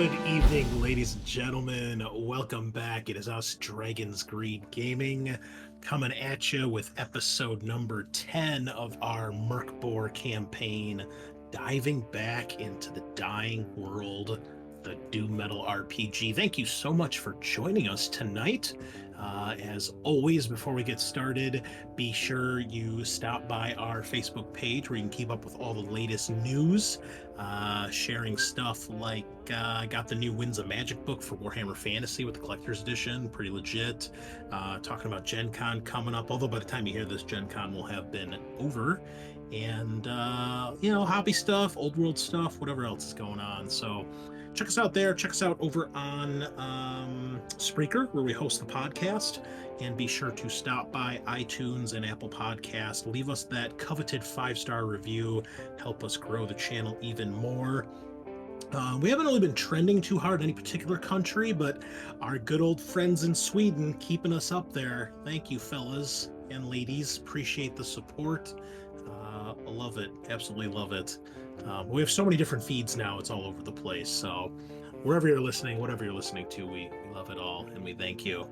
Good evening, ladies and gentlemen. Welcome back. It is us, Dragon's Greed Gaming, coming at you with episode number 10 of our Merkbor campaign, diving back into the dying world, the Doom Metal RPG. Thank you so much for joining us tonight. As always, before we get started, be sure you stop by our Facebook page where you can keep up with all the latest news, sharing stuff like I got the new Winds of Magic book for Warhammer Fantasy with the Collector's Edition, pretty legit. Talking about Gen Con coming up, although by the time you hear this, Gen Con will have been over. And, hobby stuff, old world stuff, whatever else is going on. So check us out there. Check us out over on Spreaker, where we host the podcast. And be sure to stop by iTunes and Apple Podcast. Leave us that coveted 5-star review. Help us grow the channel even more. We haven't really been trending too hard in any particular country, but our good old friends in Sweden keeping us up there. Thank you, fellas and ladies. Appreciate the support. Love it. Absolutely love it. We have so many different feeds now. It's all over the place. So wherever you're listening, whatever you're listening to, we love it all, and we thank you.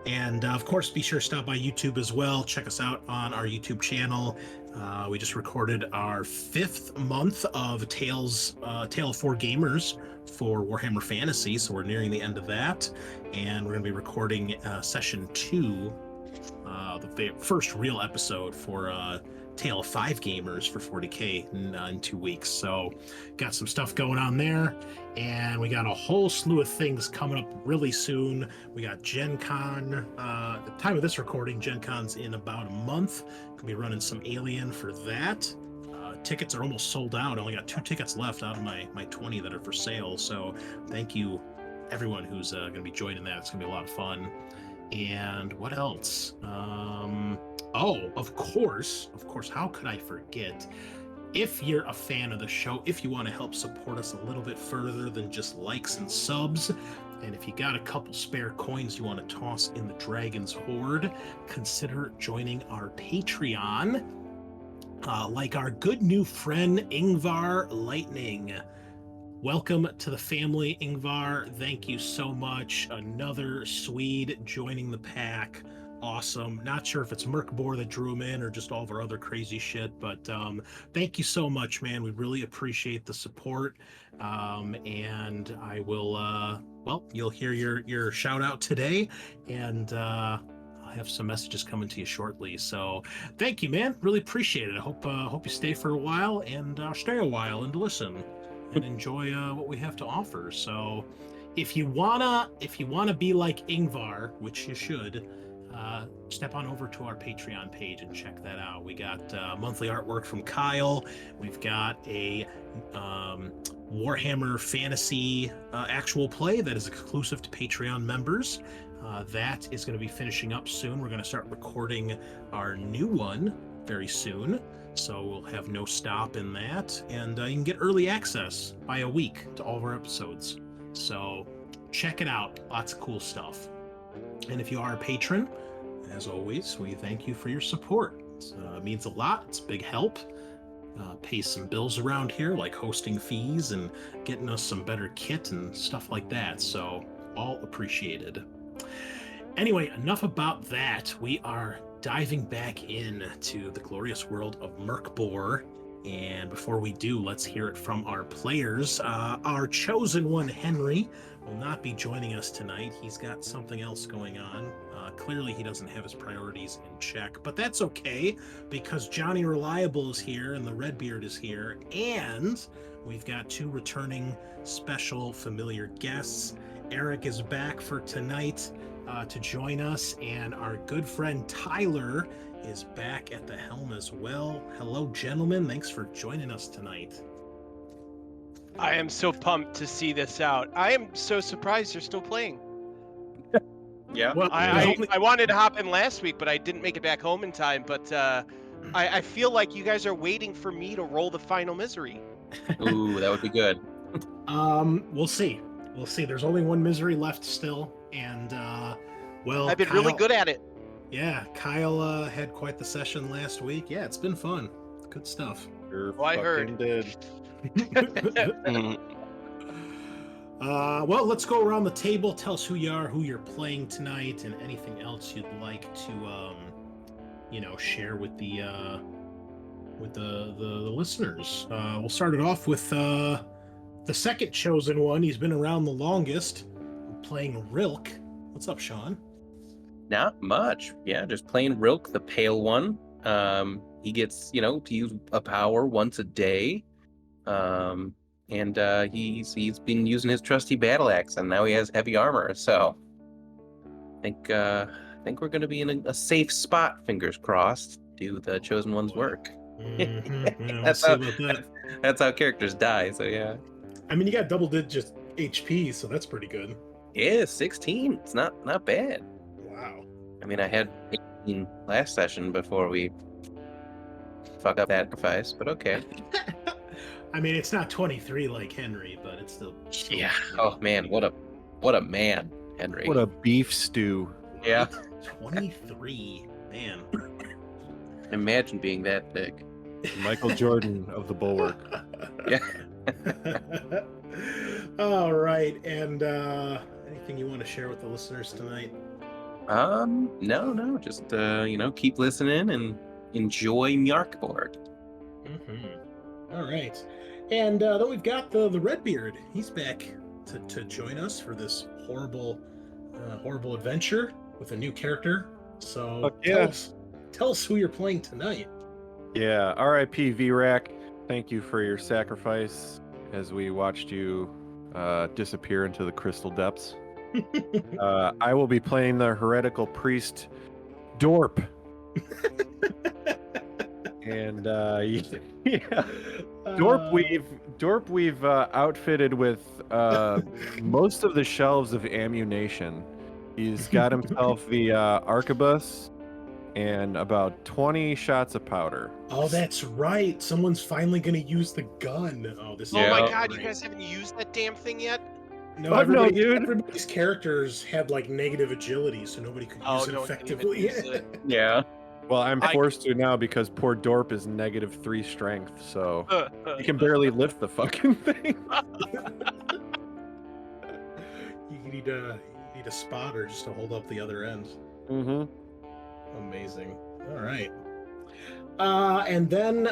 And of course, be sure to stop by YouTube as well. Check us out on our YouTube channel. We just recorded our 5th month of Tale of Four Gamers for Warhammer Fantasy, so we're nearing the end of that. And we're going to be recording session 2, the first real episode for Tale of 5 Gamers for 40K in 2 weeks. So got some stuff going on there, and we got a whole slew of things coming up really soon. We got Gen Con. At the time of this recording, Gen Con's in about a month. Gonna be running some Alien for that. Tickets are almost sold out. I only got 2 tickets left out of my 20 that are for sale. So thank you everyone who's going to be joining that. It's going to be a lot of fun. And what else? Of course, how could I forget? If you're a fan of the show, if you want to help support us a little bit further than just likes and subs, and if you got a couple spare coins you want to toss in the Dragon's Hoard, consider joining our Patreon, like our good new friend Ingvar Lightning. Welcome to the family, Ingvar. Thank you so much. Another Swede joining the pack. Awesome. Not sure if it's Merkbor that drew him in or just all of our other crazy shit, but thank you so much, man. We really appreciate the support. And I will, you'll hear your shout out today, and I'll have some messages coming to you shortly. So thank you, man. Really appreciate it. I hope you stay for a while and stay a while and listen and enjoy what we have to offer. So if you wanna be like Ingvar, which you should, step on over to our Patreon page and check that out. We got monthly artwork from Kyle. We've got a Warhammer Fantasy actual play that is exclusive to Patreon members. That is going to be finishing up soon. We're going to start recording our new one very soon, so we'll have no stop in that. And you can get early access by a week to all of our episodes. So check it out. Lots of cool stuff. And if you are a patron, as always, we thank you for your support. It means a lot. It's a big help. Pays some bills around here, like hosting fees and getting us some better kit and stuff like that. So all appreciated. Anyway, enough about that. We are diving back into the glorious world of Merkbor. And before we do, let's hear it from our players. Our chosen one, Henry, will not be joining us tonight. He's got something else going on. Clearly, he doesn't have his priorities in check, but that's okay, because Johnny Reliable is here and the Redbeard is here, and we've got 2 returning special familiar guests. Eric is back for tonight to join us, and our good friend Tyler is back at the helm as well. Hello, gentlemen. Thanks for joining us tonight. I am so pumped to see this out. I am so surprised they're still playing. Yeah. Well, I wanted to hop in last week, but I didn't make it back home in time. But I feel like you guys are waiting for me to roll the final misery. Ooh, that would be good. We'll see. There's only 1 misery left still, and I've been really good at it. Yeah, Kyle had quite the session last week. Yeah, it's been fun. Good stuff. Sure I heard. did. Well, let's go around the table. Tell us who you are, who you're playing tonight, and anything else you'd like to, share with the listeners. We'll start it off with the second chosen one. He's been around the longest, playing Rilk. What's up, Sean? Not much. Yeah, just playing Rilk, the pale one. He gets, to use a power once a day. And he's been using his trusty battle axe, and now he has heavy armor. So I think we're going to be in a safe spot. Fingers crossed. Do the chosen one's work. Mm-hmm. Yeah, that's how characters die. So yeah. I mean, you got double-digit HP, so that's pretty good. Yeah, 16. It's not bad. Wow. I mean, I had 18 last session before we fuck up that sacrifice, but okay. I mean, it's not 23 like Henry, but it's still Yeah. Oh man, what a man, Henry. What a beef stew. Yeah. 23, man. Imagine being that big. Michael Jordan of the Bulwark. Yeah. All right, and anything you want to share with the listeners tonight? No, just keep listening and enjoy Mjarkborg. Mm-hmm. All right, and then we've got the Redbeard. He's back to join us for this horrible adventure with a new character. So tell us who you're playing tonight. Yeah, R.I.P. VRAC. Thank you for your sacrifice as we watched you disappear into the crystal depths. I will be playing the heretical priest Dorp. And Dorp we've outfitted with most of the shelves of ammunition. He's got himself the arquebus and about 20 shots of powder. Oh, that's right. Someone's finally going to use the gun. Oh, this is Oh my great. god, you guys haven't used that damn thing yet? No, everybody's characters had like negative agility, so nobody could use it no one can even effectively. use it. Yeah. Well, I'm forced to now because poor Dorp is -3 strength, so he can barely lift the fucking thing. You need a spotter just to hold up the other end. Mm-hmm. Amazing. All right. And then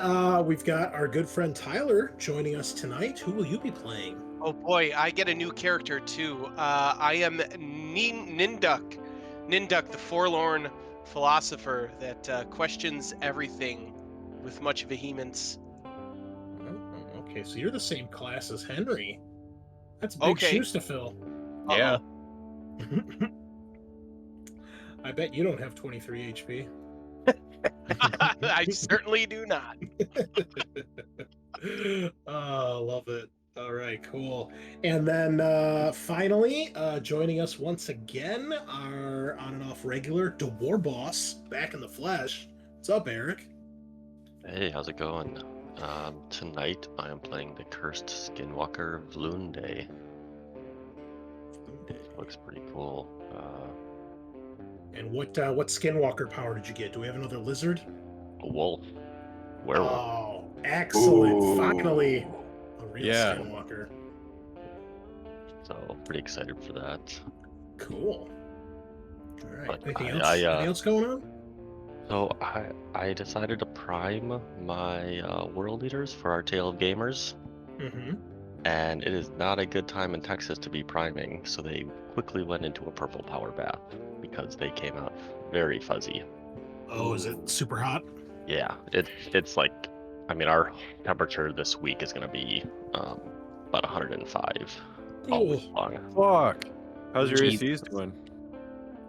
we've got our good friend Tyler joining us tonight. Who will you be playing? Oh boy, I get a new character too. I am Ninduk, the forlorn philosopher that questions everything with much vehemence. Oh, okay, so you're the same class as Henry. That's big shoes to fill. Yeah. I bet you don't have 23 HP. I certainly do not. Oh, love it. All right, cool. And then finally, joining us once again, our on and off regular DeWar Boss, back in the flesh. What's up, Eric? Hey, how's it going? Tonight I am playing the Cursed Skinwalker Vlunde. Looks pretty cool. And what Skinwalker power did you get? Do we have another lizard? A wolf. Werewolf. Oh, excellent. Ooh. Finally, a real Yeah. Skinwalker. So, pretty excited for that. Cool. All right. But Anything I, else going on? So, I decided to prime my world leaders for our Tale of Gamers. Mm-hmm. And it is not a good time in Texas to be priming, so they quickly went into a purple power bath because they came out very fuzzy. Oh, is it super hot? Yeah, it's like, I mean, our temperature this week is going to be about 105 all week long. Fuck. How's your Jeez. ACs doing?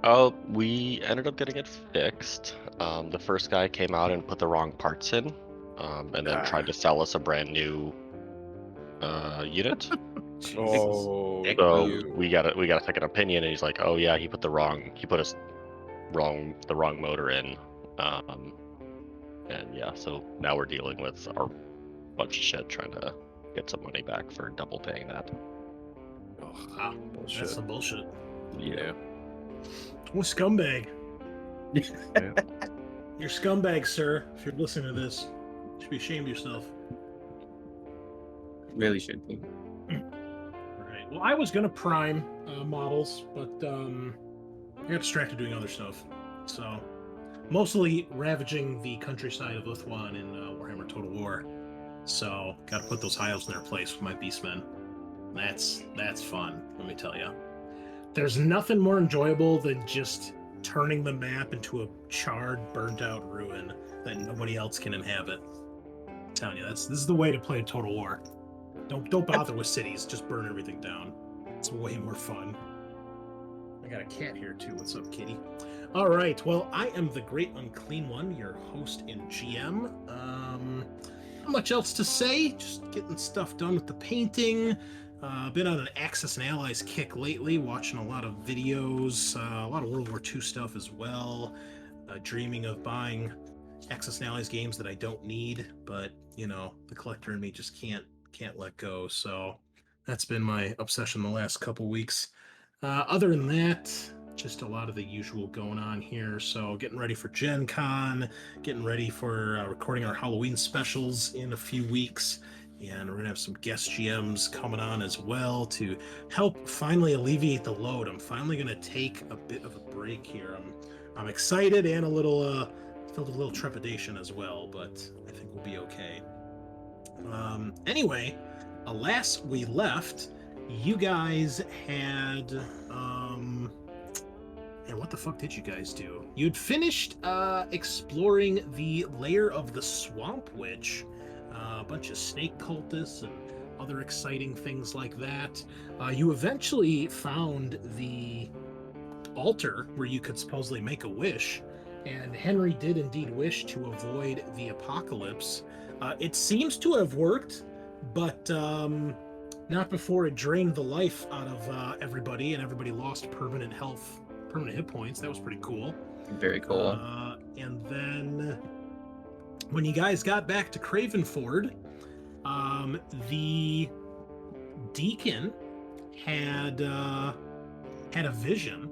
Oh, we ended up getting it fixed. The first guy came out and put the wrong parts in, and then tried to sell us a brand new unit. Oh, So we got a second opinion, and he's like, "Oh yeah, he put the wrong motor in," and yeah, so now we're dealing with our bunch of shit trying to get some money back for double paying that. Ah, bullshit. that's some bullshit. Yeah. What scumbag? Yeah. You're scumbag, sir. If you're listening to this, you should be ashamed of yourself. Really should be. Right. Well, I was gonna prime models, but I got distracted doing other stuff. So, mostly ravaging the countryside of Lithwan in Warhammer Total War. So, got to put those hives in their place with my beastmen. That's fun, let me tell you. There's nothing more enjoyable than just turning the map into a charred, burnt-out ruin that nobody else can inhabit. I'm telling you, this is the way to play Total War. Don't bother with cities, just burn everything down. It's way more fun. I got a cat here too. What's up, kitty? All right. Well, I am the Great Unclean One, your host and GM. Not much else to say. Just getting stuff done with the painting. Been on an Axis and Allies kick lately, watching a lot of videos, a lot of World War II stuff as well. Dreaming of buying Axis and Allies games that I don't need, but you know, the collector in me just can't let go. So that's been my obsession the last couple weeks. Other than that, just a lot of the usual going on here. So getting ready for Gen Con, getting ready for recording our Halloween specials in a few weeks. And we're going to have some guest GMs coming on as well to help finally alleviate the load. I'm finally going to take a bit of a break here. I'm excited and a little filled with a little trepidation as well, but I think we'll be okay. Anyway, alas, we left. You guys had and what the fuck did you guys do? You'd finished exploring the lair of the Swamp Witch. A bunch of snake cultists and other exciting things like that. You eventually found the altar where you could supposedly make a wish, and Henry did indeed wish to avoid the apocalypse. It seems to have worked, but not before it drained the life out of everybody, and everybody lost permanent hit points. That was pretty cool. Very cool. And then when you guys got back to Cravenford, the deacon had a vision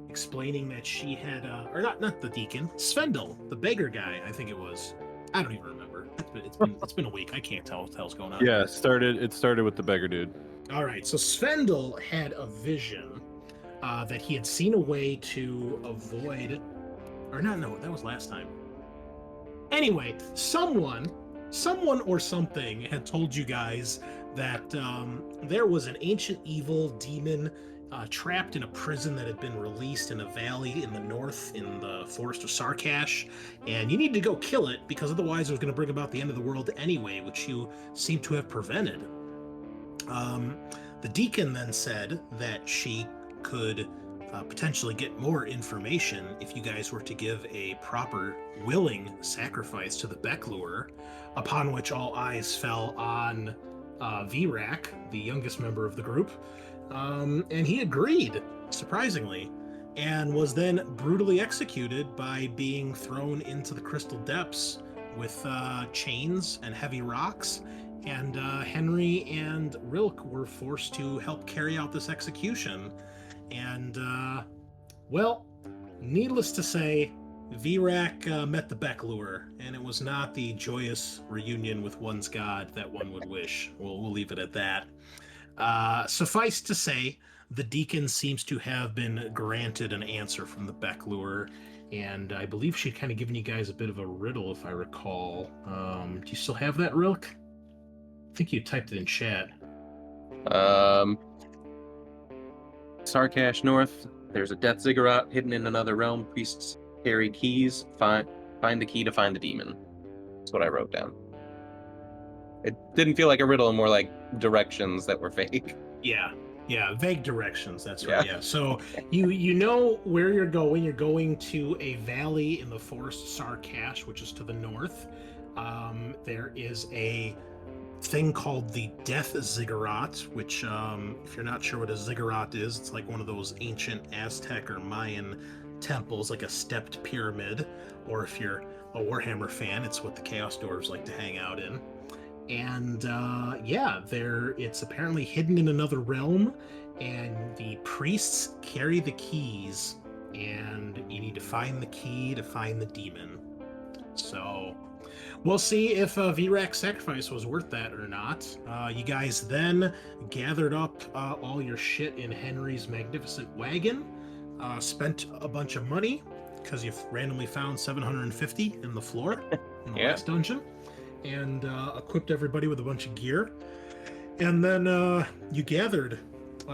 explaining that she had, or not the deacon, Svendel, the beggar guy, I think it was. I don't even remember. It's been a week. I can't tell what the hell's going on. Yeah, it started with the beggar dude. All right, so Svendel had a vision that he had seen a way to avoid, or not, no, that was last time. Anyway, someone or something had told you guys that there was an ancient evil demon trapped in a prison that had been released in a valley in the north in the forest of Sarkash, and you need to go kill it because otherwise it was going to bring about the end of the world anyway, which you seem to have prevented. The deacon then said that she could potentially get more information if you guys were to give a proper, willing sacrifice to the Becklure, upon which all eyes fell on Vrak, the youngest member of the group, and he agreed, surprisingly, and was then brutally executed by being thrown into the crystal depths with chains and heavy rocks, and Henry and Rilk were forced to help carry out this execution. And, well, needless to say, Vrak met the Becklure, and it was not the joyous reunion with one's god that one would wish. We'll leave it at that. Suffice to say, the deacon seems to have been granted an answer from the Becklure, and I believe she'd kind of given you guys a bit of a riddle, if I recall. Do you still have that, Rilk? I think you typed it in chat. Sarkash North. There's a death ziggurat hidden in another realm. Priests carry keys. Find the key to find the demon. That's what I wrote down. It didn't feel like a riddle, more like directions that were vague. Yeah, vague directions. That's right. Yeah. So you know where you're going. You're going to a valley in the forest of Sarkash, which is to the north. There is a thing called the Death Ziggurat, which, if you're not sure what a ziggurat is, it's like one of those ancient Aztec or Mayan temples, like a stepped pyramid, or if you're a Warhammer fan, it's what the Chaos Dwarves like to hang out in. And it's apparently hidden in another realm, and the priests carry the keys, and you need to find the key to find the demon. So We'll see if Virak's sacrifice was worth that or not. You guys then gathered up all your shit in Henry's magnificent wagon, spent a bunch of money because you randomly found 750 in the floor in the Yeah. last dungeon, and equipped everybody with a bunch of gear. And then you gathered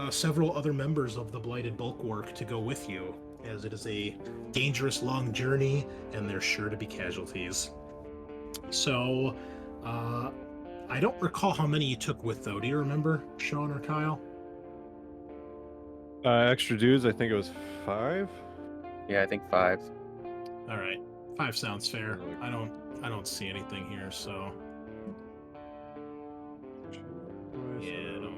several other members of the Blighted Bulwark to go with you, as it is a dangerous long journey, and there's sure to be casualties. So, I don't recall how many you took with, though. Do you remember, Sean or Kyle? Extra dues, I think it was 5. Yeah, I think 5. All right, 5 sounds fair. I don't see anything here, so yeah,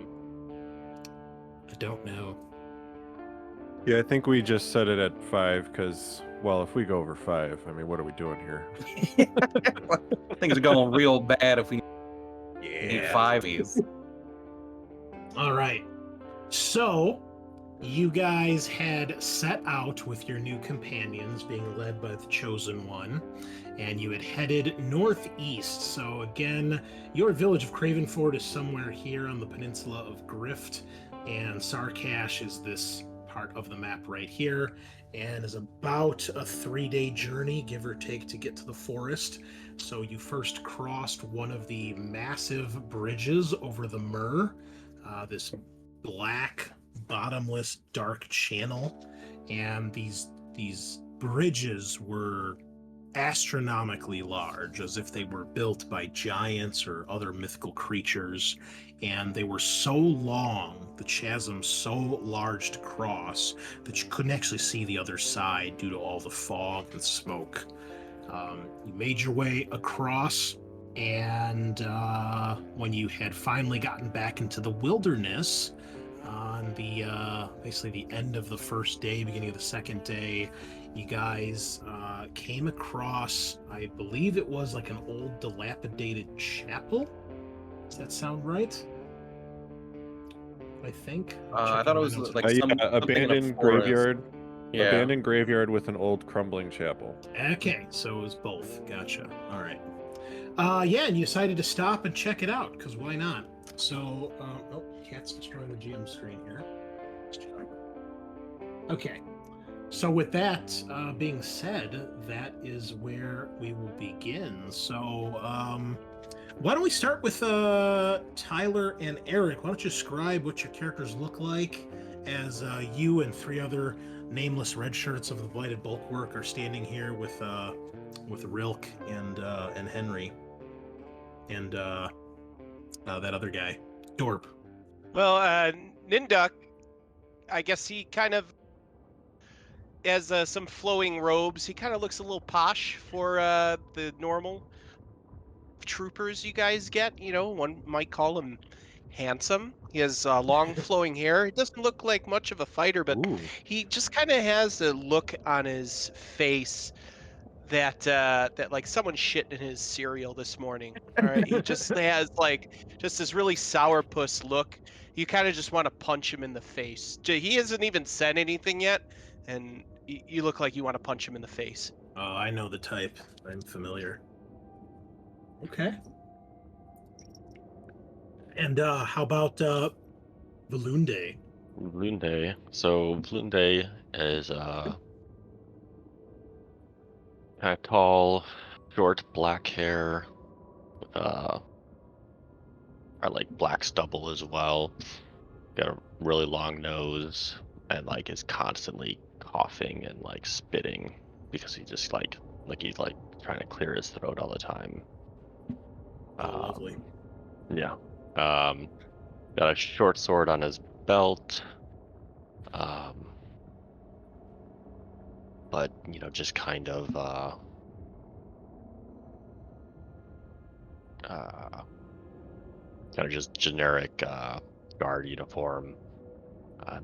I don't know. Yeah, I think we just set it at 5 because, well, if we go over 5, I mean, what are we doing here? Things are going real bad if we need Yeah. 5s. All right. So, you guys had set out with your new companions, being led by the Chosen One, and you had headed northeast. So, again, your village of Cravenford is somewhere here on the peninsula of Grift, and Sarkash is this part of the map right here, and is about a 3-day journey, give or take, to get to the forest. So, you first crossed one of the massive bridges over the Mur, this black, bottomless, dark channel, and these bridges were astronomically large, as if they were built by giants or other mythical creatures, and they were so long, the chasm so large to cross, that you couldn't actually see the other side due to all the fog and smoke. You made your way across, and when you had finally gotten back into the wilderness, on the basically the end of the first day, beginning of the second day, you guys came across, I believe it was like an old dilapidated chapel. Does that sound right? I think. I thought it was like Yeah, something in a abandoned forest. graveyard. Yeah. Abandoned graveyard with an old crumbling chapel. Okay, so it was both. Gotcha. All right. Yeah, and you decided to stop and check it out, because why not? So, oh, cat's destroying the GM screen here. Okay. So with that being said, that is where we will begin. So, why don't we start with Tyler and Eric? Why don't you describe what your characters look like as you and 3 other nameless red shirts of the Blighted Bulwark are standing here with Rilk and Henry and that other guy, Dorp. Well, Ninduk, I guess he kind of has some flowing robes. He kind of looks a little posh for the normal troopers you guys get. You know, one might call him handsome. He has long flowing hair. He doesn't look like much of a fighter, but Ooh. he just kind of has a look on his face that like someone shit in his cereal this morning. All right, he just has like just this really sourpuss look. You kind of just want to punch him in the face. He hasn't even said anything yet, and you look like you want to punch him in the face. Oh, I know the type. I'm familiar. Okay. And how about Valunde? Vlunde. So Vlunde is kind of tall, short, black hair, or like black stubble as well. Got a really long nose, and like is constantly coughing and like spitting because he just like he's like trying to clear his throat all the time. Lovely. Yeah. Got a short sword on his belt. But you know, just kind of just generic guard uniform.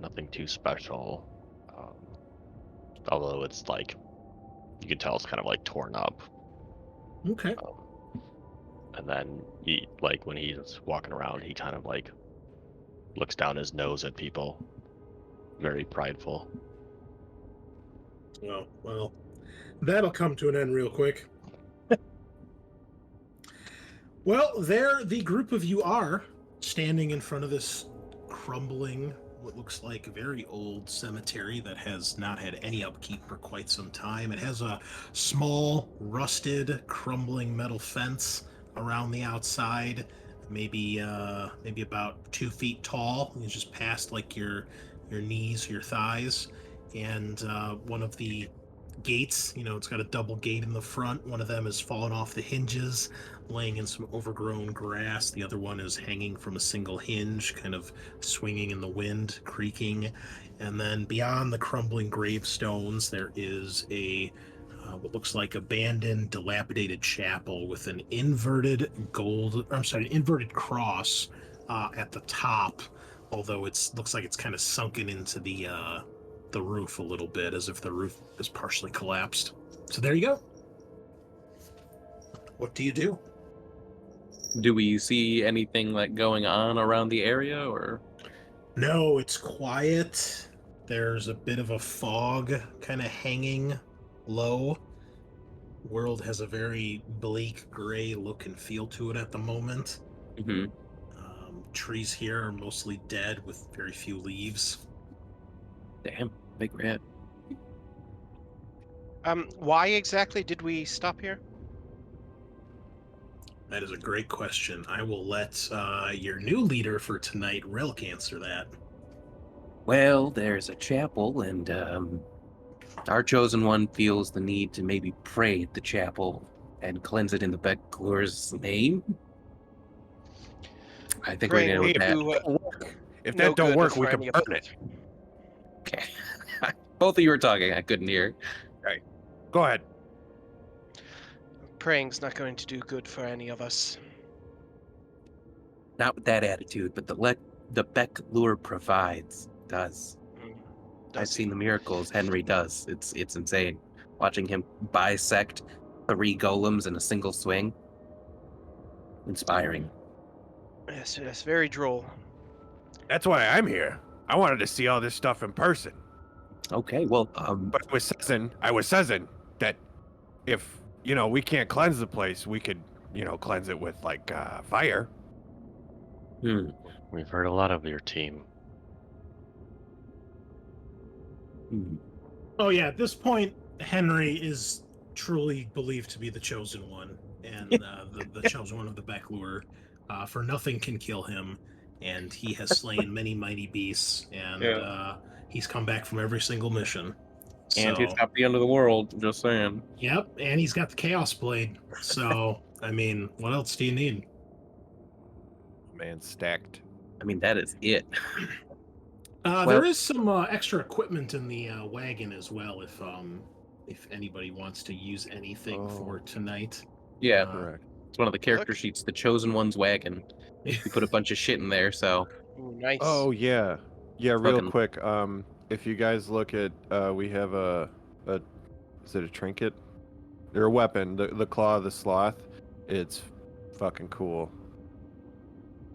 Nothing too special. Although it's like you can tell it's kind of like torn up. Okay. And then he, like, when he's walking around, he kind of like looks down his nose at people, very prideful. Well, that'll come to an end real quick. Well, there the group of you are standing in front of this crumbling, what looks like a very old cemetery that has not had any upkeep for quite some time. It has a small, rusted, crumbling metal fence around the outside, maybe about 2 feet tall. It's just past like your knees, your thighs, and one of the gates. It's got a double gate in the front. One of them has fallen off the hinges, laying in some overgrown grass. The other one is hanging from a single hinge, kind of swinging in the wind, creaking. And then beyond the crumbling gravestones, there is what looks like abandoned, dilapidated chapel with an inverted inverted cross at the top. Although it looks like it's kind of sunken into the roof a little bit, as if the roof is partially collapsed. So there you go. What do you do? Do we see anything like going on around the area, or? No, it's quiet. There's a bit of a fog kind of hanging low. World has a very bleak gray look and feel to it at the moment. Mm-hmm. Trees here are mostly dead with very few leaves. Damn, big red. Why exactly did we stop here? That is a great question. I will let your new leader for tonight, Rilk, answer that. Well, there's a chapel, and our chosen one feels the need to maybe pray at the chapel and cleanse it in the Becklur's name. I think we're Praying going to with that. to, If no that don't good work, for we can any of burn us. it. Okay. Both of you were talking. I couldn't hear. Go ahead. Praying's not going to do good for any of us. Not with that attitude, but the Becklure provides does. I've seen the miracles Henry does. It's insane. Watching him bisect 3 golems in a single swing. Inspiring. Yes, very droll. That's why I'm here. I wanted to see all this stuff in person. Okay, well, But I was saying that if, we can't cleanse the place, we could, cleanse it with, like, fire. We've heard a lot of your team. Oh yeah, at this point, Henry is truly believed to be the chosen one, and the chosen one of the Becklure. For nothing can kill him, and he has slain many mighty beasts, and he's come back from every single mission. And So, he's got the end of the world, just saying. yep, and he's got the Chaos Blade. So, I mean, what else do you need? Man, stacked. I mean, that is it. There is some extra equipment in the wagon as well, if anybody wants to use anything for tonight. Yeah, Correct. it's one of the character sheets, the Chosen One's wagon. We put a bunch of shit in there, so... Ooh, nice. Oh, yeah. Yeah, real Fucking- quick. If you guys look at, we have is it a trinket? Or a weapon, the Claw of the Sloth. It's fucking cool.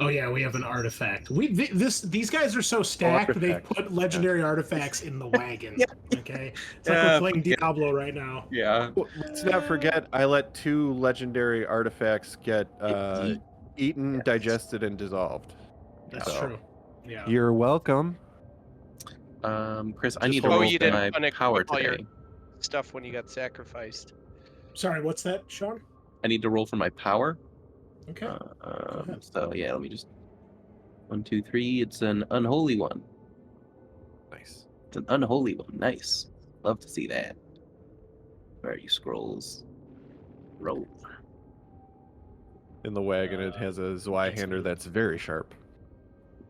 Oh yeah, we have an artifact. These guys are so stacked they've Artifact. put legendary artifacts in the wagon. Okay, it's like Yeah, we're playing Diablo right now. Yeah. Well, let's not forget, I let 2 legendary artifacts get eaten, digested, and dissolved. That's So, true. Yeah. You're welcome. Chris, I Just need to hold- roll you for didn't my unequip power all your- today. Stuff when you got sacrificed. Sorry, what's that, Sean? I need to roll for my power. Okay. ahead. So yeah, let me just 1, 2, 3. It's an unholy one. Nice. It's an unholy one. Nice. Love to see that. Where are you, scrolls? Roll. In the wagon, it has a Zweihander that's very sharp.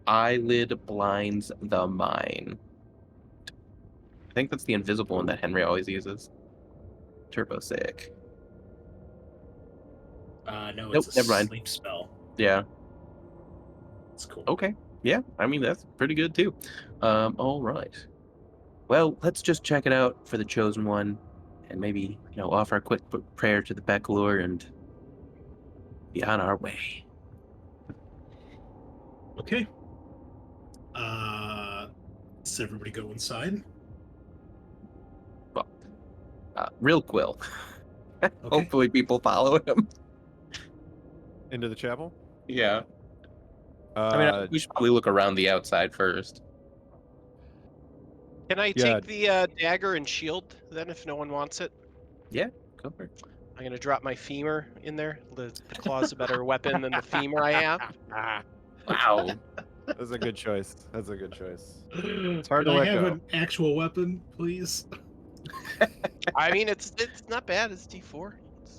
Eyelid blinds the mind. I think that's the invisible one that Henry always uses. Turbo sick. No, Nope, it's a never mind. sleep spell. Yeah. It's cool. Okay. Yeah. I mean, that's pretty good too. All right. Well, let's just check it out for the chosen one, and maybe offer a quick prayer to the Becklure and be on our way. Okay. Does everybody go inside? Well, Real Quill. Hopefully, people follow him. Into the chapel? Yeah. I mean, we should probably look around the outside first. Can I Yeah. take the dagger and shield then if no one wants it? Yeah, go for it. I'm gonna drop my femur in there. The claw's a better weapon than the femur I have. Wow. That's a good choice. That's a good choice. It's hard Can to I let have go. an actual weapon, please? I mean, it's not bad. It's D4.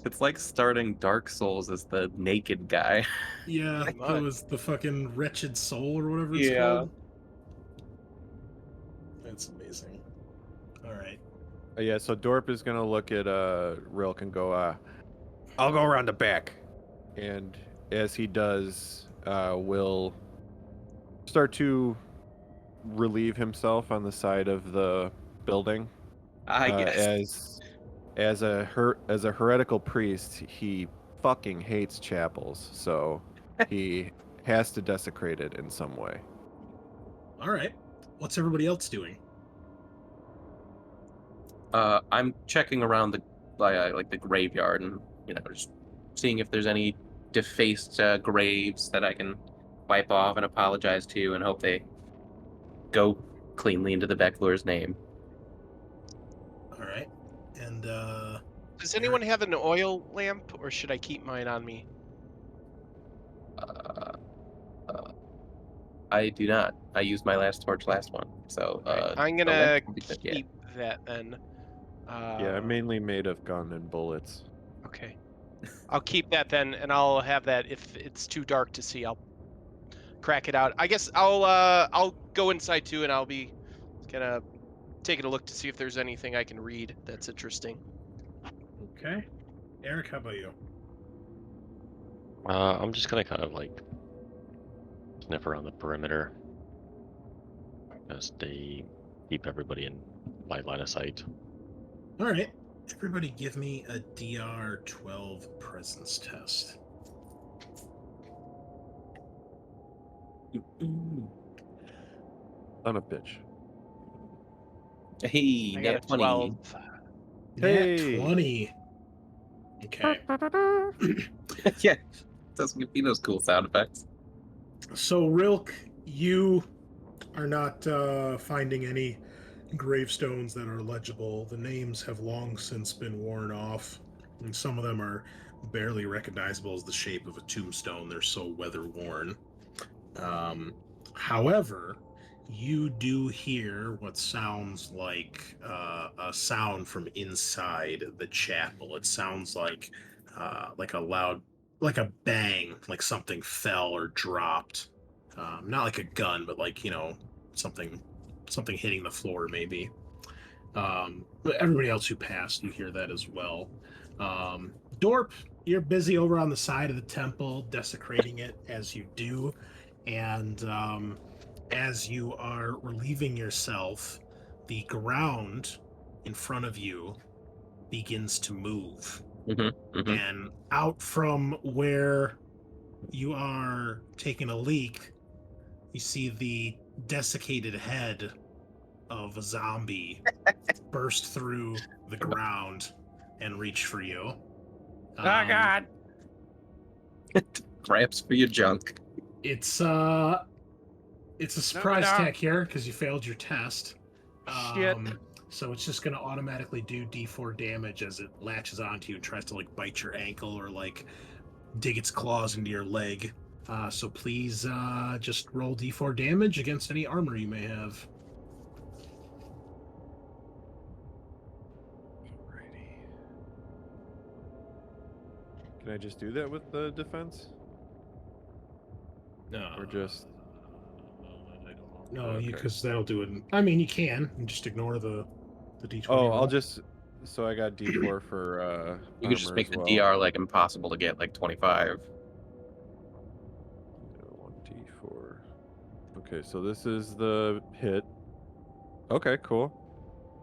It's like starting Dark Souls as the naked guy. Yeah, Pretty that much. was the fucking wretched soul or whatever it's Yeah. called. That's amazing. All right. Yeah, so Dorp is gonna look at Rilk and go, I'll go around the back. And as he does, will start to relieve himself on the side of the building. I guess. As a heretical priest, he fucking hates chapels, so he has to desecrate it in some way. All right. What's everybody else doing? I'm checking around the like the graveyard and just seeing if there's any defaced graves that I can wipe off and apologize to and hope they go cleanly into the Becklor's name. All right. And Does anyone have an oil lamp, or should I keep mine on me? I do not. I used my last one, so I'm so gonna that will be good, keep that then. Yeah, mainly made of gun and bullets. Okay. I'll keep that then, and I'll have that if it's too dark to see. I'll crack it out. I guess I'll go inside too, and I'll be kind of taking a look to see if there's anything I can read that's interesting. okay. Eric, how about you? I'm just gonna kind of like sniff around the perimeter. Just keep everybody in my line of sight. All right. Everybody give me a DR 12 presence test. Son of a bitch. Hey, I got a nat 20. 12. Hey. Nat 20. Okay. Yeah, doesn't give me those cool sound effects. So, Rilk, you are not finding any gravestones that are legible. The names have long since been worn off, and some of them are barely recognizable as the shape of a tombstone. They're so weather-worn. However, you do hear what sounds like a sound from inside the chapel. It sounds like a loud, like a bang, like something fell or dropped. Not like a gun, but like something hitting the floor maybe. But everybody else who passed, you hear that as well. Dorp, you're busy over on the side of the temple, desecrating it as you do. And as you are relieving yourself, the ground in front of you begins to move. And out from where you are taking a leak, you see the desiccated head of a zombie burst through the ground and reach for you. God! Cramps for your junk. It's a surprise attack here because you failed your test. Shit. So it's just going to automatically do D4 damage as it latches onto you and tries to like bite your ankle or like dig its claws into your leg. So please just roll D4 damage against any armor you may have. Alrighty. Can I just do that with the defense? No. Or just... I don't know. No, Okay. because that'll do it. I mean, you can just ignore the D20. Oh, roll. I'll just... So I got D4 for You could just armor make as the well. DR like impossible to get, like 25. 1d4. Okay, so this is the hit. Okay, cool.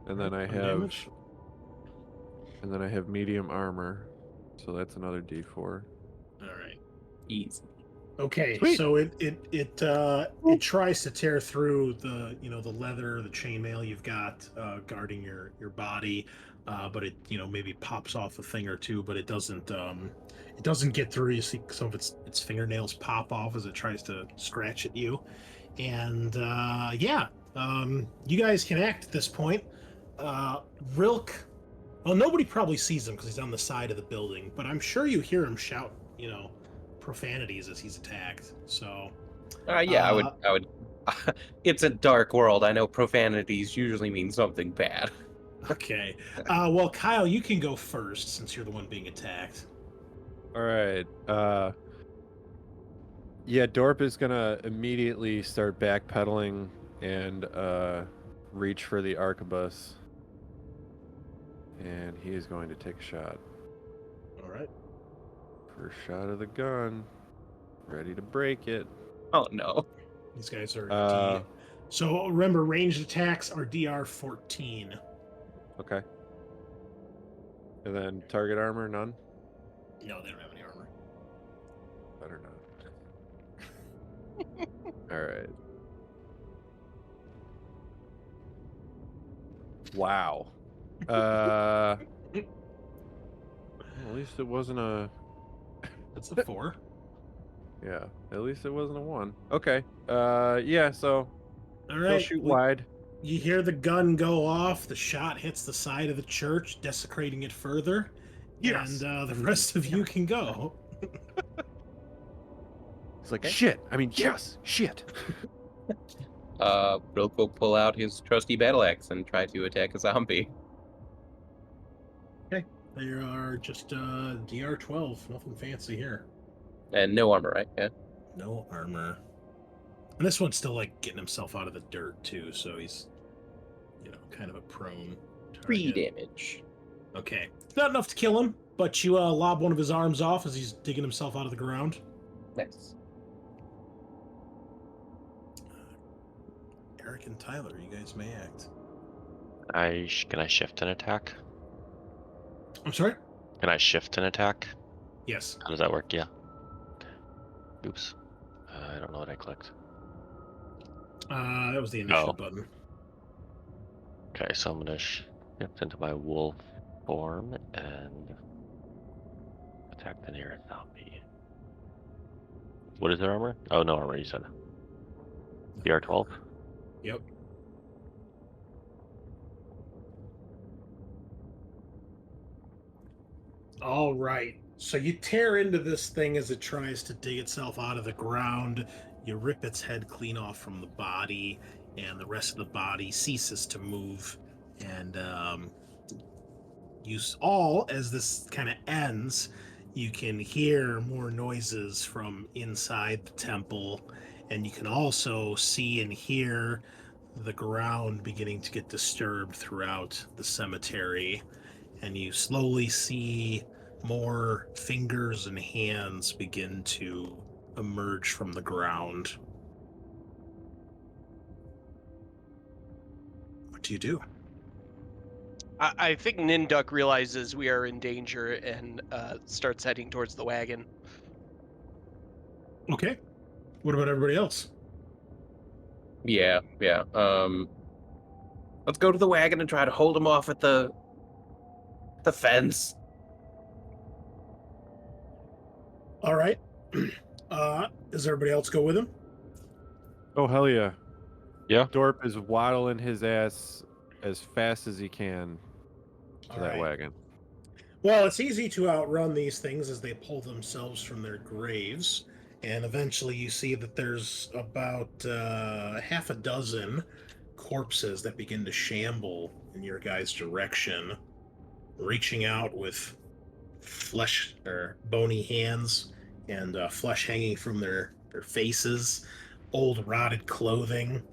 And then I One have... damage. And then I have medium armor. So that's another D4. All right. Easy. Okay, Sweet. so it tries to tear through the the leather, the chainmail you've got guarding your body, but it maybe pops off a thing or two, but it doesn't get through. You see some of its fingernails pop off as it tries to scratch at you, and yeah, you guys can act at this point. Rilk, well, nobody probably sees him because he's on the side of the building, but I'm sure you hear him shout, profanities as he's attacked. So, Yeah, uh, I would. It's a dark world. I know profanities usually mean something bad. okay. Well, Kyle, you can go first since you're the one being attacked. All right. Yeah, Dorp is gonna immediately start backpedaling and reach for the arquebus, and he is going to take a shot. All right. First shot of the gun, ready to break it. Oh no. These guys are Uh, So remember, ranged attacks are DR 14. Okay. And then target armor, none. No, they don't have any armor. Better not. All right. Wow. Well, at least it wasn't a. That's a 4. Yeah. At least it wasn't a 1. Okay. Yeah. So All he'll right. shoot wide. You hear the gun go off. The shot hits the side of the church, desecrating it further. Yes. And the rest of you can go. It's like shit. I mean, yes, shit. Rilk will pull out his trusty battle axe and try to attack a zombie. There are just DR 12. Nothing fancy here. And no armor, right? Yeah. No armor. And this one's still like getting himself out of the dirt too, so he's kind of a prone 3 target. damage. Okay. Not enough to kill him, but you lob one of his arms off as he's digging himself out of the ground. Nice. Eric and Tyler, you guys may act. Can I shift an attack? I'm sorry? Can I shift an attack? Yes. How does that work? Yeah. Oops. I don't know what I clicked. That was the initial Oh. button. Okay, so I'm gonna shift into my wolf form and attack the nearest zombie. What is their armor? Oh, no armor, you said. DR 12? Yep. All right. So you tear into this thing as it tries to dig itself out of the ground. You rip its head clean off from the body, and the rest of the body ceases to move. And as this kind of ends, you can hear more noises from inside the temple, and you can also see and hear the ground beginning to get disturbed throughout the cemetery, and you slowly see more fingers and hands begin to emerge from the ground. What do you do? I think Ninduk realizes we are in danger and starts heading towards the wagon. Okay. What about everybody else? Yeah. Let's go to the wagon and try to hold him off at the fence. All right. Does everybody else go with him? Oh hell yeah. Yeah. Dorp is waddling his ass as fast as he can to All that right. wagon. Well, it's easy to outrun these things as they pull themselves from their graves, and eventually you see that there's about half a dozen corpses that begin to shamble in your guys' direction, reaching out with flesh or bony hands and flesh hanging from their faces, old rotted clothing,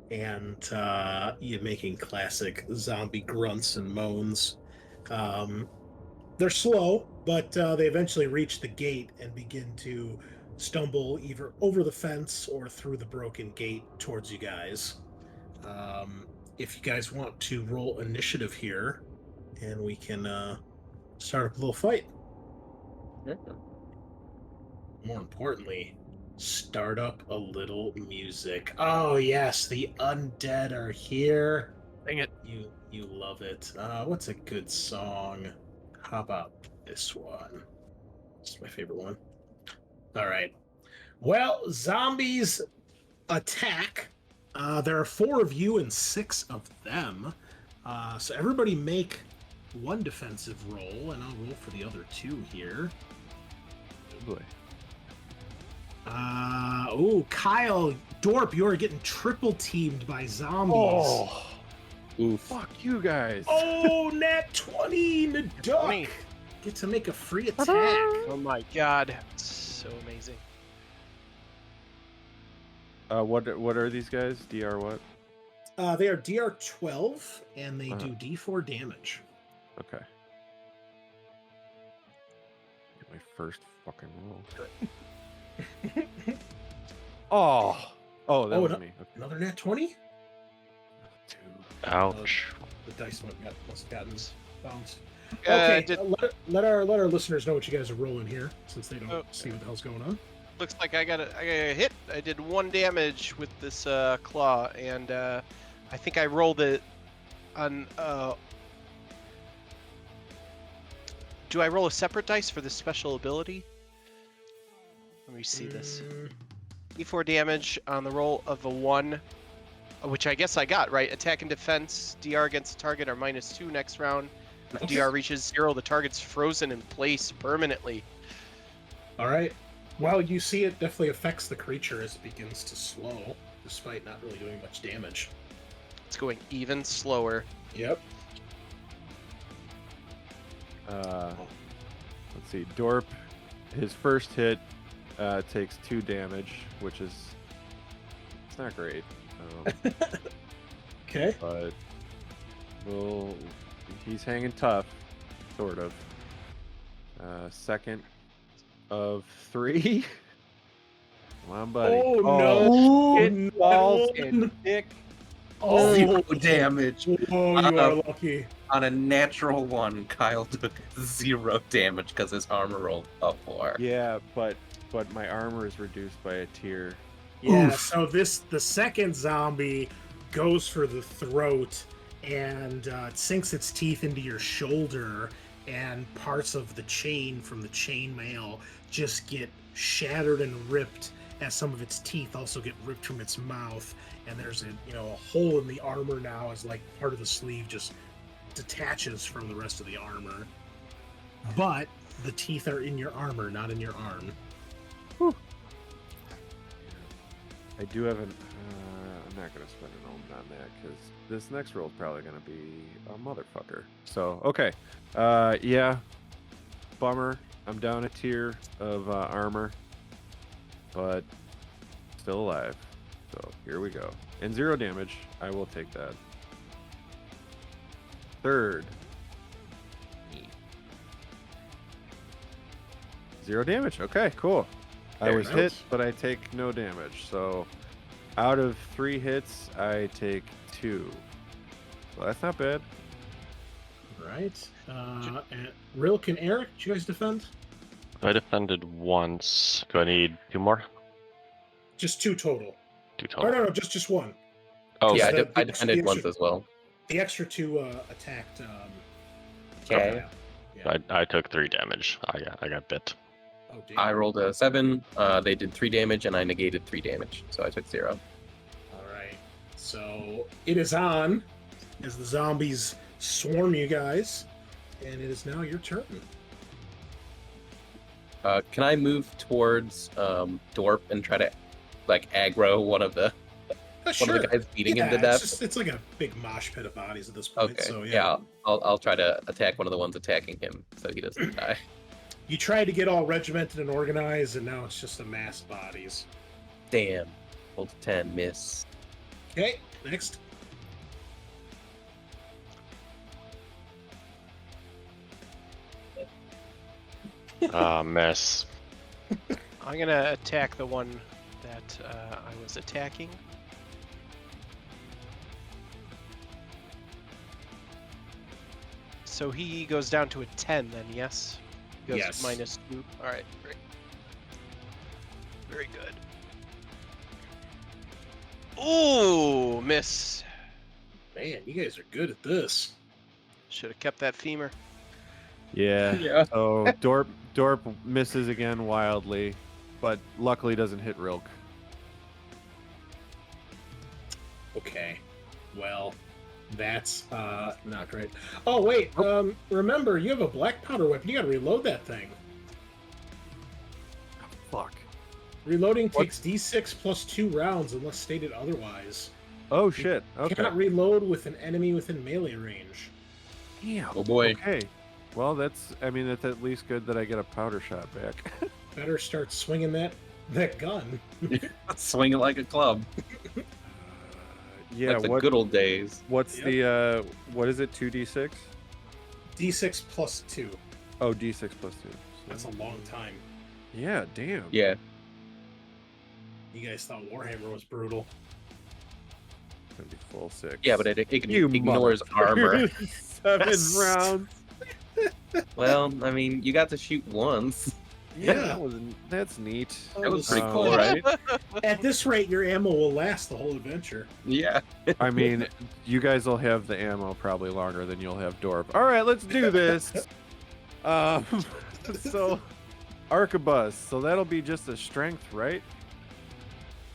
and you making classic zombie grunts and moans. They're slow, but they eventually reach the gate and begin to stumble either over the fence or through the broken gate towards you guys. If you guys want to roll initiative here, and we can start up a little fight. More importantly, start up a little music. Oh yes, the undead are here. Dang it. You love it. What's a good song? How about this one? It's my favorite one. All right. Well, zombies attack. There are 4 of you and 6 of them. So everybody make one defensive roll, and I'll roll for the other 2 here. Oh boy. Kyle, Dorp, you are getting triple teamed by zombies. Oh, Oof. fuck you guys. Oh, nat 20, the duck. 20. Get to make a free attack. Oh my god. So amazing. What are these guys? DR what? They are DR 12, and they Uh-huh. do D4 damage. Okay. Get my first fucking roll. Oh, that was no. me. Okay. Another nat 20? 2. Ouch. The dice must have gotten bounced. Uh, Okay, did- let our listeners know what you guys are rolling here, since they don't Oh. see what the hell's going on. Looks like I got a hit. I did 1 damage with this claw, and I think I rolled it on. Do I roll a separate dice for this special ability? Let me see this. D4 damage on the roll of a 1, which I guess I got, right? Attack and defense, DR against the target are -2 next round. If Okay. DR reaches 0, the target's frozen in place permanently. All right. Well, you see it definitely affects the creature as it begins to slow, despite not really doing much damage. It's going even slower. Yep. Let's see. Dorp, his first hit takes 2 damage, which is it's not great. Okay. But he's hanging tough, sort of. Second of 3. Come on, buddy. Oh, no. It falls no. in thick. Oh, 0 damage. oh, you are lucky. On a natural 1, Kyle took 0 damage because his armor rolled up 4. Yeah, but my armor is reduced by a tier. Yeah, Oof. so the second zombie goes for the throat and it sinks its teeth into your shoulder, and parts of the chain from the chainmail just get shattered and ripped as some of its teeth also get ripped from its mouth, and there's a hole in the armor now as like part of the sleeve just detaches from the rest of the armor. But the teeth are in your armor, not in your arm. I do have an. I'm not gonna spend an omen on that because this next roll is probably gonna be a motherfucker. So okay, yeah, bummer. I'm down a tier of armor, but still alive. So here we go. And 0 damage. I will take that. Third. 0 damage. Okay, cool. I Very was nice. hit, but I take no damage. So out of 3 hits, I take 2. So that's not bad. Right. And Rilk and Eric, did you guys defend? I defended once. Do I need 2 more? Just 2 total. 2 Oh, total. no, just 1. Oh, Yeah, the- I the defended extra- once as well. The extra 2 attacked. Okay. Yeah. I took 3 damage. I got bit. Oh, damn. I rolled a 7. They did 3 damage, and I negated 3 damage, so I took 0. All right. So it is on as the zombies swarm you guys, and it is now your turn. Can I move towards Dorp and try to like aggro one of the guys beating him to death? It's like a big mosh pit of bodies at this point. Okay. So Yeah, I'll try to attack one of the ones attacking him so he doesn't die. You tried to get all regimented and organized, and now it's just a mass of bodies. Damn. Rolled 10, miss. Okay, next. Miss. I'm gonna attack the one that I was attacking. So he goes down to a 10 then, yes? He goes Yes. -2. Alright, great. very good. Ooh, miss. Man, you guys are good at this. Should have kept that femur. Yeah. Yeah. So Dorp misses again wildly, but luckily doesn't hit Rilk. Okay. Well, that's not great. Oh wait, remember you have a black powder weapon. You gotta reload that thing. Fuck. Reloading takes D6 plus 2 rounds unless stated otherwise. Oh shit. Okay. Cannot reload with an enemy within melee range. Damn. Oh boy. Okay. Well, that's at least good that I get a powder shot back. Better start swinging that gun. Swing it like a club. Yeah. Like the good old days. What's the what is it? 2d6? D6 plus 2. Oh, d6 plus 2. So, That's a long time. yeah. Damn. Yeah. You guys thought Warhammer was brutal. Gonna be full 6. Yeah, but it You ignores mother- armor. 7 rounds. Well, I mean, you got to shoot once. Yeah. That's neat. That was pretty Um, cool, right? At this rate, your ammo will last the whole adventure. Yeah. I mean, you guys will have the ammo probably longer than you'll have Dorp. All right, let's do this. So, Arquebus. So that'll be just a strength, right?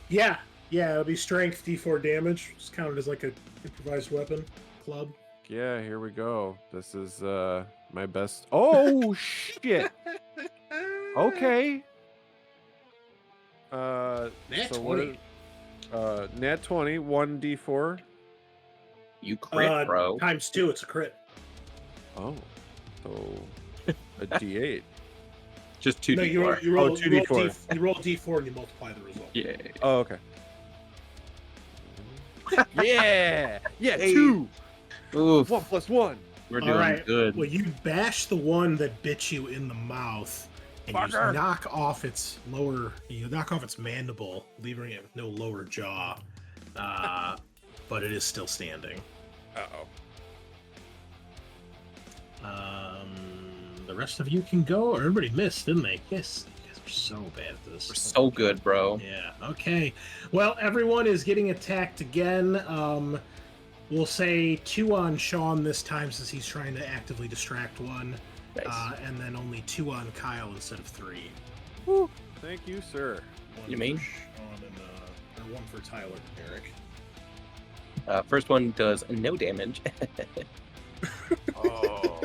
Yeah, it'll be strength D4 damage. It's counted as like a improvised weapon club. Yeah, here we go. This is my best. Oh shit. Okay. Nat so 20. Nat 20, 1d4. You crit, bro. Times 2, it's a crit. Oh. So a d8. Just 2d4. No, you roll 2d4. You roll D4 and you multiply the result. Yeah. Oh, okay. Yeah. Yeah, Hey. 2. Oof. 1 plus 1. We're All doing right. good. Well, you bash the one that bit you in the mouth, and you Fucker. just knock off its mandible, leaving it with no lower jaw. But it is still standing. Uh-oh. The rest of you can go. Everybody missed, didn't they? Yes. You guys are so bad at this. We're so good, bro. Yeah. Okay. Well, everyone is getting attacked again. We'll say 2 on Sean this time since he's trying to actively distract one. Nice. And then only 2 on Kyle instead of 3. Woo. Thank you, sir. One You for mean? Sean and, or 1 for Tyler and Eric. First one does no damage. Oh.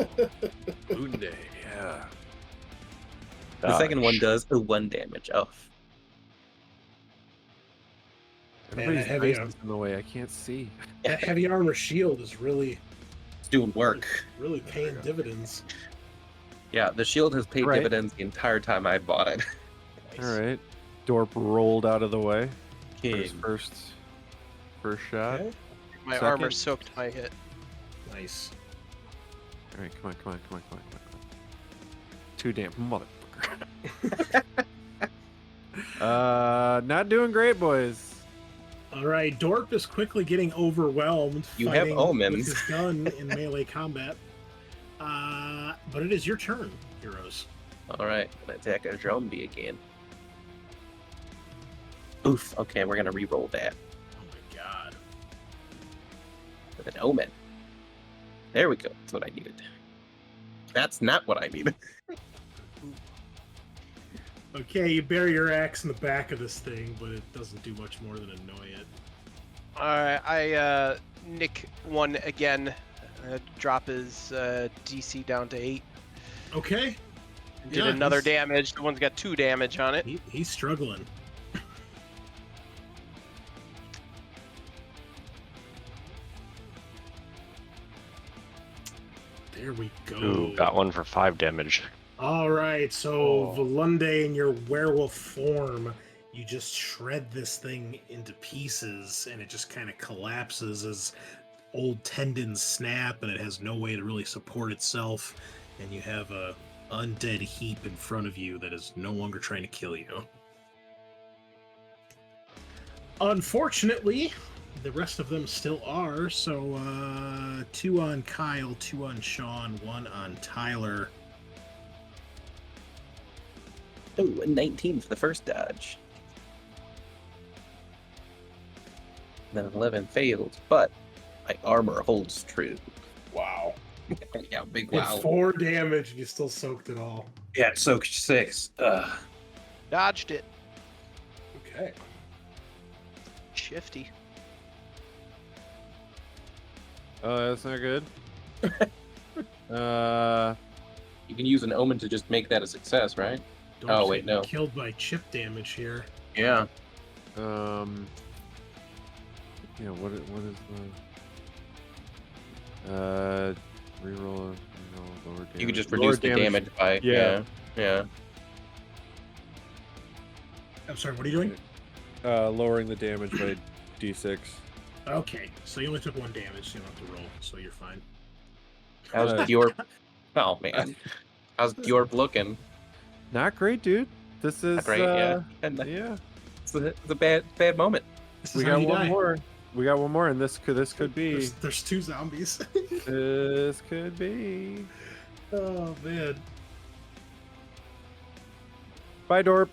Moon Day, yeah. The second one does 1 damage. Oh. Everybody's heavy eyes arm. is in the way. I can't see. That heavy armor shield is really, It's doing work. really paying dividends. Yeah, the shield has paid Right. dividends the entire time I bought it. Nice. All right. Dorp rolled out of the way. For his King. first shot. Okay. My Second. armor soaked my hit. Nice. All right, come on. 2 damn motherfucker. Not doing great, boys. All right, Dorp is quickly getting overwhelmed. You have fighting omens. with his gun in melee combat. But it is your turn, heroes. Alright, gonna attack a zombie again. Oof, okay, we're gonna re-roll that Oh my god. with an omen. There we go, that's what I needed. That's not what I needed. Okay, you bury your axe in the back of this thing, but it doesn't do much more than annoy it. Alright, I nick one again. Drop his DC down to 8. Okay. Did Yeah, another he's- damage. The one's got 2 damage on it. He's struggling. There we go. Ooh, got one for 5 damage. All right, so Oh. Volunde in your werewolf form, you just shred this thing into pieces, and it just kind of collapses as old tendons snap, and it has no way to really support itself, and you have a undead heap in front of you that is no longer trying to kill you. Unfortunately, the rest of them still are, so 2 on Kyle, 2 on Sean, 1 on Tyler. Oh, a 19 for the first dodge. then 11 fails, but my armor holds true. Wow. Yeah, big Did wow. 4 damage and you still soaked it all. Yeah, it soaked 6. Dodged it. Okay. Shifty. Oh, that's not good. You can use an omen to just make that a success, right? Don't Oh, get wait, no. Killed by chip damage here. Yeah. Yeah, what is the reroll lower damage. You can just Lower reduce the damage by Yeah. Yeah. I'm sorry, what are you doing? Lowering the damage by d6. Okay, so you only took 1 damage, so you don't have to roll, so you're fine. How's Diorp? Oh man. How's Diorp looking? Not great, dude. This is Great, yeah. yeah. It's a bad moment. This We is how got you one die. more. We got one more, and this could be. There's 2 zombies. This could be. Oh man. Bye, Dorp.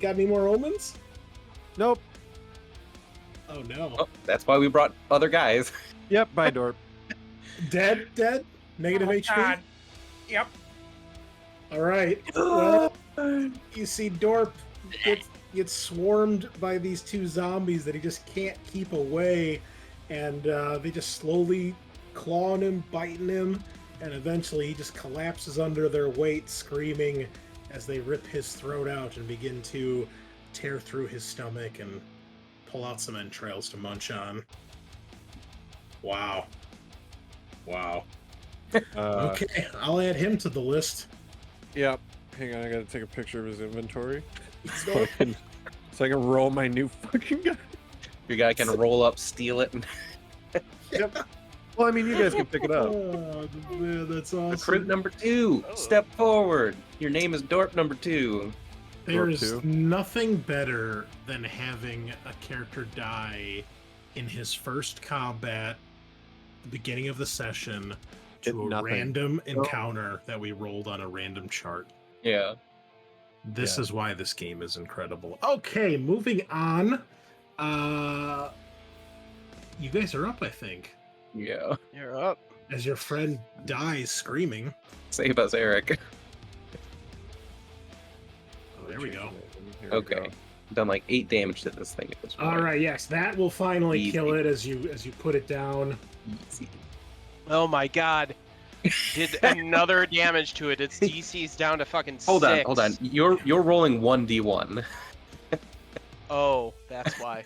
Got any more omens? Nope. Oh no. Oh, that's why we brought other guys. Yep. Bye, Dorp. Dead? Negative HP? God. Yep. Alright. Well, you see Dorp gets swarmed by these 2 zombies that he just can't keep away, and they just slowly clawing him, biting him, and eventually he just collapses under their weight, screaming as they rip his throat out and begin to tear through his stomach and pull out some entrails to munch on. Wow. Okay, I'll add him to the list. Yep. Hang on, I gotta take a picture of his inventory so I can roll my new fucking guy. Your guy can roll up, steal it, and Yep. Well, I mean, you guys can pick it up. Oh man, that's awesome. recruit number 2. Step forward. Your name is Dorp number 2. There Or is 2. nothing better than having a character die in his first combat, the beginning of the session, to a Nothing. random encounter that we rolled on a random chart. Yeah. This Yeah. is why this game is incredible. Okay, moving on. You guys are up, I think, Yeah. You're up. as your friend dies screaming. Save us, Eric. Oh, there we go. Here we Okay. go. Done like 8 damage to this thing at this point. All right, yes, that will finally Easy. kill it as you put it down. Easy. Oh my god. Did another damage to it. Its DC's down to fucking 6. Hold on. You're rolling 1d1. Oh, that's why.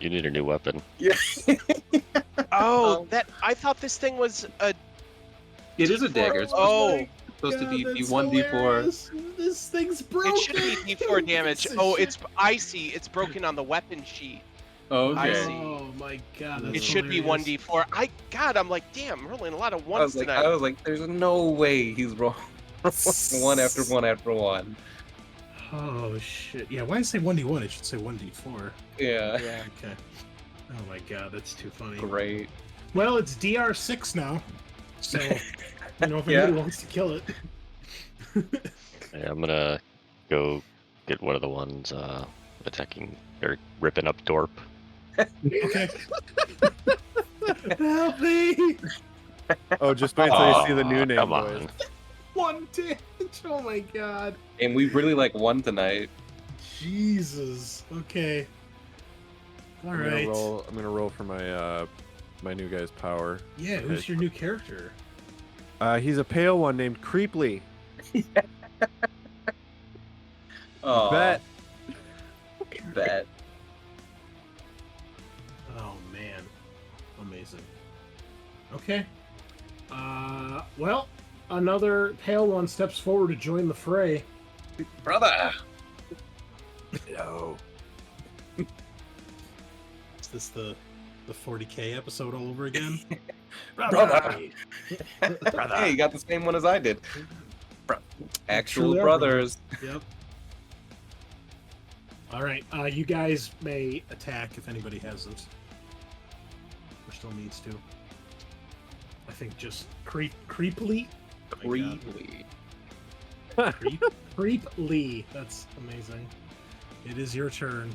You need a new weapon. Yeah. Oh, that I thought this thing was a It is a dagger. It's Oh, supposed to be that's 1d4. hilarious. This thing's broken. it should be D4 damage. Piece of Oh, shit. it's I see. It's broken on the weapon sheet. Okay. I see. Oh my god, that's It should be hilarious. 1d4. I'm like, damn, I'm rolling a lot of I ones was tonight. like, there's no way he's rolling one after one after one. Oh shit. Yeah, why does it say 1d1? It should say 1d4. Yeah. Yeah. Okay. Oh my god, that's too funny. Great. Well, it's DR6 now. So, you know, if Yeah. anybody wants to kill it. Yeah, I'm gonna go get one of the ones attacking or ripping up Dorp. Okay. Help me! Oh, just wait till you see the new name, Come boys. on. 1 damage. Oh my god. And we really won tonight. Jesus. Okay. All right. I'm gonna roll for my my new guy's power. Yeah, who's your new character? He's a pale one named Creeply. Oh, Bet. Bet. Oh man. Amazing. Okay. Well, another pale one steps forward to join the fray. Brother. No. Is this the 40K episode all over again? Brother. Hey, you got the same one as I did. Actual Truly are brothers. Yep. All right. You guys may attack if anybody hasn't. Or still needs to. I think just creepily. Oh my God. Creeply. Creep Lee. That's amazing. It is your turn.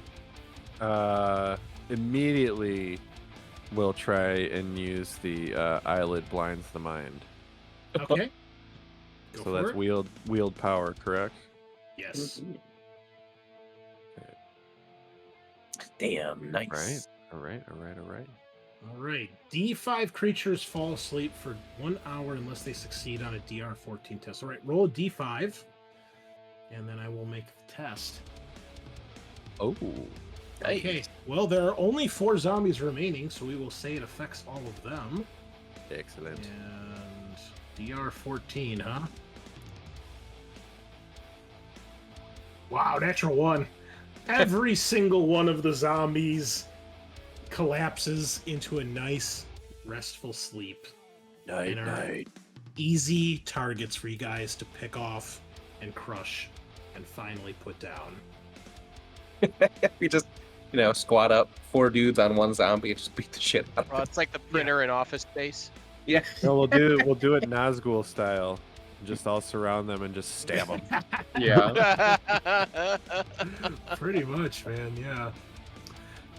Immediately, we'll try and use the eyelid blinds the mind. Okay. Go So for that's it. wield power, correct? Yes. Damn, nice. All right. All right. D5 creatures fall asleep for 1 hour unless they succeed on a DR14 test. All right. Roll a D5, and then I will make the test. Oh, Nice. Okay. Well, there are only 4 zombies remaining, so we will say it affects all of them. excellent. And DR14, huh? Wow, natural 1. Every single one of the zombies collapses into a nice, restful sleep. Night, And are easy targets for you guys to pick off and crush and finally put down. We just, squat up, 4 dudes on one zombie and just beat the shit out Oh, of it. it's like the printer in Office Space. Yeah. No, we'll do it Nazgul style. Just all surround them and just stab them. Yeah. Pretty much, man, yeah.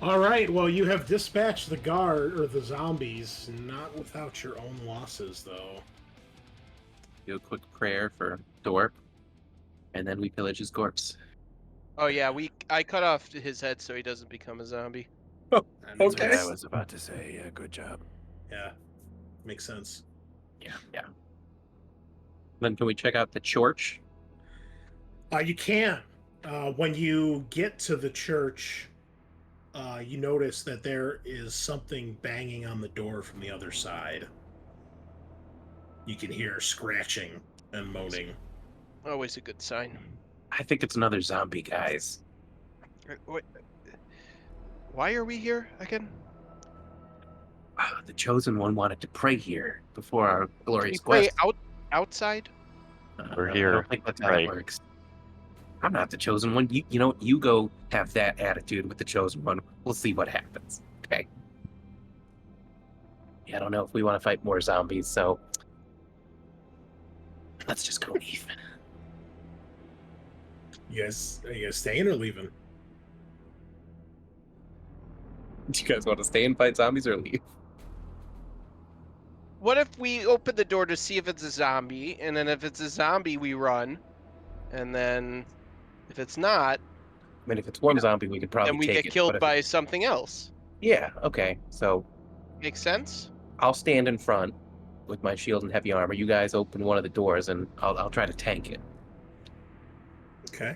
All right, well, you have dispatched the guard, or the zombies, not without your own losses, though. Do a quick prayer for Dorp, and then we pillage his corpse. Oh yeah, I cut off his head so he doesn't become a zombie. I mean, Okay. that's- I was about to say, yeah, good job. Yeah, makes sense. Yeah. Then can we check out the church? You can. When you get to the church, you notice that there is something banging on the door from the other side. You can hear scratching and moaning. Always a good sign. I think it's another zombie, guys. Wait, why are we here again? The chosen one wanted to pray here before our Can we glorious play quest. outside? We're I here, don't think that's how right. it works. I'm not the chosen one. You go have that attitude with the chosen one. We'll see what happens. Okay. Yeah, I don't know if we want to fight more zombies, so let's just go even. Are you guys staying or leaving? Do you guys want to stay and fight zombies or leave? What if we open the door to see if it's a zombie, and then if it's a zombie, we run, and then if it's not, I mean, if it's one zombie, we could probably then we take get it, but killed if by something else? Yeah, okay. So Makes sense? I'll stand in front with my shield and heavy armor. You guys open one of the doors, and I'll try to tank it. Okay.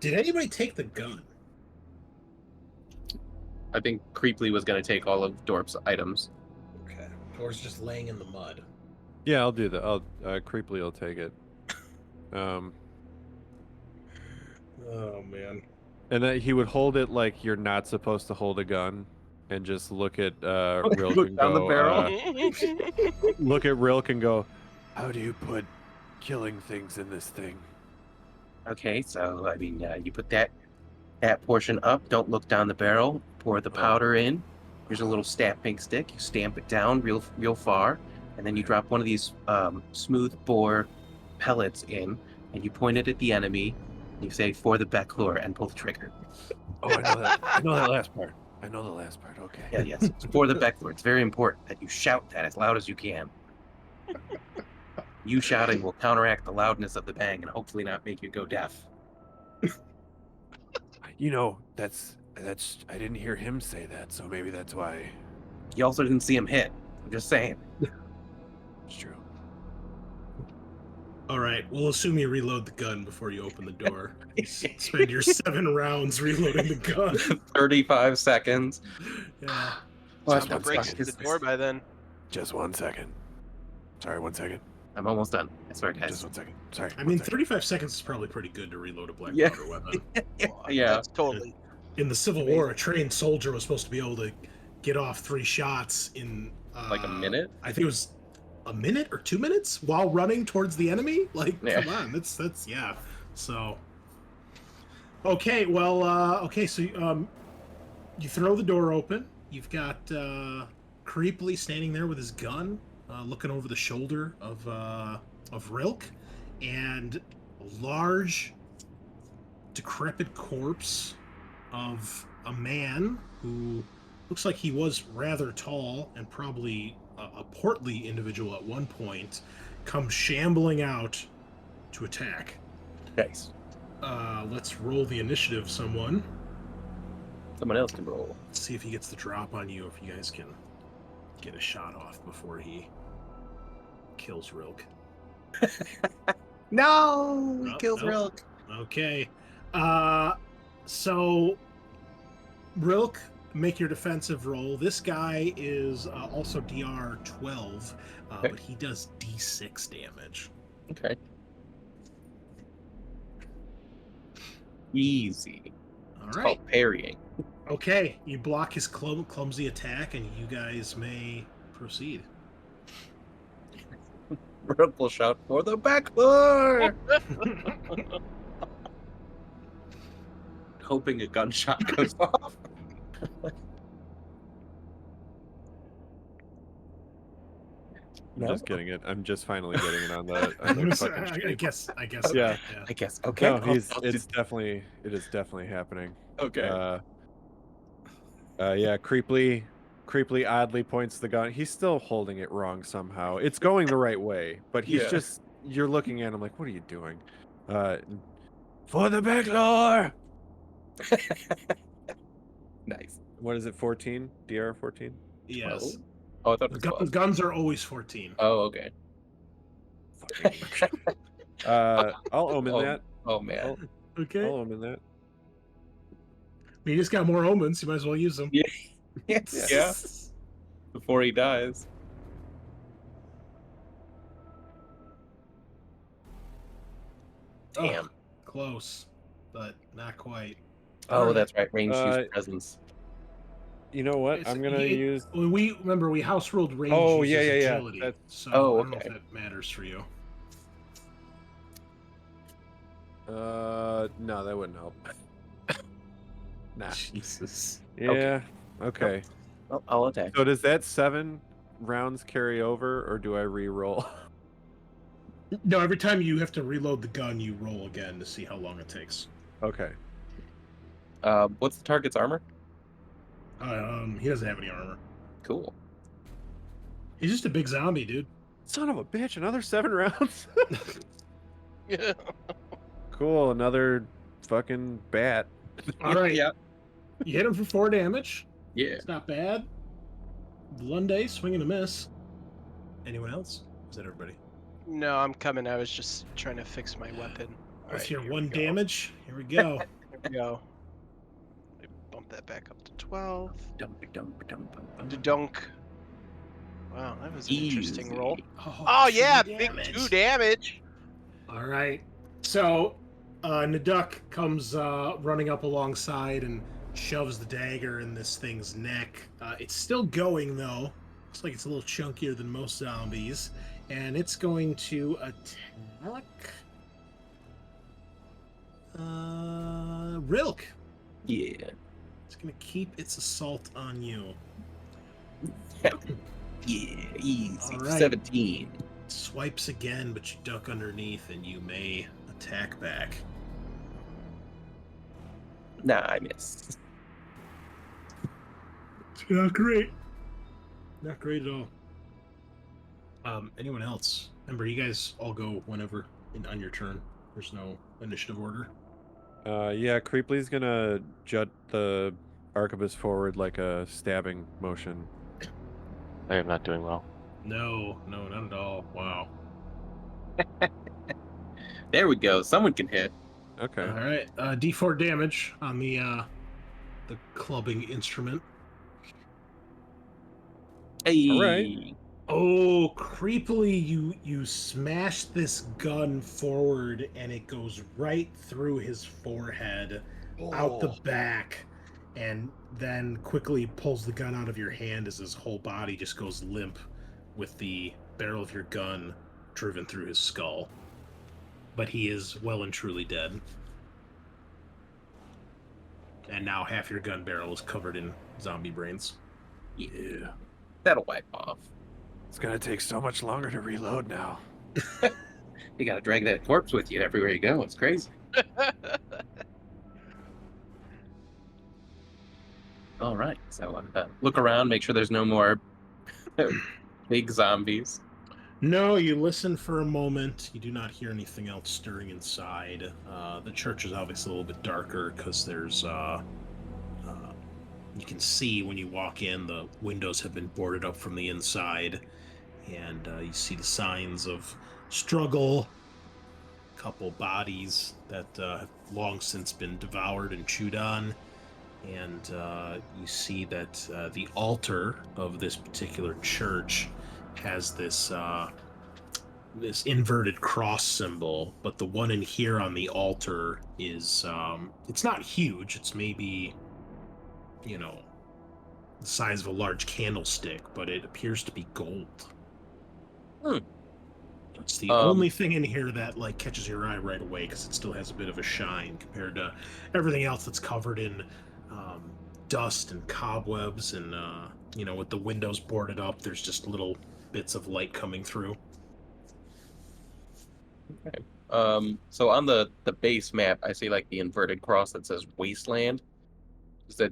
Did anybody take the gun? I think Creeply was going to take all of Dorp's items. Okay. Or is just laying in the mud? Yeah, I'll do that. Creepily will take it. Oh, man. And that he would hold it like you're not supposed to hold a gun, and just look at Rilk Look and down the go. barrel. Look at Rilk and go. How do you put killing things in this thing? Okay, so I mean, you put that portion up. Don't look down the barrel. Pour the powder in. Here's a little stamping stick. You stamp it down real far, and then you drop one of these smooth bore pellets in, and you point it at the enemy. And you say "for the Becklure" and pull the trigger. Oh, I know that. I know that last part. Okay. Yeah, yes, it's for the Becklure. It's very important that you shout that as loud as you can. You shouting will counteract the loudness of the bang and hopefully not make you go deaf. You know, that's. I didn't hear him say that, so maybe that's why. You also didn't see him hit. I'm just saying. It's true. All right. We'll assume you reload the gun before you open the door. Spend your 7 rounds reloading the gun. 35 seconds. Yeah. Well, Time to that's break fine. through the door by then. Just 1 second. Sorry, 1 second. I'm almost done. I swear, guys. Just 1 second. Sorry. I 1 mean, second. 35 seconds is probably pretty good to reload a black Yeah. powder weapon. Yeah. That's totally. In the Civil War, a trained soldier was supposed to be able to get off 3 shots in Like a minute? I think it was a minute or 2 minutes while running towards the enemy. Like, Yeah. come on, that's yeah. So, okay, well, okay, so you throw the door open. You've got Creepily standing there with his gun, looking over the shoulder of Rilk, and a large, decrepit corpse of a man who looks like he was rather tall and probably a portly individual at one point, comes shambling out to attack. Nice. Let's roll the initiative, someone. Someone else can roll. Let's see if he gets the drop on you, if you guys can get a shot off before he kills Rilk. No! He Oh, kills nope. Rilk. Okay. So, Rilk, make your defensive roll. This guy is also DR 12, Okay. but he does D6 damage. Okay. Easy. All It's right. called parrying. Okay, you block his clumsy attack, and you guys may proceed. Rilk will shout for the back door! Hoping a gunshot goes off. I'm just getting it. I'm just finally getting it on the fucking I stream. guess. Yeah. I guess. Okay. No, I'll it is just- definitely happening. okay. Yeah, creepily oddly points the gun. He's still holding it wrong somehow. It's going the right way, but he's Yeah. just, you're looking at him like, what are you doing? For the back door! Nice. What is it, 14? DR 14? Yes. Oh, I thought it was 12. Guns are always 14. Oh, okay. I'll omen that. Oh, man. Okay. I'll omen that. You just got more omens. You might as well use them. Yeah. Yes. Yeah. Before he dies. Damn. Oh, close, but not quite. Oh, Alright. that's right. Range use Uh, presence. You know what? I'm gonna use. We remember we house ruled range. Oh, uses yeah. agility, That's- So Oh, I don't know okay. if that matters for you. No, that wouldn't help. Nah. Jesus. Yeah. Okay. I'll attack. So does that 7 rounds carry over, or do I re-roll? No, every time you have to reload the gun, you roll again to see how long it takes. Okay. What's the target's armor? He doesn't have any armor. Cool. He's just a big zombie, dude. Son of a bitch! Another 7 rounds. Yeah. Cool. Another fucking bat. All right. Yeah. You hit him for 4 damage. Yeah. It's not bad. Lunday, swing and a miss. Anyone else? Is that everybody? No, I'm coming. I was just trying to fix my weapon. What's Alright, your here 1 we go. damage? Here we go. Here we go. Let me bump that back up to 12. Dunk. Wow, that was an interesting roll. Oh yeah, 2 big damage. 2 damage. All right. So, Naduk comes running up alongside and shoves the dagger in this thing's neck. It's still going, though. Looks like it's a little chunkier than most zombies. And it's going to attack... Rilk. Yeah. It's going to keep its assault on you. Yeah. Easy. All right. 17. Swipes again, but you duck underneath and you may attack back. Nah, I missed. Not great. Not great at all. Anyone else? Remember, you guys all go whenever on your turn. There's no initiative order. Yeah. Creeply's gonna jut the arquebus forward like a stabbing motion. I am not doing well. No, not at all. Wow. There we go. Someone can hit. Okay. All right. D4 damage on the clubbing instrument. Hey. All right. Oh, creepily, you smash this gun forward, and it goes right through his forehead, out the back, and then quickly pulls the gun out of your hand as his whole body just goes limp with the barrel of your gun driven through his skull. But he is well and truly dead. And now half your gun barrel is covered in zombie brains. Yeah. That'll wipe off. It's gonna take so much longer to reload now. You gotta drag that corpse with you everywhere you go. It's crazy. All right. So look around, make sure there's no more big zombies. No, you listen for a moment. You do not hear anything else stirring inside. The church is obviously a little bit darker because there's you can see when you walk in, the windows have been boarded up from the inside, and you see the signs of struggle. A couple bodies that have long since been devoured and chewed on, and you see that the altar of this particular church has this this inverted cross symbol, but the one in here on the altar is it's not huge. It's maybe, you know, the size of a large candlestick, but it appears to be gold. It's the only thing in here that like catches your eye right away because it still has a bit of a shine compared to everything else that's covered in dust and cobwebs, and you know, with the windows boarded up, there's just little bits of light coming through. Okay. So on the base map, I see like the inverted cross that says Wasteland.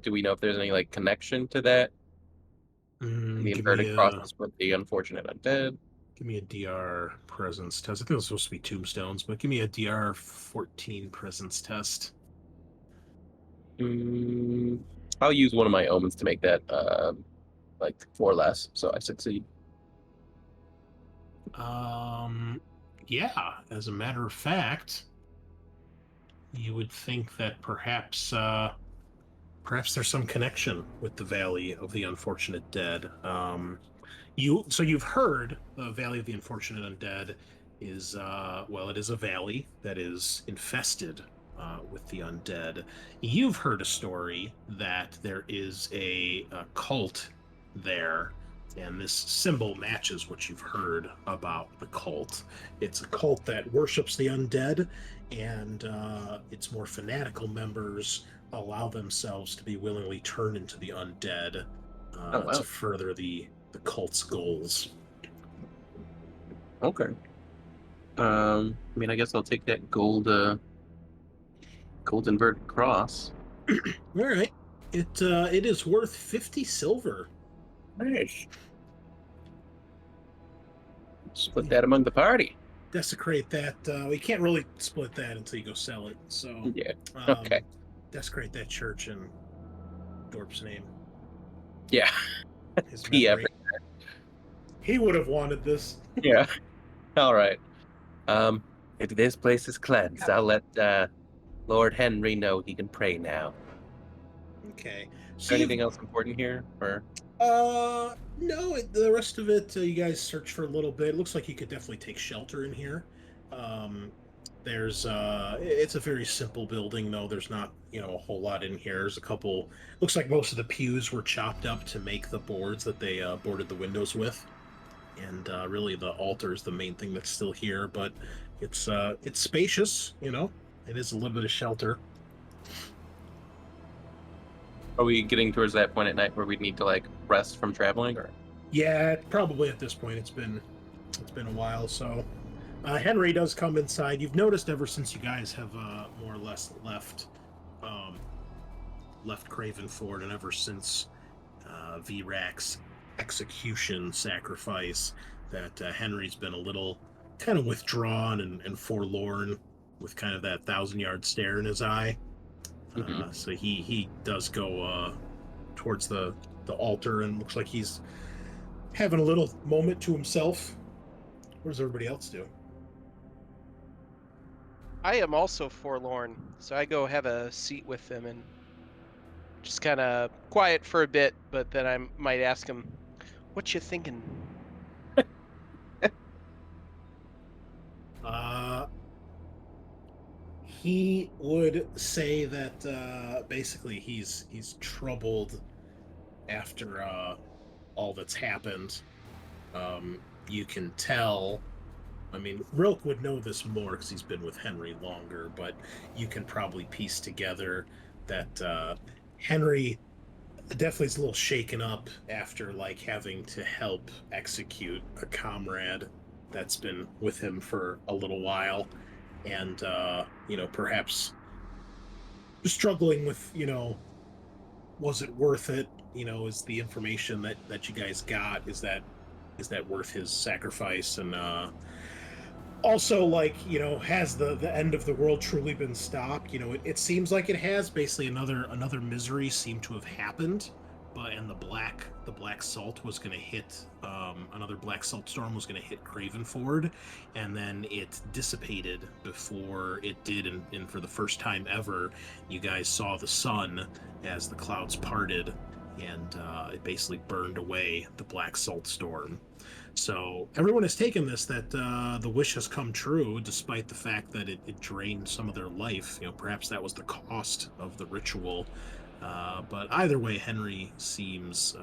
Do we know if there's any like connection to that? The inverted cross is with the unfortunate undead. Give me a DR presence test. I think it was supposed to be tombstones, but give me a DR 14 presence test. I'll use one of my omens to make that like 4 less, so I succeed. Yeah, as a matter of fact, you would think that perhaps perhaps there's some connection with the Valley of the Unfortunate Dead. You've heard the Valley of the Unfortunate Undead is well, it is a valley that is infested with the undead. You've heard a story that there is a cult there, and this symbol matches what you've heard about the cult. It's a cult that worships the undead, and its more fanatical members allow themselves to be willingly turned into the undead to further the cult's goals. Okay. I mean, I guess I'll take that gold inverted cross. All right. It is worth 50 silver. Nice. Split that among the party. Desecrate that. We can't really split that until you go sell it. So yeah. Okay. Desecrate that church in Dorp's name. Yeah. His memory. He would have wanted this. Yeah. All right. If this place is cleansed, I'll let Lord Henry know he can pray now. Okay. Is there anything else important here, or? No. The rest of it, you guys search for a little bit. It looks like you could definitely take shelter in here. There's it's a very simple building, though. There's not, a whole lot in here. There's a couple. Looks like most of the pews were chopped up to make the boards that they boarded the windows with, and really the altar is the main thing that's still here. But it's spacious. It is a little bit of shelter. Are we getting towards that point at night where we'd need to like rest from traveling, or? Yeah, probably at this point. It's been a while. So Henry does come inside. You've noticed ever since you guys have more or less left Cravenford, and ever since Vrac's execution sacrifice, that Henry's been a little kind of withdrawn and forlorn, with kind of that 1,000-yard stare in his eye. So he does go towards the altar, and looks like he's having a little moment to himself. What does everybody else do? I am also forlorn, so I go have a seat with him and just kind of quiet for a bit, but then I might ask him, "What you thinking?" He would say that basically he's troubled after all that's happened. You can tell. I mean, Rilk would know this more because he's been with Henry longer, but you can probably piece together that Henry definitely is a little shaken up after like having to help execute a comrade that's been with him for a little while, and perhaps struggling with, was it worth it? Is the information that you guys got, is that worth his sacrifice? And also, like, has the end of the world truly been stopped? It seems like it has. Basically, another misery seemed to have happened, and the black salt was going to hit, another black salt storm was going to hit Cravenford, and then it dissipated before it did, and for the first time ever, you guys saw the sun as the clouds parted, and it basically burned away the black salt storm. So everyone has taken this that the wish has come true, despite the fact that it drained some of their life. Perhaps that was the cost of the ritual. But either way, Henry seems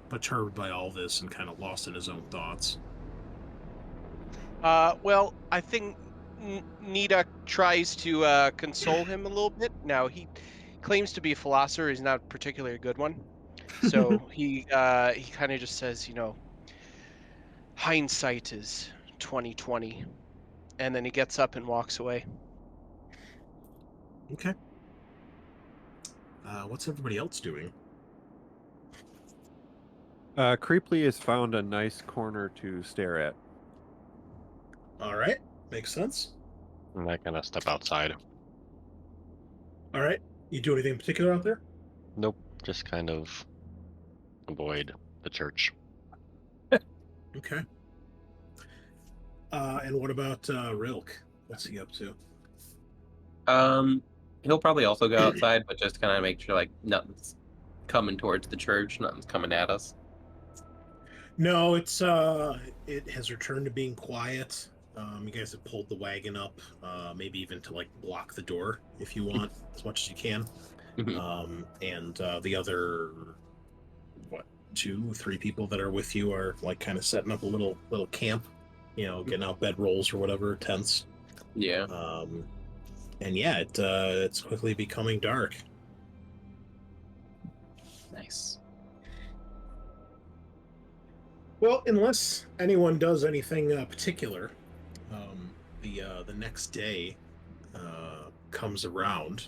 perturbed by all this and kind of lost in his own thoughts. Well, I think Nida tries to console him a little bit. Now, he claims to be a philosopher. He's not particularly a good one. So he kind of just says, hindsight is 20/20, and then he gets up and walks away. Okay. What's everybody else doing? Creeply has found a nice corner to stare at. All right, makes sense. I'm not gonna step outside. All right, you do anything in particular out there? Nope. Just kind of avoid the church. Okay. And what about Rilk? What's he up to? He'll probably also go outside, but just kind of make sure like nothing's coming towards the church, nothing's coming at us. No, it has returned to being quiet. You guys have pulled the wagon up, maybe even to like block the door if you want, as much as you can. And the other, 2-3 people that are with you are like kind of setting up a little camp, getting out bedrolls or whatever, tents. Yeah. And yeah, it's quickly becoming dark. Nice. Well, unless anyone does anything particular, the next day comes around,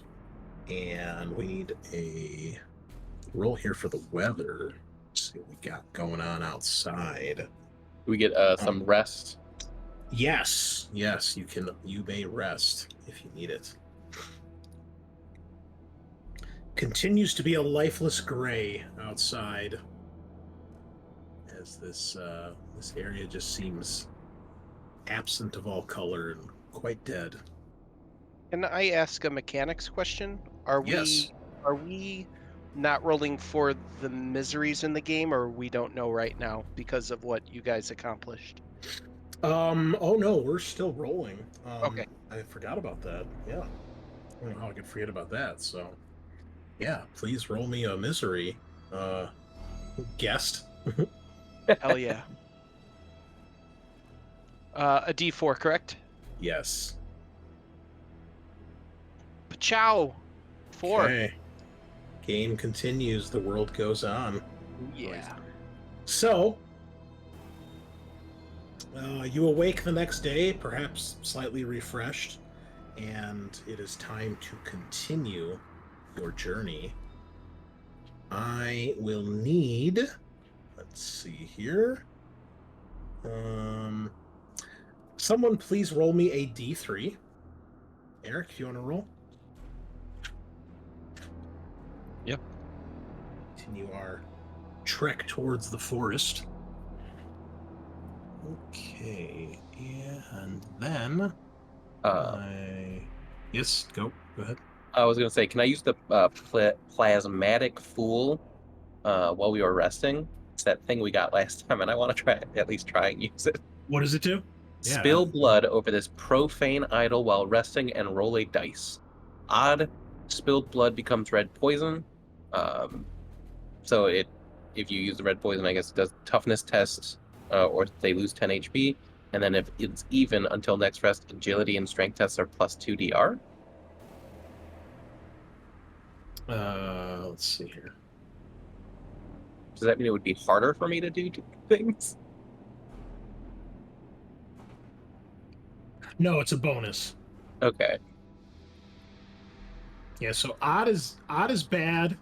and we need a roll here for the weather. Let's see what we got going on outside. We get some rest. Yes, you may rest if you need it. Continues to be a lifeless gray outside, as this area just seems absent of all color and quite dead. Can I ask a mechanics question? Are Yes. we not rolling for the miseries in the game, or we don't know right now because of what you guys accomplished? Oh no, we're still rolling. Okay. I forgot about that. Yeah. I don't know how I could forget about that, so yeah, please roll me a misery. Guest. Hell yeah. A D4, correct? Yes. Pachow! 4. Okay. Game continues, the world goes on. Yeah. So, you awake the next day, perhaps slightly refreshed, and it is time to continue your journey. I will need, let's see here, someone please roll me a D3. Eric, if you want to roll. Yep. Continue our trek towards the forest. Okay, and then yes, go ahead. I was gonna say, can I use the plasmatic fool while we were resting? It's that thing we got last time, and I want to at least try and use it. What does it do? Yeah. Spill blood over this profane idol while resting and roll a dice. Odd, spilled blood becomes red poison. So if you use the red poison, I guess it does toughness test, or they lose 10 HP. And then if it's even until next rest, agility and strength tests are plus 2 DR. Let's see here. Does that mean it would be harder for me to do things? No, it's a bonus. Okay. Yeah, so odd is bad.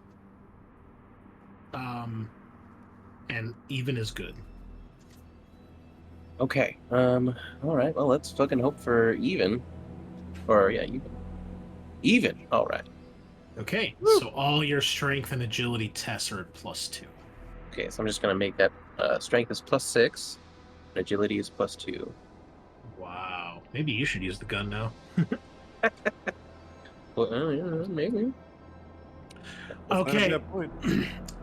And even is good. Okay. All right. Well, let's fucking hope for even. Or yeah, even. Even. All right. Okay, so all your strength and agility tests are at +2. Okay, so I'm just gonna make that strength is +6, agility is +2. Wow. Maybe you should use the gun now. Well, yeah, maybe. We'll find Okay. that point.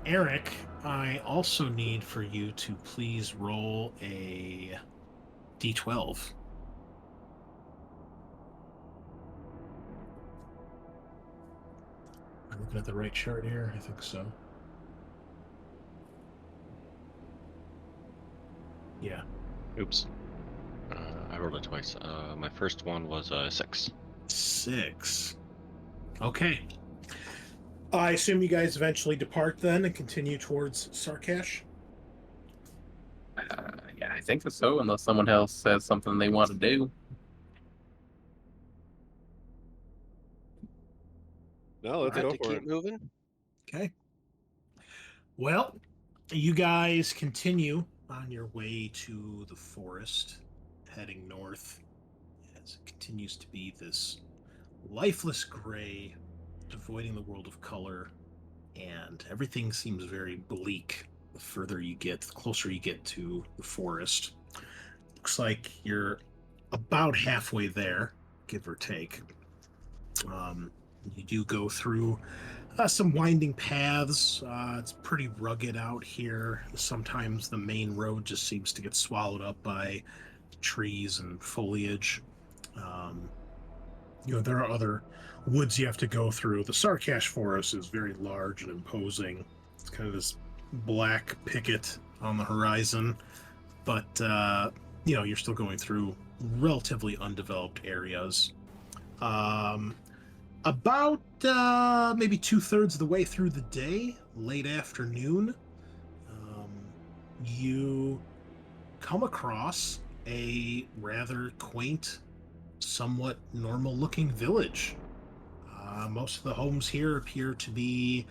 Eric, I also need for you to please roll a d12. I'm looking at the right chart here. I think so. Yeah. Oops. I rolled it twice. My first one was 6. 6. Okay. I assume you guys eventually depart then and continue towards Sarkash? Yeah, I think so, unless someone else says something they want to do. No, let's Good go to for keep it. moving. Okay. Well, you guys continue on your way to the forest, heading north, as it continues to be this lifeless gray, devoiding the world of color, and everything seems very bleak the further you get, the closer you get to the forest. Looks like you're about halfway there, give or take. You do go through some winding paths. It's pretty rugged out here. Sometimes the main road just seems to get swallowed up by trees and foliage. Um, there are other woods you have to go through. The Sarkash forest is very large and imposing. It's kind of this black picket on the horizon, but you're still going through relatively undeveloped areas. Um, about maybe 2/3 of the way through the day, late afternoon, you come across a rather quaint, somewhat normal-looking village. Most of the homes here appear to be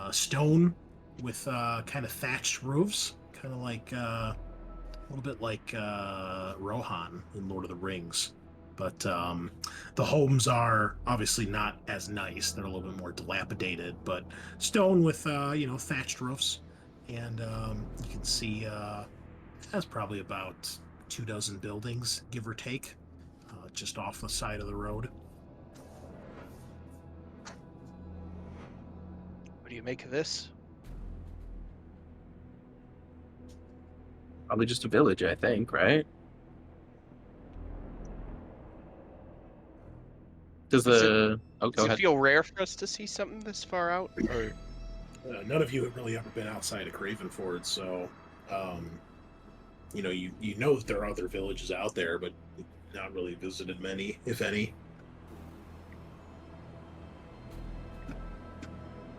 stone with kind of thatched roofs, kind of like a little bit like Rohan in Lord of the Rings. But the homes are obviously not as nice. They're a little bit more dilapidated, but stone with thatched roofs, and you can see that's probably about 24 buildings, give or take, just off the side of the road. What do you make of this? Probably just a village, I think, right? Does Is the... Oh, go Does it ahead. feel rare for us to see something this far out? Or None of you have really ever been outside of Cravenford, so you know that there are other villages out there, but not really visited many, if any.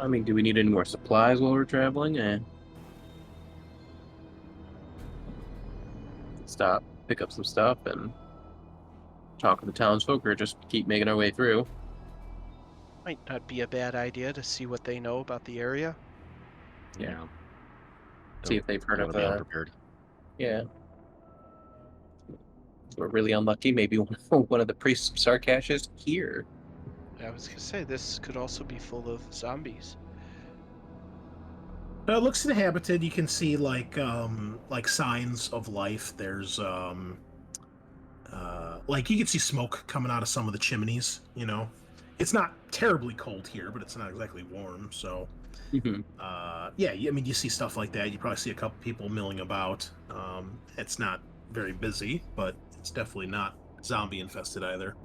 I mean, do we need any more supplies while we're traveling? Stop, pick up some stuff, and talk to the townsfolk, or just keep making our way through. might not be a bad idea to see what they know about the area. Yeah. See if they've heard Don't of wanna be unprepared. Yeah. We're really unlucky. Maybe one of the priests of Sarkash is here. I was gonna say this could also be full of zombies. It looks inhabited. You can see like signs of life. There's like you can see smoke coming out of some of the chimneys. It's not terribly cold here, but it's not exactly warm. So Mm-hmm. yeah, I mean, you see stuff like that. You probably see a couple people milling about. It's not very busy, but it's definitely not zombie infested either.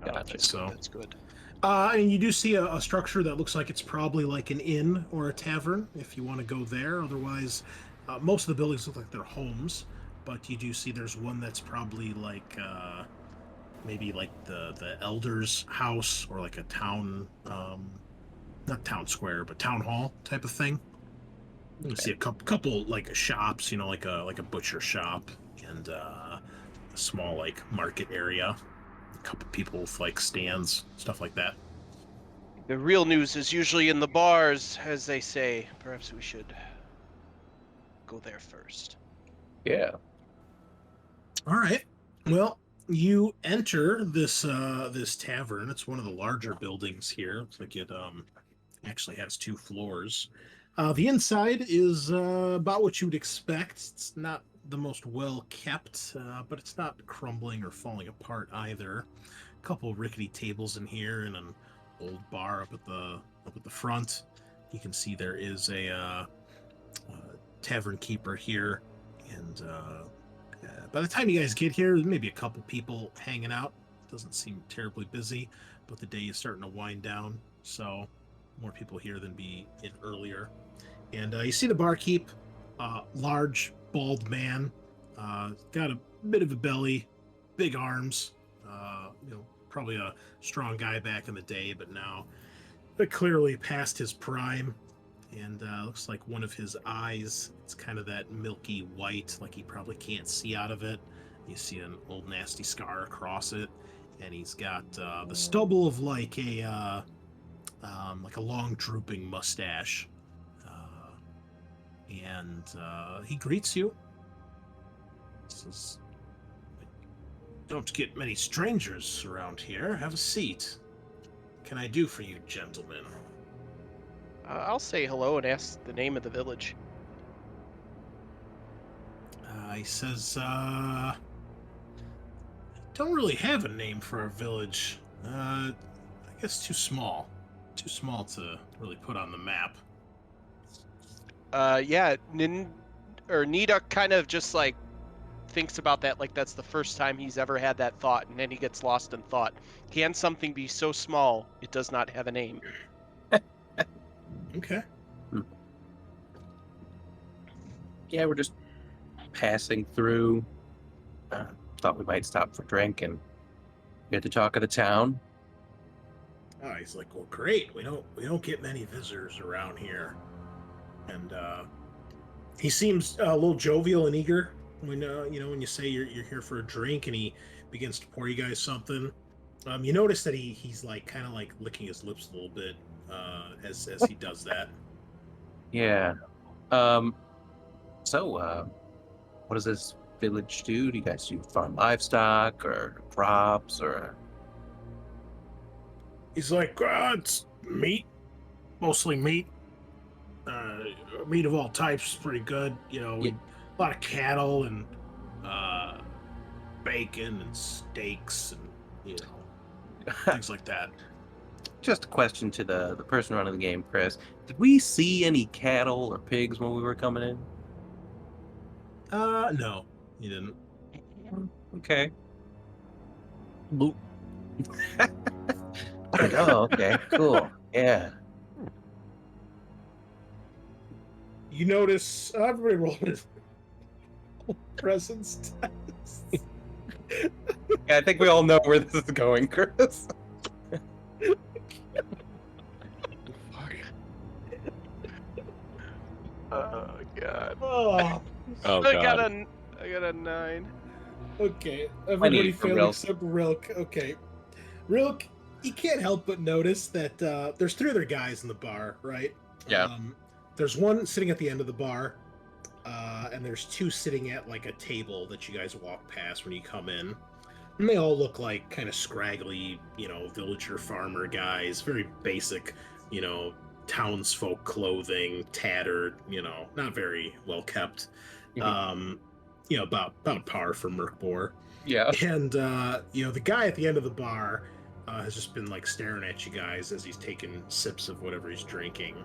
Gotcha. That's good. And you do see a structure that looks like it's probably like an inn or a tavern if you want to go there. Otherwise, most of the buildings look like they're homes, but you do see there's one that's probably like maybe like the elder's house or like a town, not town square, but town hall type of thing. You see a couple like shops, like a butcher shop and small like market area. A couple people with like stands, stuff like that. The real news is usually in the bars, as they say. Perhaps we should go there first. Yeah. All right. Well, you enter this tavern. It's one of the larger buildings here. Looks like it actually has 2 floors. The inside is about what you would expect. It's not the most well kept, but it's not crumbling or falling apart either. A couple rickety tables in here and an old bar up at the front. You can see there is a tavern keeper here, and by the time you guys get here, there may be a couple people hanging out. Doesn't seem terribly busy, but the day is starting to wind down, so more people here than be in earlier. And you see the barkeep, large, bald man, got a bit of a belly, big arms, probably a strong guy back in the day, but now clearly past his prime. And looks like one of his eyes, it's kind of that milky white, like he probably can't see out of it. You see an old nasty scar across it, and he's got the stubble of like a long drooping mustache. And he greets you. Says, "Don't get many strangers around here. Have a seat. What can I do for you, gentlemen?" I'll say hello and ask the name of the village. He says, "I don't really have a name for our village. I guess too small. Too small to really put on the map." Yeah, Nida kind of just like thinks about that, like that's the first time he's ever had that thought, and then he gets lost in thought. Can something be so small it does not have a name? Okay. Yeah, we're just passing through. Thought we might stop for drink and get to talk of the town. Oh, he's like, "Well, great. We don't get many visitors around here." And he seems a little jovial and eager when when you say you're here for a drink, and he begins to pour you guys something. You notice that he's like kind of like licking his lips a little bit as he does that. Yeah. So, what does this village do? Do you guys do farm livestock or crops or? He's like, "It's meat, mostly meat. Meat of all types is pretty good. A lot of cattle and bacon and steaks and things like that." Just a question to the person running the game, Chris. Did we see any cattle or pigs when we were coming in? No, you didn't. Okay. Oh, okay, cool. Yeah. You notice everybody rolled a presence test. Yeah, I think we all know where this is going, Chris. Oh god. Oh, Oh I god. got a 9. okay. I Everybody need for failed Rilk. except Rilk. Okay. Rilk, you can't help but notice that there's 3 other guys in the bar, right? Yeah. There's one sitting at the end of the bar, and there's 2 sitting at like a table that you guys walk past when you come in. And they all look like kind of scraggly, villager farmer guys, very basic, townsfolk clothing, tattered, not very well kept. About par for Merkbor. Yeah. And the guy at the end of the bar has just been like staring at you guys as he's taking sips of whatever he's drinking.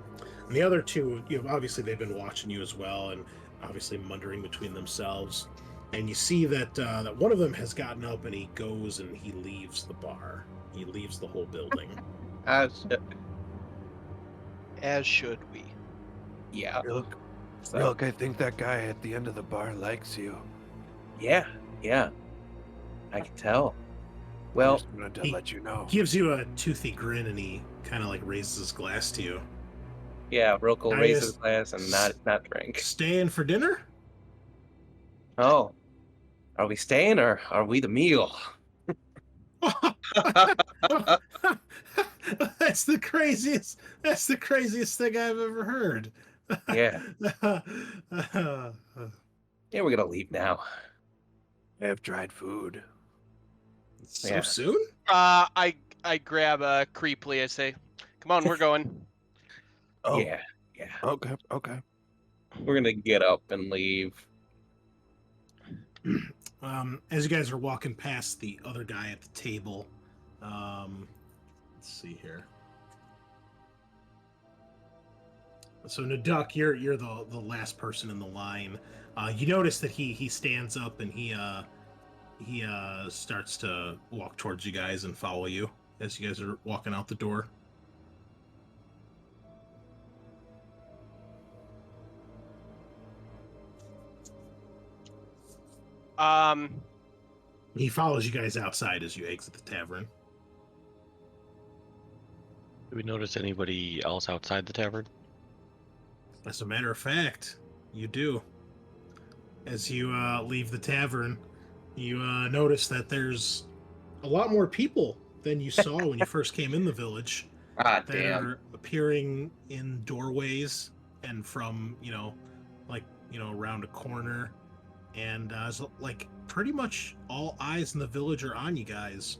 And the other 2, obviously they've been watching you as well, and obviously muttering between themselves. And you see that that one of them has gotten up and he goes and he leaves the bar. He leaves the whole building. As should we. Yeah. Rilk, I think that guy at the end of the bar likes you. Yeah. I can tell. I Well, just wanted to let you know. Gives you a toothy grin and he kind of like raises his glass to you. yeah, Rook will I raise guess- his glass and not drink. Staying for dinner? Oh. Are we staying or are we the meal? That's the craziest. That's the craziest thing I've ever heard. Yeah. Yeah, we're gonna leave now. I have dried food. So Yeah. soon? I grab creepily. I say, "Come on, we're going." Oh, Yeah. okay. We're gonna get up and leave. As you guys are walking past the other guy at the table, let's see here. So Naduk, you're the last person in the line. You notice that he stands up and he starts to walk towards you guys and follow you as you guys are walking out the door. He follows you guys outside as you exit the tavern. Do we notice anybody else outside the tavern? As a matter of fact, you do. As you leave the tavern, you notice that there's a lot more people than you saw when you first came in the village Ah, that damn. are appearing in doorways and from, around a corner. And like pretty much all eyes in the village are on you guys.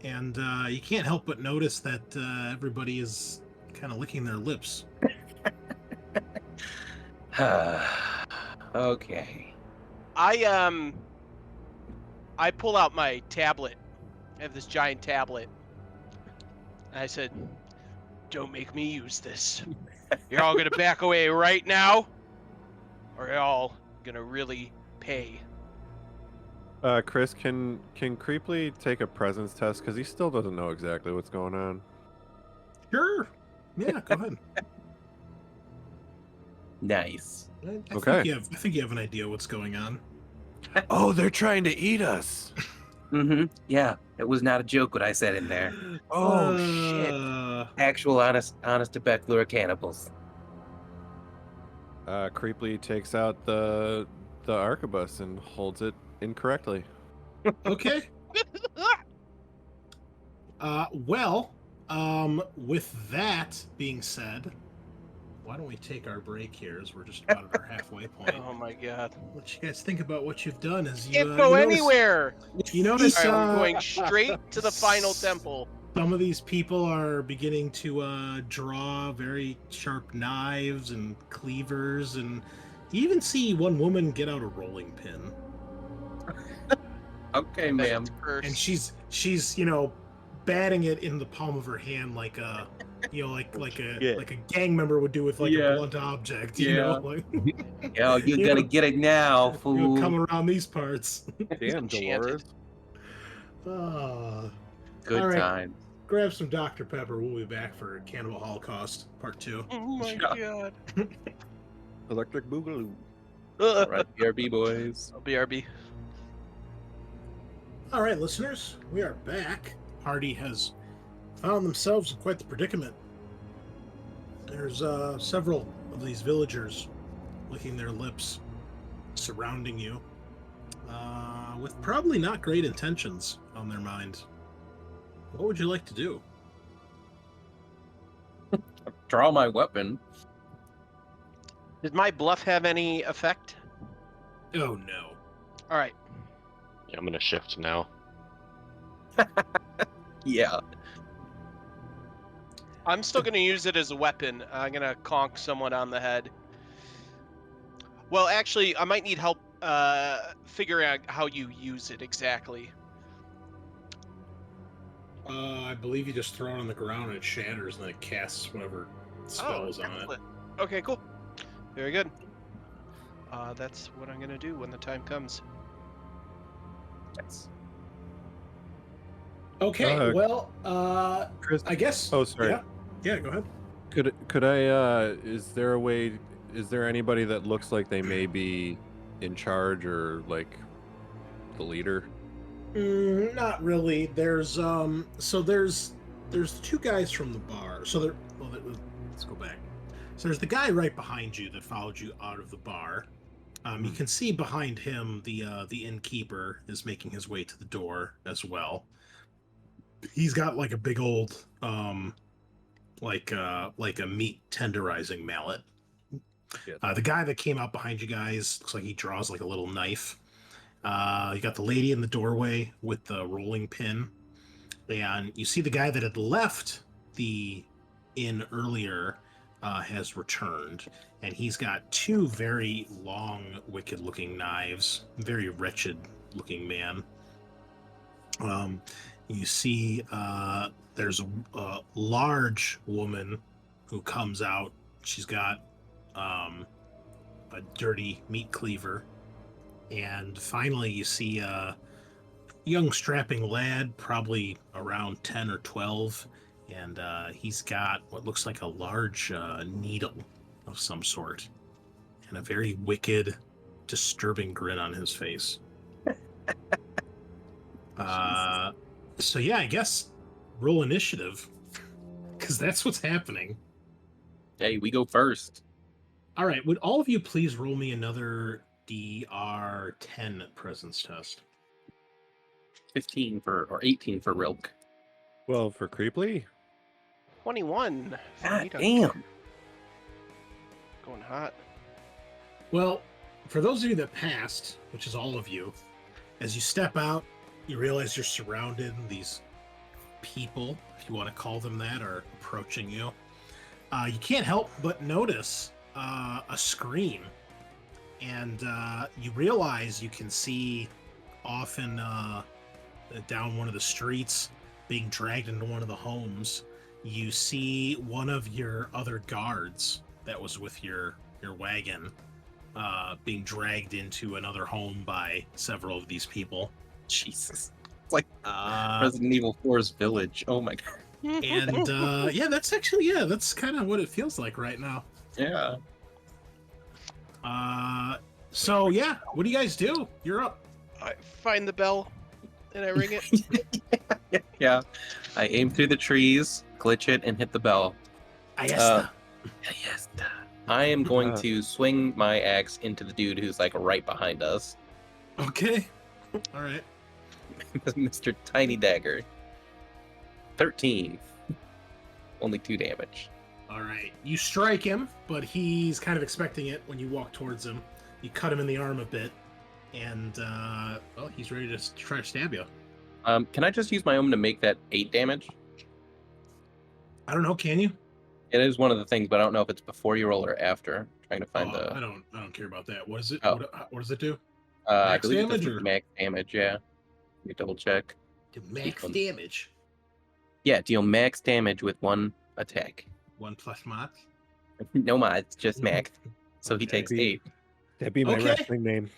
And you can't help but notice that everybody is kind of licking their lips. Okay. I pull out my tablet. I have this giant tablet. And I said, "Don't make me use this. You're all gonna back away right now, or you're all gonna really pay." Chris, can Creeply take a presence test because he still doesn't know exactly what's going on? Sure. Yeah, go ahead. Nice. I Okay. think you have an idea what's going on. Oh, they're trying to eat us. Mm-hmm. Yeah, it was not a joke what I said in there. Oh shit. Actual honest to Beckler cannibals. Creeply takes out the arquebus and holds it incorrectly. Okay. With that being said, why don't we take our break here as we're just about at our halfway point. Oh my god! What you guys think about what you've done is you Can't go you notice- anywhere. You notice All right, we're going straight to the final temple. some of these people are beginning to draw very sharp knives and cleavers, and you even see one woman get out a rolling pin. Okay, ma'am. And she's batting it in the palm of her hand like a like a gang member would do with like Yeah. a blunt object. Yo, you gotta get it now, fool. Come around these parts. Damn, Enchanted. Dolores. Good All right. time. Grab some Dr. Pepper. We'll be back for Cannibal Holocaust Part 2. Oh my Yeah. god! Electric Boogaloo. All right, BRB boys. BRB. All right, listeners, we are back. Party has found themselves in quite the predicament. There's several of these villagers licking their lips, surrounding you, with probably not great intentions on their mind. What would you like to do? Draw my weapon. Did my bluff have any effect? Oh no. All right. Yeah, I'm gonna shift now. Yeah. I'm still going to use it as a weapon. I'm going to conk someone on the head. Well, actually, I might need help figuring out how you use it exactly. I believe you just throw it on the ground and it shatters and then it casts whatever spells on it. excellent. Okay, cool. Very good. That's what I'm going to do when the time comes. Yes. Okay, Chris, I guess. Oh, sorry. Yeah, go ahead. Could I is there a way, is there anybody that looks like they may be in charge or like the leader? Not really. There's there's two guys from the bar. Let's go back. So there's the guy right behind you that followed you out of the bar. You can see behind him the innkeeper is making his way to the door as well. He's got like a big old like a meat tenderizing mallet. Yes. The guy that came out behind you guys looks like he draws like a little knife. You got the lady in the doorway with the rolling pin, and you see the guy that had left the inn earlier has returned, and he's got two very long, wicked-looking knives. Very wretched-looking man. You see there's a large woman who comes out. She's got a dirty meat cleaver. And finally, you see a young strapping lad, probably around 10 or 12, and he's got what looks like a large needle of some sort, and a very wicked, disturbing grin on his face. So yeah, I guess roll initiative, because that's what's happening. Hey, we go first. All right, would all of you please roll me another DR10 presence test? 15 or 18 for Rilk. 12 for Creeply. 21. for God Nidok. damn. Going hot. Well, for those of you that passed, which is all of you, as you step out, you realize you're surrounded. These people, if you want to call them that, are approaching you. You can't help but notice a screen, and you realize you can see off in down one of the streets, being dragged into one of the homes. You see one of your other guards that was with your wagon being dragged into another home by several of these people. Jesus. It's like Resident Evil 4's village. Oh my god. And yeah, that's actually, that's kind of what it feels like right now. Yeah. So yeah, what do you guys do? You're up. I find the bell and I ring it. Yeah. I aim through the trees, glitch it, and hit the bell. Ayesta. Yes. I am going to swing my axe into the dude who's like right behind us. Okay. All right. Mr. Tiny Dagger. 13. Only 2 damage. All right. You strike him, but he's kind of expecting it when you walk towards him. You cut him in the arm a bit, and well, he's ready to try to stab you. Can I just use my own to make that 8 damage? I don't know. Can you? It is one of the things, but I don't know if it's before you roll or after. I'm trying to find the. I don't care about that. What is it? Oh. What does it do? I max believe it damage does or- max damage. Yeah. Let me double check. Do max One. damage. Yeah, deal max damage with 1 attack. 1 plus mods. No mods, just max. So he Okay. takes 8. That'd be my Okay. wrestling name.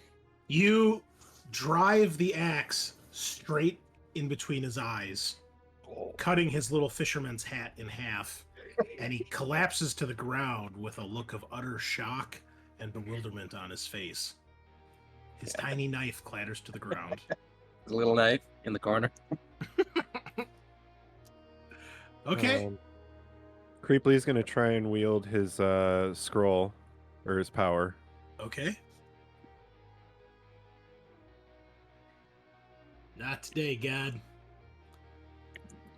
You drive the axe straight in between his eyes, cutting his little fisherman's hat in half, and he collapses to the ground with a look of utter shock and bewilderment on his face. His tiny knife clatters to the ground. A little knife in the corner. Okay. Creeply's gonna try and wield his scroll or his power. Okay. Not today, God.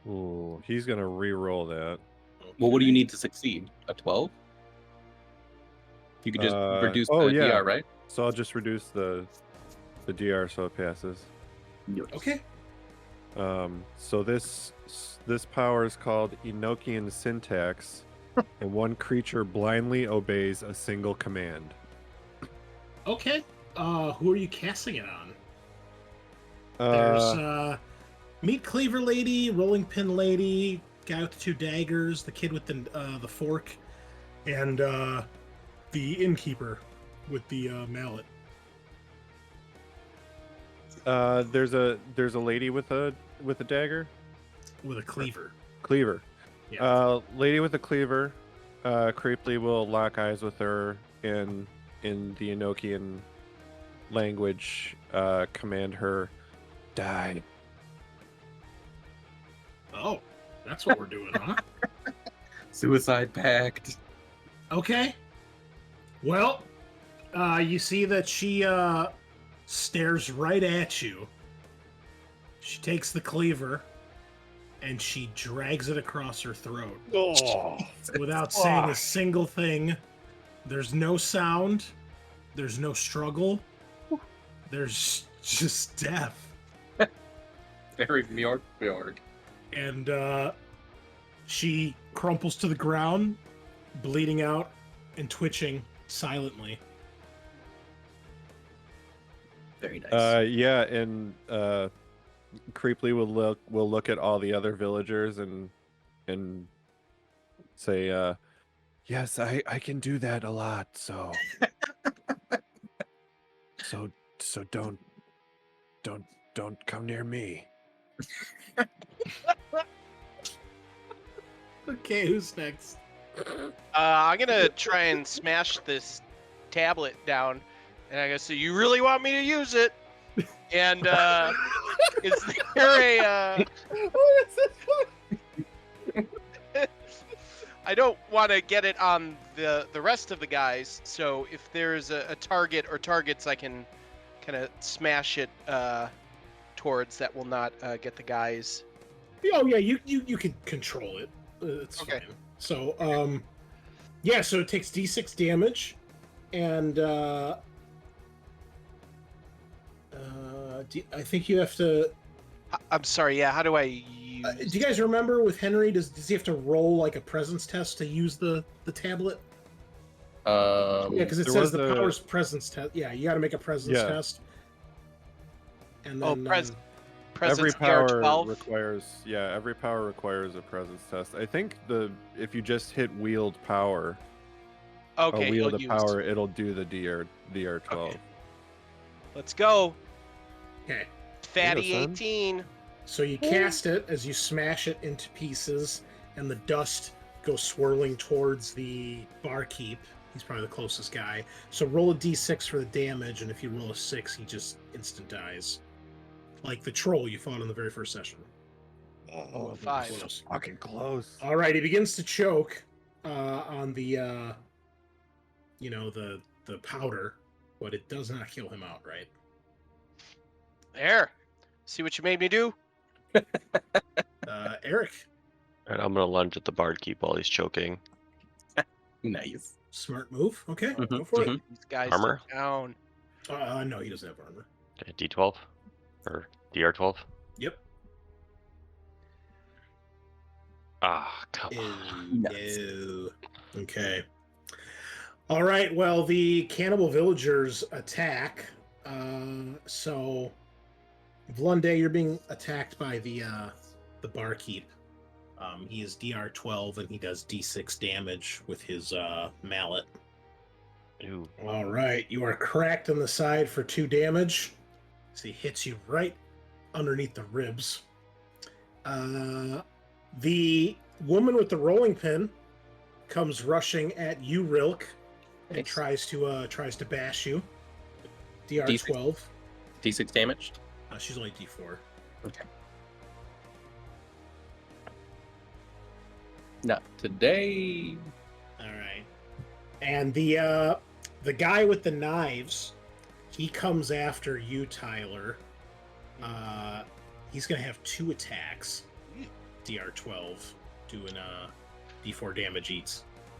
Ooh, he's gonna re-roll that. Well, what do you need to succeed? A 12? You could just reduce oh, the yeah. DR, right? So I'll just reduce the DR so it passes. Okay. So this power is called Enochian Syntax, and one creature blindly obeys a single command. Okay. Who are you casting it on? There's meat cleaver lady, rolling pin lady, guy with the 2 daggers, the kid with the fork, and the innkeeper with the mallet. There's a lady with a dagger, With a cleaver. cleaver. Yeah. Lady with a cleaver. Creeply will lock eyes with her in the Enochian language. Command her, die. Oh, that's what we're doing, huh? Suicide pact. Okay. Well, You see that she stares right at you. She takes the cleaver and she drags it across her throat without saying a single thing. There's no sound. There's no struggle. There's just death. Very Bjork. And she crumples to the ground, bleeding out and twitching silently. Very nice. Yeah, and Creeply will look at all the other villagers and say, yes, I can do that a lot, so so don't come near me. Okay, who's next? I'm gonna try and smash this tablet down, and I go, so you really want me to use it? And is there a? I don't want to get it on the rest of the guys, so if there's a target or targets I can kind of smash it towards, that will not get the guys. Oh yeah, you can control it. It's Okay. fine. So yeah, so it takes D6 damage, and I think you have to. I'm sorry. Yeah, how do I use? Do you guys remember with Henry? Does he have to roll like a presence test to use the tablet? Yeah, because it there says was the a- powers presence test. Yeah, you got to make a presence Yeah. test. And Oh, then, presence Every power DR12. requires a presence test. I think if you just hit wield power, Okay, a wield you'll of use. power, it'll do the DR12. Okay. Let's go. Okay, Fatty son. 18. so you cast it as you smash it into pieces, and the dust goes swirling towards the barkeep. He's probably the closest guy. So roll a d6 for the damage, and if you roll a 6, he just instant dies. Like the troll you fought in the very first session. Oh, 5. Close. Fucking close. All right, he begins to choke on the, the powder, but it does not kill him outright. There. See what you made me do? Eric, Alright, I'm gonna lunge at the barkeep while he's choking. Nice. smart move. Okay, Mhm, go for mhm. These guys Armor? down. it. No, he doesn't have armor. Okay, D12 or DR12. Yep. Ah, come on. Nuts. No. Okay. All right. Well, the cannibal villagers attack. So, Vlunde, you're being attacked by the barkeep. He is DR12 and he does D6 damage with his mallet. Ooh. All right. You are cracked on the side for 2 damage. So he hits you right underneath the ribs. The woman with the rolling pin comes rushing at you, Rilk, and Nice. tries to bash you. DR12. D6 damage. She's only D4. Okay. Not today. All right. And the guy with the knives, he comes after you, Tyler. He's gonna have 2 attacks. DR12 doing D4 damage each.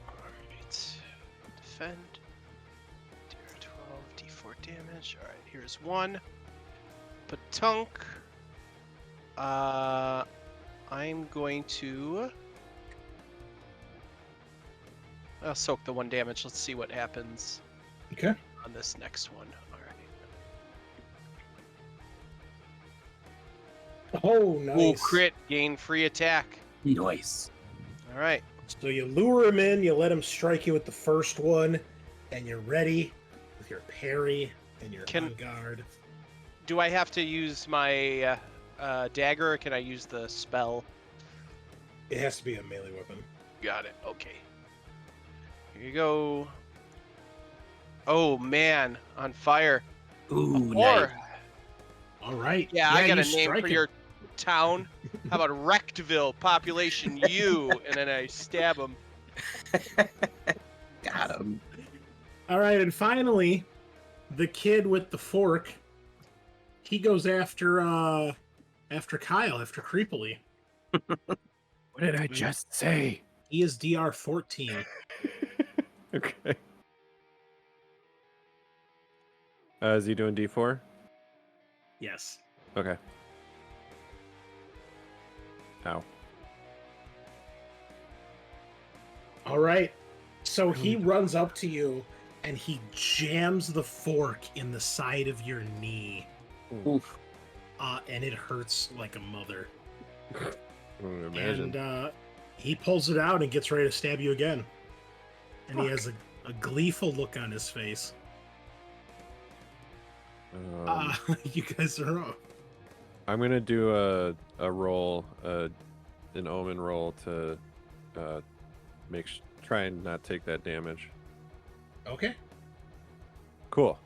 Alright. Defend. DR12, D4 damage. Alright, here's 1. Patunk. I'm going to. I'll soak the 1 damage. Let's see what happens Okay. on this next one. Alright. Oh, nice. Ooh, crit. Gain free attack. Nice. Alright. So you lure him in, you let him strike you with the first one, and you're ready with your parry and your on guard. Do I have to use my dagger, or can I use the spell? It has to be a melee weapon. Got it. Okay. Here you go. Oh man, on fire. Ooh, Or nice. All right. yeah, I got you a name strike for him. your town. How about Rectville, population U, and then I stab him. Got him. All right, and finally, the kid with the fork. He goes after Kyle, after Creepily. What did I just say? He is DR 14. Okay. Is he doing D4? Yes. Okay. Ow. All right. So he runs up to you and he jams the fork in the side of your knee. Oof. And it hurts like a mother. I would imagine. And he pulls it out and gets ready to stab you again. And he has a gleeful look on his face. You guys are up. I'm gonna do a roll, an omen roll to try and not take that damage. Okay. Cool.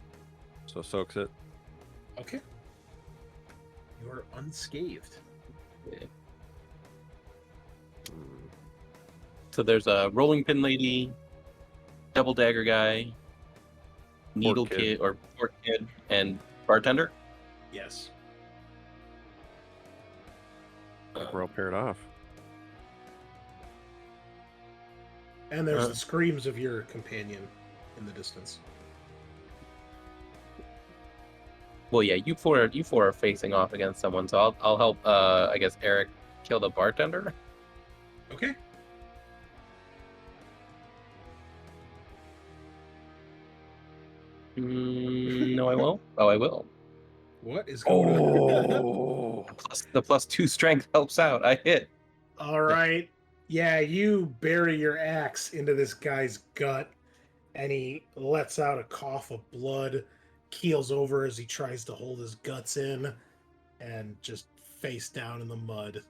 So soaks it. Okay. You are unscathed. So there's a rolling pin lady, double dagger guy, needle kid. kid or fork kid, and bartender. Yes. We're all paired off. And there's the screams of your companion in the distance. Well, yeah, you four are facing off against someone, so I'll help. I guess Eric kill the bartender. Okay. No, I won't. Oh, I will. What is going on? Oh. The +2 strength helps out. I hit. All right. Yeah, you bury your axe into this guy's gut, and he lets out a cough of blood, keels over as he tries to hold his guts in, and just face down in the mud.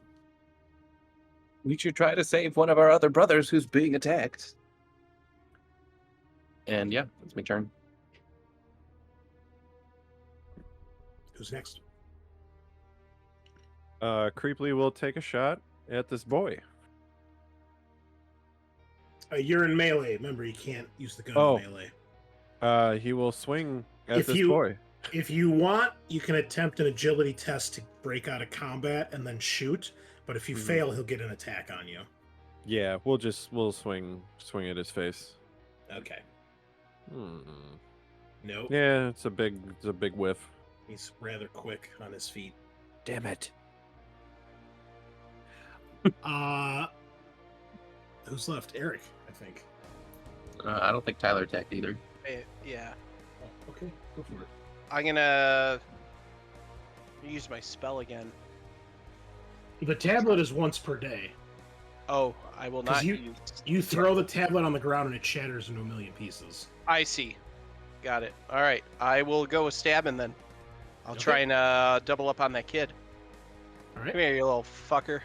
We should try to save one of our other brothers who's being attacked. And yeah, it's my turn. Who's next? Creepily will take a shot at this boy. You're in melee. Remember, you can't use the gun in melee. He will swing at If this you- boy. If you want, you can attempt an agility test to break out of combat and then shoot. But if you fail, he'll get an attack on you. Yeah, we'll swing at his face. Okay. Hmm. Nope. Yeah, it's a big whiff. He's rather quick on his feet. Damn it. Who's left? Eric, I think. I don't think Tyler attacked either. Yeah. Oh, okay, go for it. I'm gonna use my spell again. The tablet is once per day. Oh, I will 'Cause not you- use. You throw the tablet on the ground and it shatters into a million pieces. I see. Got it. All right. I will go with stabbing then. I'll Okay. try and double up on that kid. All right. Come here, you little fucker.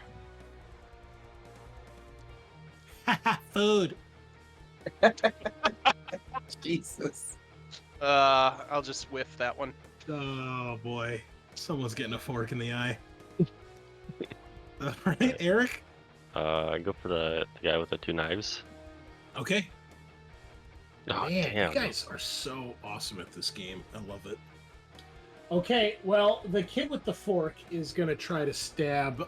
Food. Jesus. I'll just whiff that one. Oh boy, someone's getting a fork in the eye. All right, Eric. I go for the guy with the 2 knives. Okay. Oh, Man, damn. you guys are so awesome at this game. I love it. Okay, well, the kid with the fork is gonna try to stab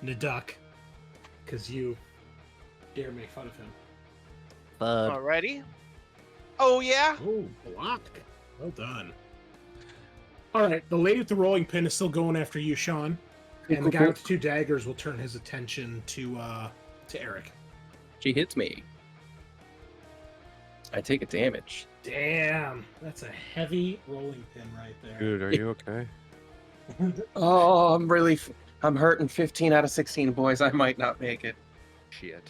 Naduk, because you dare make fun of him. Alrighty. Oh yeah. Oh, block. Well done. All right, the lady with the rolling pin is still going after you, Sean, and the guy with the 2 daggers will turn his attention to Eric. She hits me. I take a damage. Damn, that's a heavy rolling pin right there. Dude, are you okay? Oh, I'm hurting 15 out of 16, boys. I might not make it. Shit.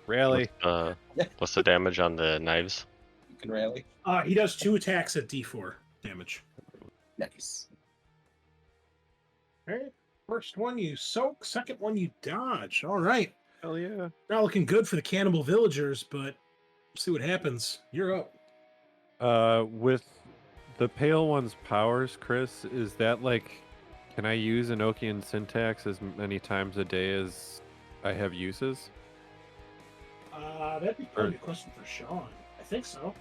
Really? What's the damage on the knives? You can rally. He does 2 attacks at D4 damage. Nice. All right, first one you soak, second one you dodge. All right, Hell yeah. not looking good for the cannibal villagers, but see what happens. You're up. With the Pale One's powers, Chris, is that like, can I use Enochian syntax as many times a day as I have uses? That'd be probably a question for Sean. I think so.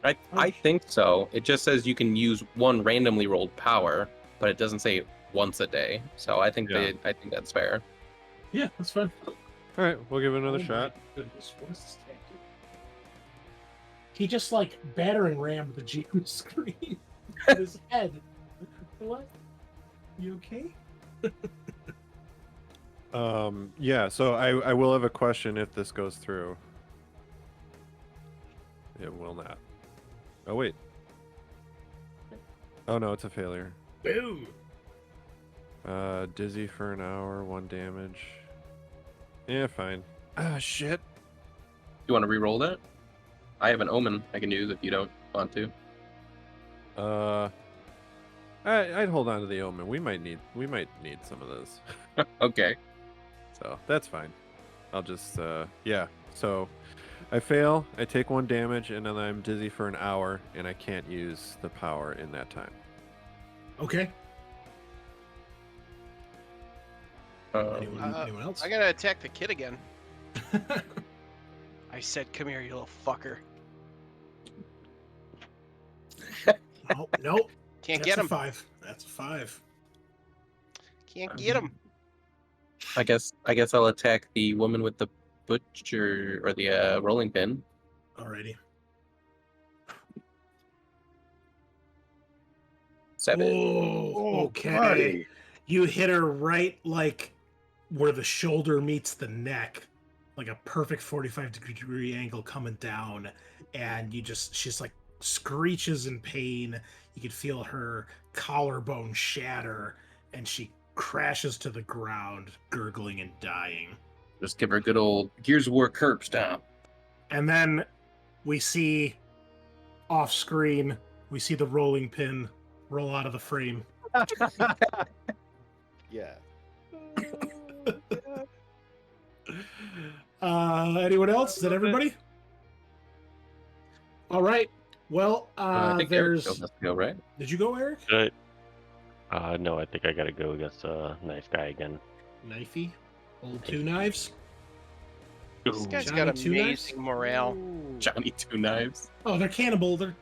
I think so. It just says you can use one randomly rolled power, but it doesn't say once a day. So I think I think that's fair. Yeah, that's fine. All right, we'll give it another Oh shot. my goodness, what is this tank doing? He just like battering rammed the GM screen with his head. What? You okay? Yeah, so I will have a question if this goes through. It will not. Oh, wait. Oh, no, it's a failure. Boom. Dizzy for an hour, 1 damage. Yeah, fine. Ah, shit. You want to re-roll that? I have an omen I can use if you don't want to. I'd hold on to the omen. We might need some of those. Okay. So that's fine. I'll just yeah. So I fail, I take 1 damage, and then I'm dizzy for an hour, and I can't use the power in that time. Okay. Um, Anyone else? I'm gonna attack the kid again. I said, "Come here, you little fucker." Oh, nope. Can't That's get a him. 5. That's a 5. Can't get him. I guess I'll attack the woman with the butcher or the rolling pin. Alrighty. 7. Oh, okay. buddy. You hit her right like where the shoulder meets the neck, like a perfect 45-degree angle coming down, and she's like screeches in pain. You could feel her collarbone shatter, and she crashes to the ground, gurgling and dying. Just give her a good old Gears of War curb stomp. And then we see off screen, we see the rolling pin roll out of the frame. Yeah. Anyone else? Is that everybody? All right. Well, I think Eric there's. still has to go, right? Did you go, Eric? Should I? No, I think I gotta go against a nice guy again. Knifey, old 2 knives. This guy's Johnny got Two Knives? amazing morale. Johnny 2 Knives. Oh, they're cannibal. They're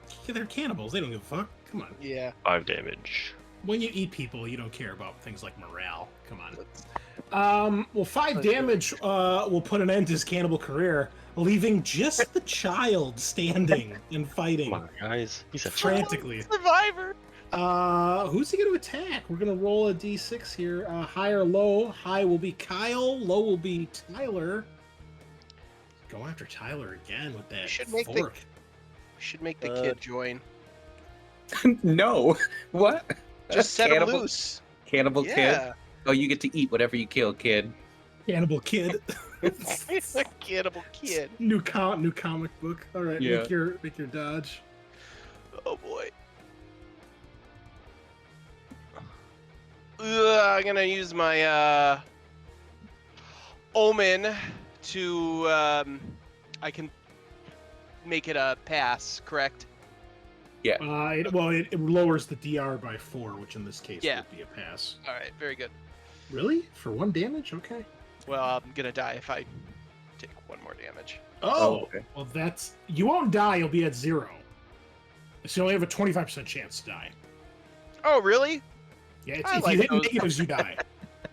cannibals. They don't give a fuck. Come on. Yeah. 5 damage. When you eat people, you don't care about things like morale. Come on. Well, 5 damage will put an end to his cannibal career, leaving just the child standing and fighting Come on, guys. He's a frantically. Survivor. Who's he going to attack? We're going to roll a d6 here. High or low. High will be Kyle. Low will be Tyler. Go after Tyler again with that Should make fork. We should make the kid join. No. What? Just set him Cannibal- loose. Cannibal kid. Yeah. Oh, you get to eat whatever you kill, kid. Cannibal kid. It's a cannibal kid. new comic book. All right, Yeah. make your dodge. Oh boy. I'm gonna use my omen to I can make it a pass, correct? It lowers the DR by 4, which in this case Yeah. would be a pass. All right, very good. Really? For 1 damage? Okay. Well, I'm gonna die if I take 1 more damage. Oh, okay. well, you won't die. You'll be at 0. So you only have a 25% chance to die. Oh, really? Yeah, I if like you hit those. negatives, you die.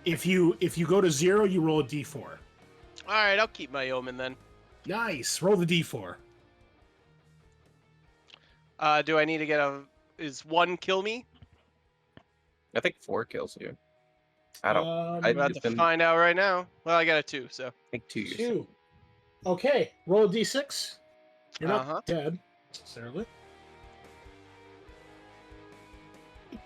If you go to 0, you roll a d4. All right, I'll keep my omen then. Nice. Roll the d4. Do I need to get is 1 kill me? I think 4 kills you. I don't Um, I- I'm about it's to been- find out right now. Well, I got a 2, so. think 2 yourself. 2. Okay, roll a d6. You're not Uh-huh. dead necessarily.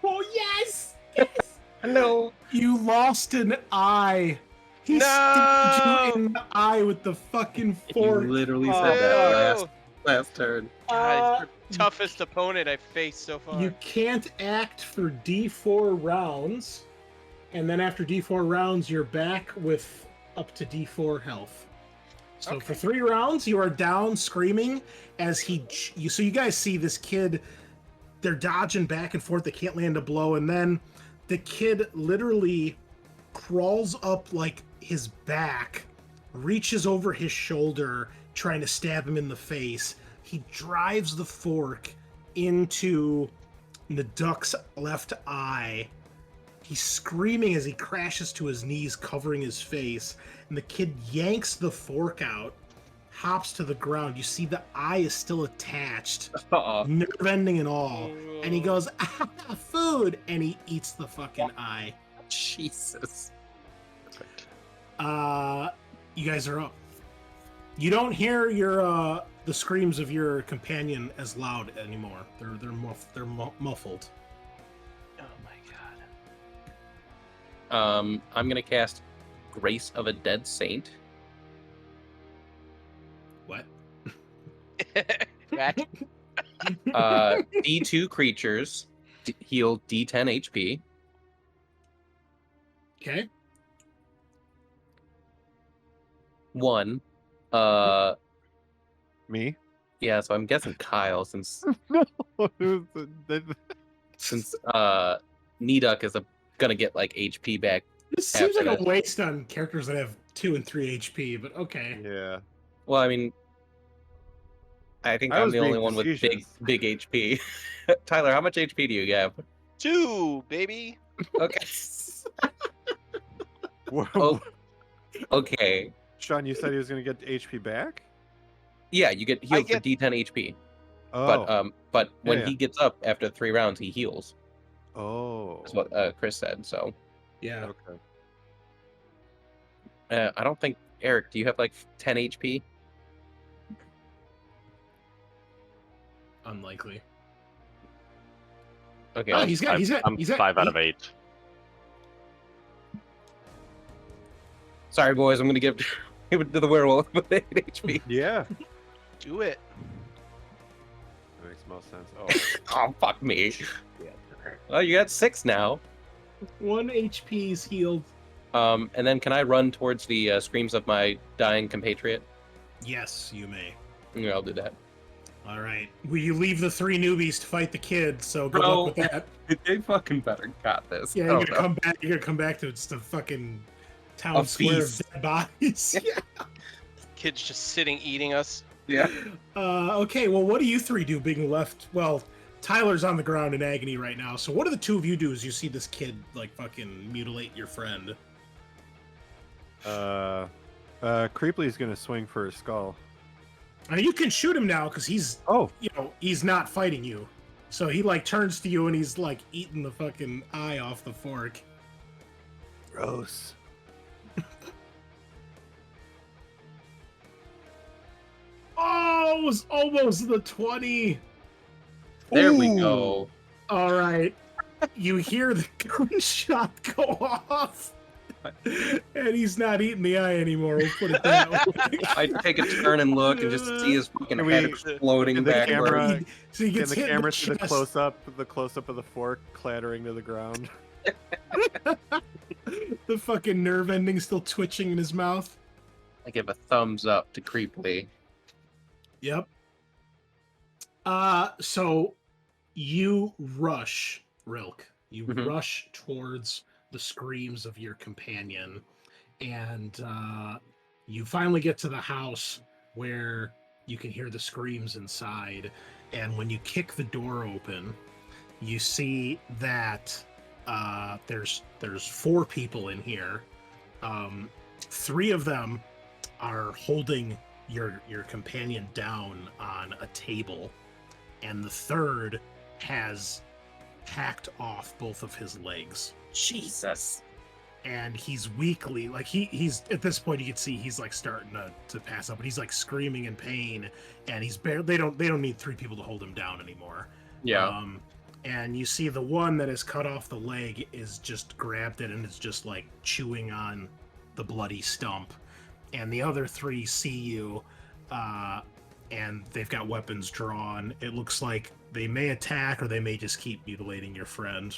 Oh yes! Yes! No. You lost an eye. He stabbed you in the eye with the fucking You fork. literally Oh, said that no. last turn. God, he's the toughest opponent I've faced so far. You can't act for D4 rounds, and then after D4 rounds, you're back with up to D4 health. So Okay. for 3 rounds, you are down screaming as so you guys see this kid, they're dodging back and forth, they can't land a blow, and then the kid literally crawls up like his back reaches over his shoulder, trying to stab him in the face. He drives the fork into the duck's left eye. He's screaming as he crashes to his knees, covering his face. And the kid yanks the fork out, hops to the ground. You see the eye is still attached, nerve ending and all. And he goes, ah, food! And he eats the fucking eye. Jesus. You guys are up. You don't hear your the screams of your companion as loud anymore. They're muffled. Oh my god. I'm gonna cast Grace of a Dead Saint. What? Rat. D2 creatures heal D10 HP. Okay. 1. Me? Yeah, so I'm guessing Kyle, since No. Niduk is gonna get like HP back. This seems After like this. a waste on characters that have 2 and 3 HP, but okay. Yeah. Well, I mean, I think I I'm was the only being one with facetious. big HP. Tyler, how much HP do you have? 2, baby. Okay. Whoa. Oh. Okay. Sean, you said he was going to get HP back? Yeah, you get healed for D10 HP. Oh. But when yeah. he gets up after 3 rounds, he heals. Oh. That's what Chris said. So Yeah. Okay. I don't think Eric. Do you have like 10 HP? Unlikely. Okay. Oh, I'll- he's got. I'm 5 out of 8. Sorry, boys. I'm gonna give it to the werewolf with 8 HP. Yeah. Do it. That makes most sense. Oh. Oh, fuck me. Well, you got 6 now. 1 HP is healed. And then can I run towards the screams of my dying compatriot? Yes, you may. Yeah, I'll do that. All right. Well, you leave the 3 newbies to fight the kid, so good Bro. luck with that. They fucking better got this. Yeah, I you're don't gonna know. come back. You're gonna come back to it's the fucking town A square feast. of dead bodies. Kid's just sitting eating us. Yeah. Okay. Well, what do you 3 do? Being left. Well, Tyler's on the ground in agony right now. So what do the 2 of you do as you see this kid like fucking mutilate your friend? Creeply's going to swing for his skull. I mean, you can shoot him now because he's Oh. he's not fighting you. So he like turns to you and he's like eating the fucking eye off the fork. Gross. Oh, it was almost the 20. There we Ooh. go. All right. You hear the gunshot go off. And he's not eating the eye anymore. We'll put it that way. I take a turn and look and just see his fucking Can head we- exploding can the backwards. camera- So he Can gets the hit in camera the see the chest. close-up of the fork clattering to the ground? The fucking nerve ending still twitching in his mouth. I give a thumbs up to Creeply. Yep. So you rush, Rilk. You Mhm. rush towards the screams of your companion, and you finally get to the house where you can hear the screams inside. And when you kick the door open, you see that there's 4 people in here. 3 of them are holding your companion down on a table, and the 3rd has hacked off both of his legs, Jesus. and he's weakly like he's at this point you can see he's like starting to pass out, but he's like screaming in pain, and he's they don't need 3 people to hold him down anymore. Yeah. And you see the one that has cut off the leg is just grabbed it and is just like chewing on the bloody stump. And the other 3 see you, and they've got weapons drawn. It looks like they may attack or they may just keep mutilating your friend.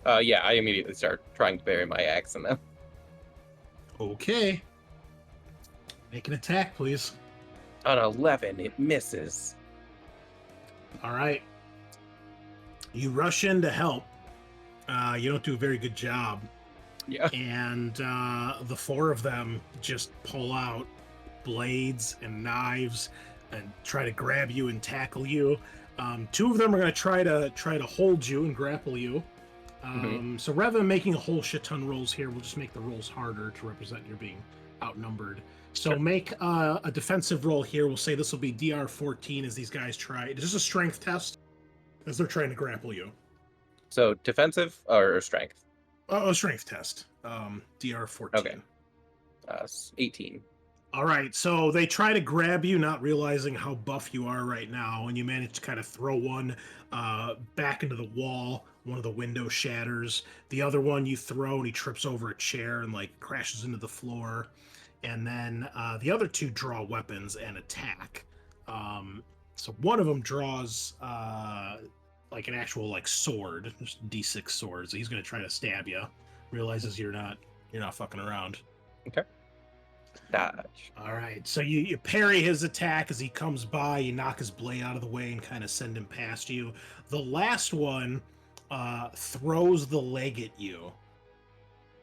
Yeah, I immediately start trying to bury my axe in them. Okay. Make an attack, please. On 11, it misses. All right. You rush in to help. You don't do a very good job. Yeah. And the four of them just pull out blades and knives and try to grab you and tackle you. Two of them are going to try to hold you and grapple you. So rather than making a whole shit ton rolls here, we'll just make the rolls harder to represent you're being outnumbered. So Sure. make a defensive roll here. We'll say this will be DR 14 as these guys try. This is a strength test as they're trying to grapple you. So defensive or strength? A strength test. DR 14. Okay. 18. All right, so they try to grab you, not realizing how buff you are right now, and you manage to kind of throw one back into the wall. One of the windows shatters. The other one you throw, and he trips over a chair and like crashes into the floor. And then the other two draw weapons and attack. So one of them draws like an actual like sword, just D6 sword. So he's going to try to stab you. Realizes you're not fucking around. Okay. Dodge. All right, so you parry his attack as he comes by. You knock his blade out of the way and kind of send him past you. The last one throws the leg at you.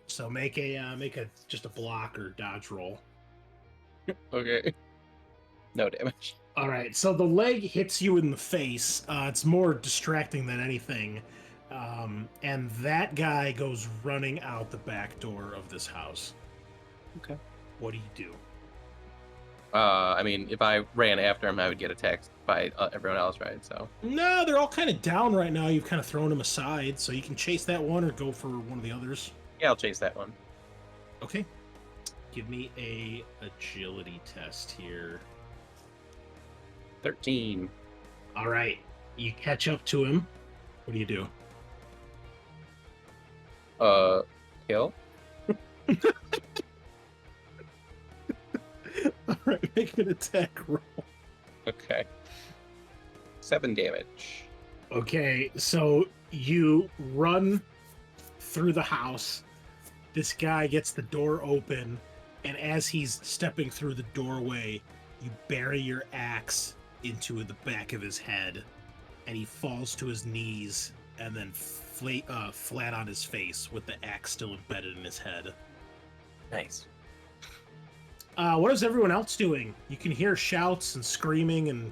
So make a just a block or dodge roll. Okay. No damage. All right, so the leg hits you in the face. It's more distracting than anything. And that guy goes running out the back door of this house. Okay. What do you do? I mean, if I ran after him, I would get attacked by everyone else, right? So. No, they're all kind of down right now. You've kind of thrown them aside, so you can chase that one or go for one of the others. Yeah, I'll chase that one. Okay. Give me a agility test here. 13. All right. You catch up to him. What do you do? Kill. All right, make an attack roll. Okay. 7 damage. Okay, so you run through the house. This guy gets the door open, and as he's stepping through the doorway, you bury your axe into the back of his head, and he falls to his knees and then flat on his face with the axe still embedded in his head. Nice. What is everyone else doing? You can hear shouts and screaming and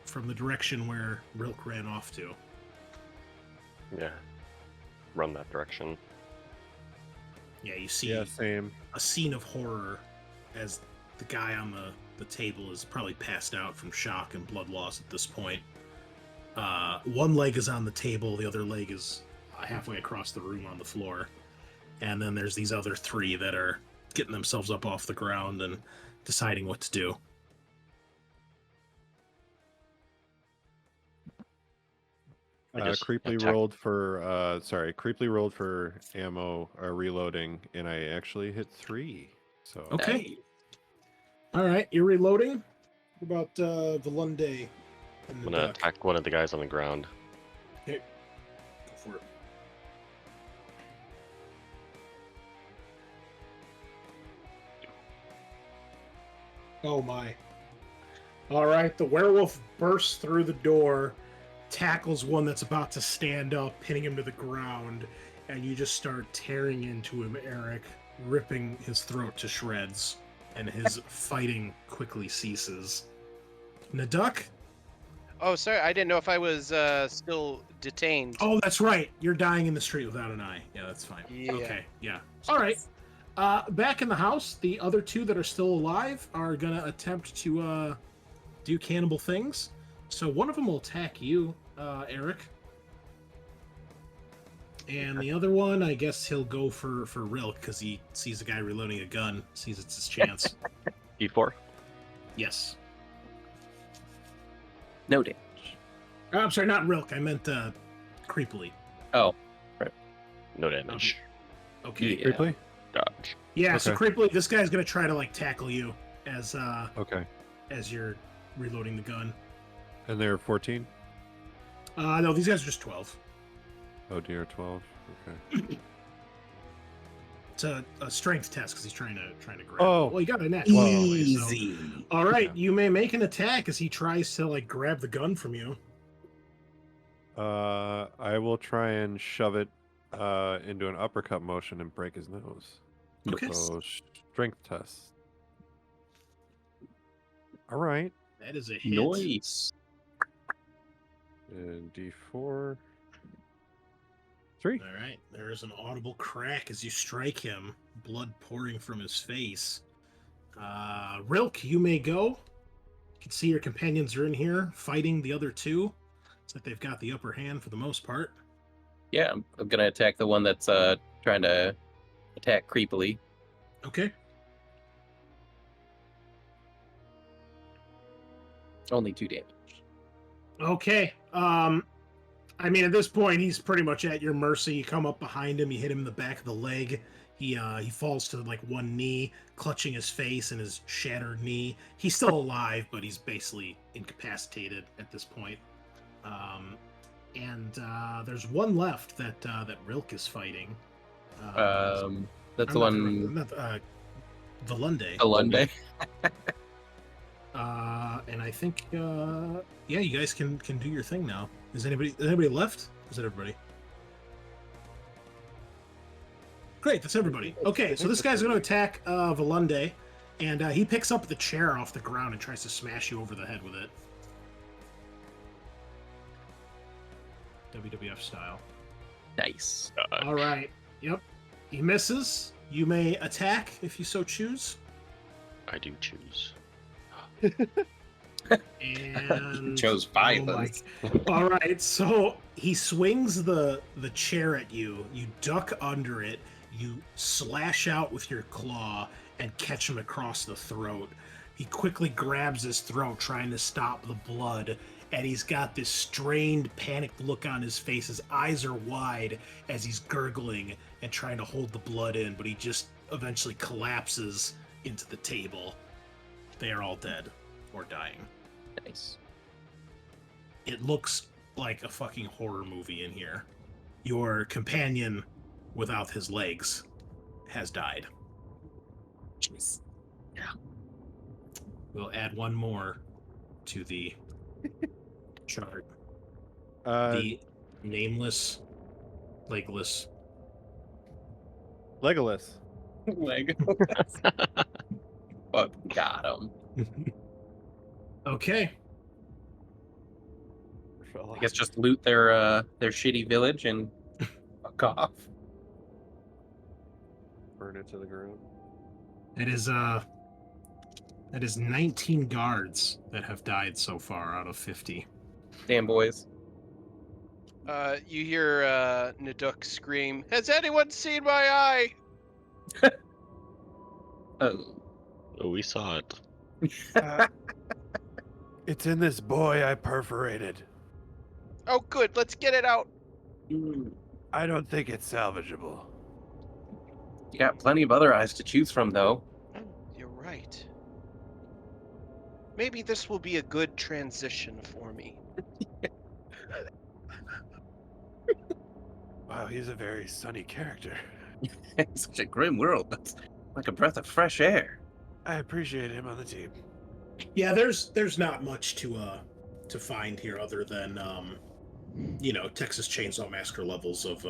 from the direction where Rilk ran off to. Yeah. Run that direction. Yeah, you see Yeah, same. a scene of horror as the guy on the table is probably passed out from shock and blood loss at this point. One leg is on the table, the other leg is halfway across the room on the floor. And then there's these other three that are getting themselves up off the ground and deciding what to do. Creepily attack. rolled for ammo reloading, and I actually hit 3. So Okay. All right, you're reloading. What about Volunde? I'm gonna attack one of the guys on the ground. Okay. Go for it. Oh my. All right, the werewolf bursts through the door, tackles one that's about to stand up, pinning him to the ground, and you just start tearing into him, Eric, ripping his throat to shreds, and his fighting quickly ceases. Naduk? Oh, sorry, I didn't know if I was still detained. Oh, that's right. You're dying in the street without an eye. Yeah, that's fine. Yeah. Okay, yeah. All right. Back in the house, the other two that are still alive are going to attempt to do cannibal things. So one of them will attack you, Eric. And the other one, I guess he'll go for Rilk because he sees a guy reloading a gun, sees it's his chance. E4. Yes. No damage. I'm sorry, not Rilk. I meant creepily. Oh. No damage. Okay. Yeah. Creepily? Dodge. Yeah, so Okay. creepily, this guy's going to try to like tackle you as Okay. as you're reloading the gun. And they're 14? No, these guys are just 12. Oh dear, 12. Okay. It's a strength test because he's trying to grab. Oh. Well, you got a natural. anyway, so- Easy. All right, Yeah. you may make an attack as he tries to like grab the gun from you. I will try and shove it into an uppercut motion and break his nose. Okay. So strength test. All right. That is a hit. Nice. And D4. 3. All right. There is an audible crack as you strike him, blood pouring from his face. Rilk, you may go. You can see your companions are in here fighting the other two. It's like they've got the upper hand for the most part. Yeah, I'm gonna attack the one that's trying to attack creepily. Okay. Only 2 damage. Okay. I mean, at this point, he's pretty much at your mercy. You come up behind him, you hit him in the back of the leg. He falls to like one knee, clutching his face and his shattered knee. He's still alive, but he's basically incapacitated at this point. And there's one left that Rilk is fighting. That's the one. Valunde. Alunde. And I think, yeah, you guys can do your thing now. Is anybody left? Is it everybody? Great, that's everybody. Okay, so this guy's going to attack Valunde, and he picks up the chair off the ground and tries to smash you over the head with it. WWF style. Nice. All right. Yep. He misses. You may attack if you so choose. I do choose. And Chose violence. All right, so he swings the chair at you. You duck under it. You slash out with your claw and catch him across the throat. He quickly grabs his throat, trying to stop the blood, and he's got this strained, panicked look on his face. His eyes are wide as he's gurgling and trying to hold the blood in, but he just eventually collapses into the table. They are all dead or dying. Nice. It looks like a fucking horror movie in here. Your companion without his legs has died. Jeez. Yeah. We'll add one more to the chart. The The nameless, legless. Legolas. Leg. Fuck, got him. Okay. I guess just loot their shitty village and fuck off. Burn it to the ground. That is 19 guards that have died so far out of 50. Damn boys. You hear Naduk scream, "Has anyone seen my eye?" Oh. Oh, we saw it. It's in this boy I perforated. Oh, good. Let's get it out. I don't think it's salvageable. You got plenty of other eyes to choose from, though. You're right. Maybe this will be a good transition for me. Wow, he's a very sunny character. It's such a grim world. That's like a breath of fresh air. I appreciate him on the team. Yeah, there's not much to find here other than Texas Chainsaw Massacre levels of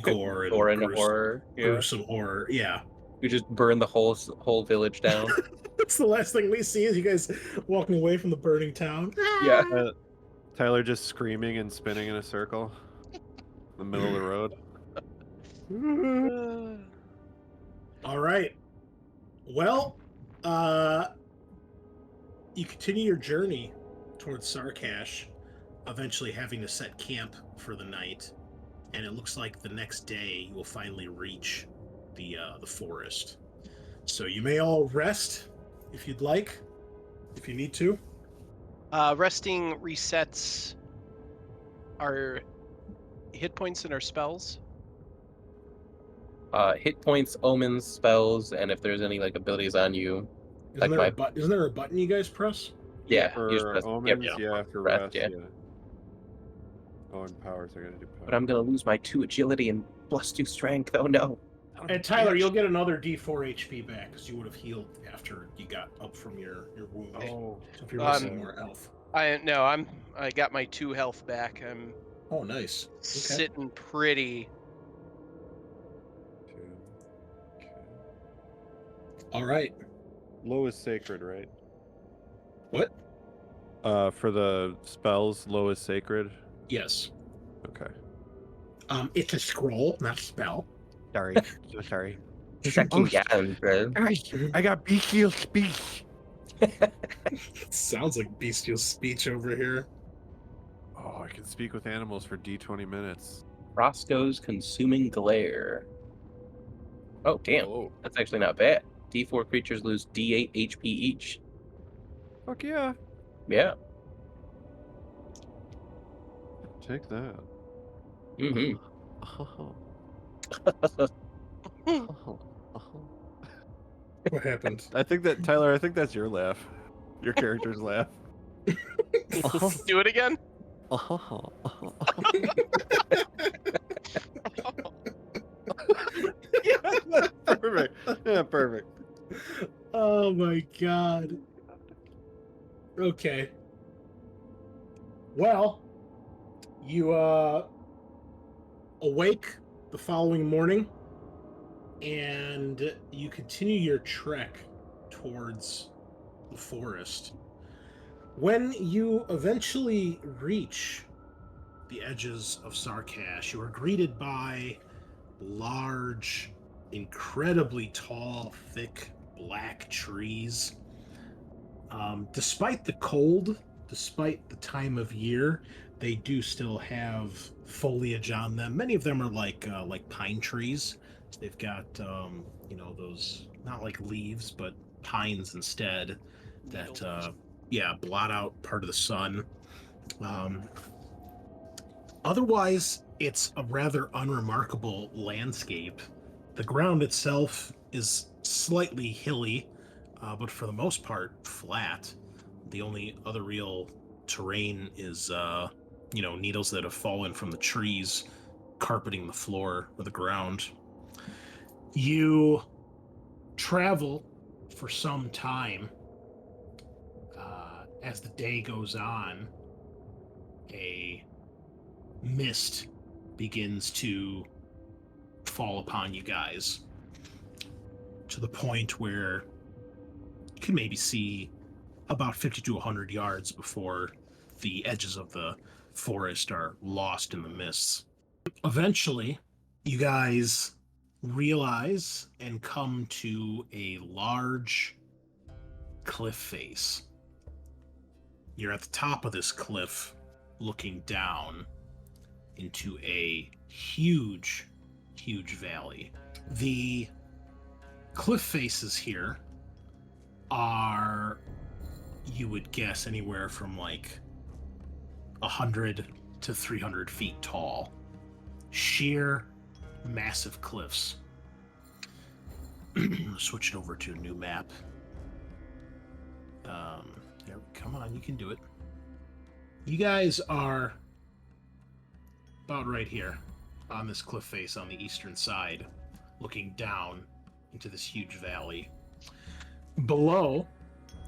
gore and Gore and gruesome, horror. Yeah. gruesome horror. Yeah. We just burn the whole village down. That's the last thing we see is you guys walking away from the burning town. Yeah. Tyler just screaming and spinning in a circle in the middle of the road. All right. Well, you continue your journey towards Sarkash, eventually having to set camp for the night, and it looks like the next day you will finally reach the forest. So you may all rest if you'd like, if you need to. Resting resets our hit points and our spells. Hit points, omens, spells, and if there's any like abilities on you. Isn't Like there a button you guys press? Yeah. For you just press- omens, yep. yeah, for Rest, rest, yeah. yeah. Oh, and powers, I gotta do powers. But I'm gonna lose my 2 agility and +2 strength. Oh no. And Tyler, you'll get another D4 HP back because you would have healed after you got up from your wound. Oh, So if you're missing more health. I got my 2 health back. I'm Oh, nice. Okay. sitting pretty All right. Low is sacred, right? What? For the spells, low is sacred. Yes. Okay. It's a scroll, not a spell. Sorry. So sorry. Second down, bro. Guys, I got bestial speech. Sounds like bestial speech over here. Oh, I can speak with animals for D20 minutes. Roscoe's consuming glare. Oh, damn. Oh, That's actually not bad. D4 creatures lose D8 HP each. fuck yeah. Yeah. Take that. Mm-hmm. What happened? I think that, Tyler, I think that's your laugh. Your character's laugh. Do it again. Yeah, perfect. Yeah, perfect. Oh my god. Okay. Well, you awake the following morning and you continue your trek towards the forest. When you eventually reach the edges of Sarkash, you are greeted by large, incredibly tall, thick, black trees. Despite the cold, despite the time of year, they do still have foliage on them. Many of them are like pine trees. They've got those not like leaves, but pines instead that blot out part of the sun. Otherwise, it's a rather unremarkable landscape. The ground itself is slightly hilly, but for the most part, flat. The only other real terrain is, needles that have fallen from the trees, carpeting the floor or the ground. You travel for some time. As the day goes on, a mist begins to fall upon you guys to the point where you can maybe see about 50 to 100 yards before the edges of the forest are lost in the mists. Eventually, you guys realize and come to a large cliff face. You're at the top of this cliff looking down into a huge, huge valley. The cliff faces here are, you would guess, anywhere from like 100 to 300 feet tall. Sheer, massive cliffs. Switch it over to a new map. Come on, you can do it. You guys are about right here on this cliff face on the eastern side, looking down into this huge valley. Below,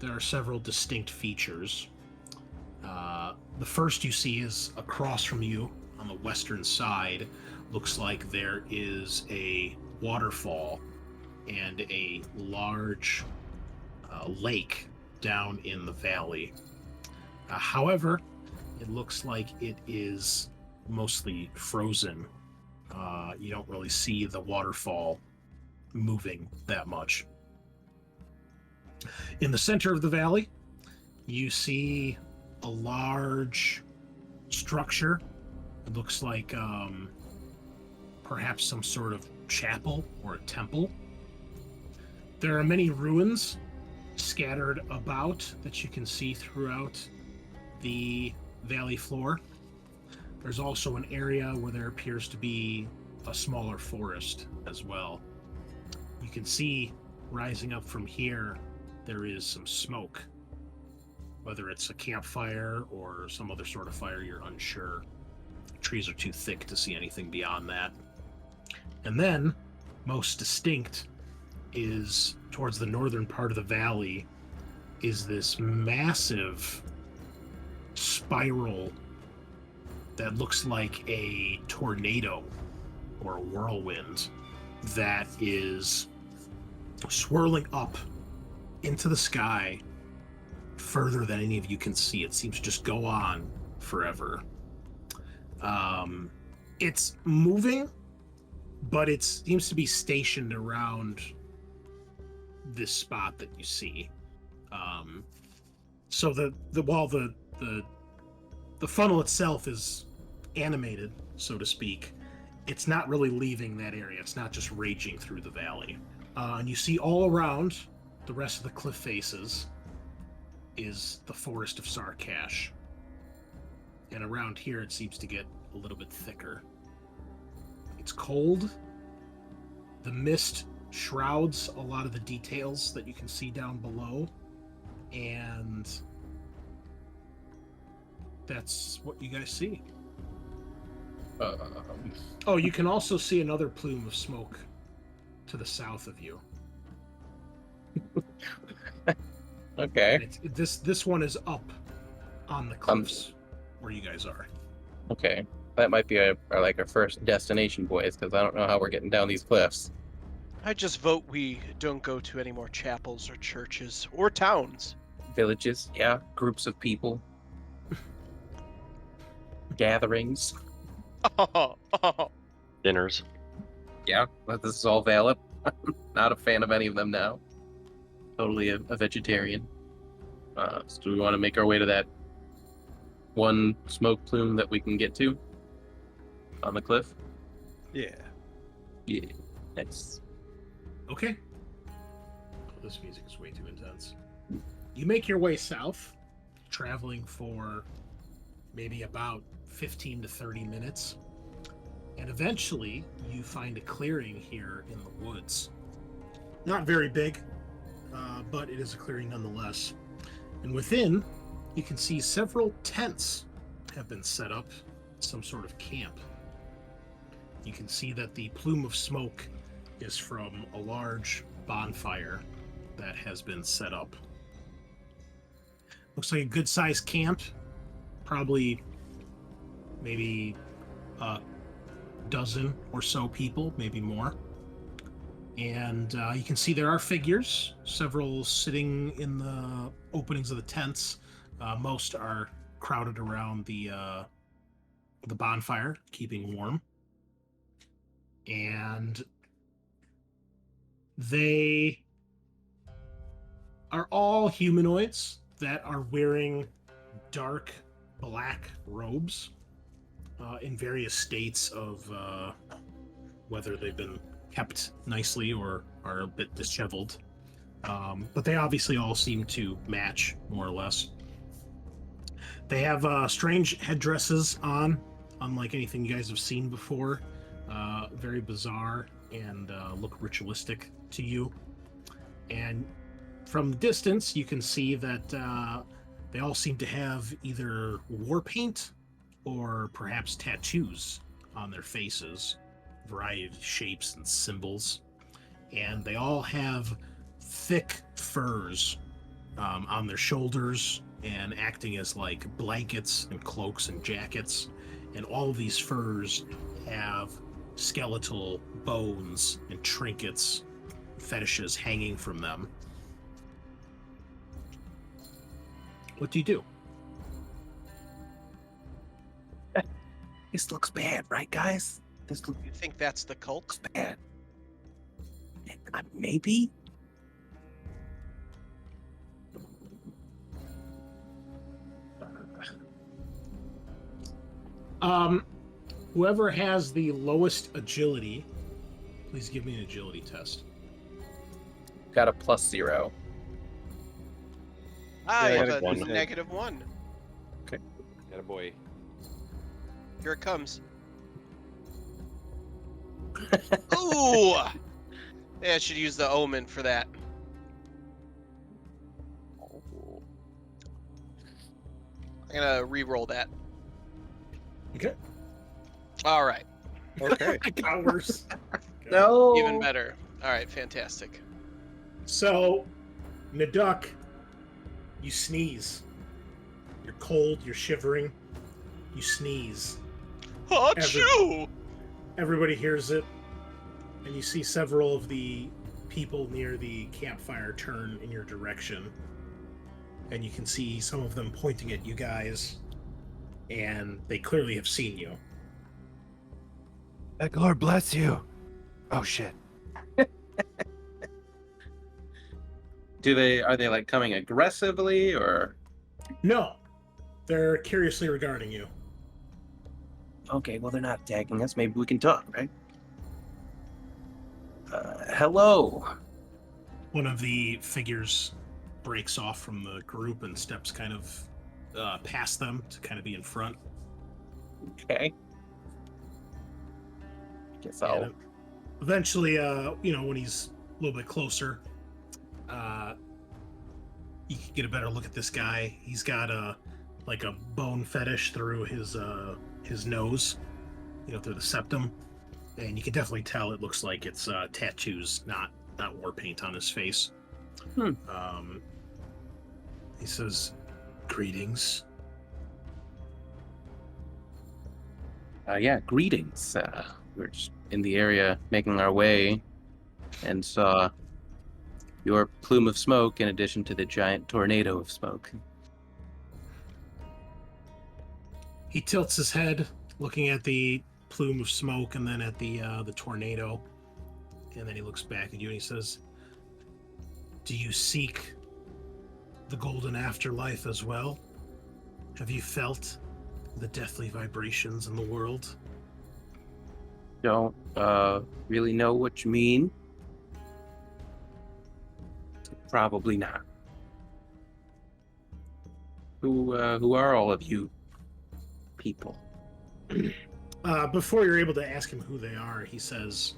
there are several distinct features. The first you see is across from you on the western side. Looks like there is a waterfall and a large lake down in the valley. However, it looks like it is mostly frozen. You don't really see the waterfall moving that much. In the center of the valley, you see a large structure. It looks like perhaps some sort of chapel or a temple. There are many ruins scattered about that you can see throughout the valley floor. There's also an area where there appears to be a smaller forest as well. You can see rising up from here, there is some smoke. Whether it's a campfire or some other sort of fire, you're unsure. Trees are too thick to see anything beyond that. And then, most distinct, is towards the northern part of the valley is this massive spiral that looks like a tornado or a whirlwind that is swirling up into the sky further than any of you can see. It seems to just go on forever. It's moving, but it seems to be stationed around this spot that you see. So while the funnel itself is animated, so to speak, it's not really leaving that area. It's not just raging through the valley. And you see all around the rest of the cliff faces is the forest of Sarkash. And around here it seems to get a little bit thicker. It's cold. The mist shrouds a lot of the details that you can see down below. And that's what you guys see. Oh, you can also see another plume of smoke to the south of you. Okay. This one is up on the cliffs where you guys are. Okay. That might be our first destination, boys, because I don't know how we're getting down these cliffs. I just vote we don't go to any more chapels or churches or towns. Villages, yeah. Groups of people. Gatherings. Dinners. Yeah, this is all valid. Not a fan of any of them now. Totally a vegetarian. So do we want to make our way to that one smoke plume that we can get to on the cliff? Yeah. Yeah, nice. Okay. Oh, this music is way too intense. You make your way south, traveling for maybe about 15 to 30 minutes. And eventually, you find a clearing here in the woods. Not very big, but it is a clearing nonetheless. And within, you can see several tents have been set up, some sort of camp. You can see that the plume of smoke is from a large bonfire that has been set up. Looks like a good-sized camp, probably maybe a dozen or so people, maybe more. And you can see there are figures, several sitting in the openings of the tents. Most are crowded around the bonfire, keeping warm. And they are all humanoids that are wearing dark black robes in various states of whether they've been kept nicely or are a bit disheveled. But they obviously all seem to match, more or less. They have strange headdresses on, unlike anything you guys have seen before. Very bizarre and look ritualistic to you. And from the distance, you can see that they all seem to have either war paint or perhaps tattoos on their faces, a variety of shapes and symbols. And they all have thick furs on their shoulders and acting as like blankets and cloaks and jackets. And all of these furs have skeletal bones and trinkets, fetishes hanging from them. What do you do? This looks bad, right, guys? This looks You think that's the cult? bad. Maybe? Whoever has the lowest agility, please give me an agility test. Got a +0. I Yeah, have got a a -1. Got a boy. Here it comes. Ooh! Yeah, I should use the omen for that. I'm gonna re-roll that. Okay. All right. Okay. It got worse. No. Even better. All right, fantastic. So, Naduk, you sneeze. You're cold, you're shivering. You sneeze. Achoo! Everybody hears it, and you see several of the people near the campfire turn in your direction, and you can see some of them pointing at you guys, and they clearly have seen you. Lord bless you. Oh shit. Are they like coming aggressively or? No, they're curiously regarding you. Okay, well they're not attacking us. Maybe we can talk, right? Hello. One of the figures breaks off from the group and steps kind of past them to kind of be in front. Okay. Guess And I'll. eventually, when he's a little bit closer, you can get a better look at this guy. He's got a bone fetish through his nose, through the septum, and you can definitely tell it looks like it's tattoos, not war paint on his face. He says, "Greetings." Yeah, greetings. We're just in the area making our way and saw your plume of smoke in addition to the giant tornado of smoke. He tilts his head, looking at the plume of smoke and then at the tornado, and then he looks back at you and he says, "Do you seek the golden afterlife as well? Have you felt the deathly vibrations in the world?" Don't really know what you mean. Probably not. Who are all of you people? Before you're able to ask him who they are, he says,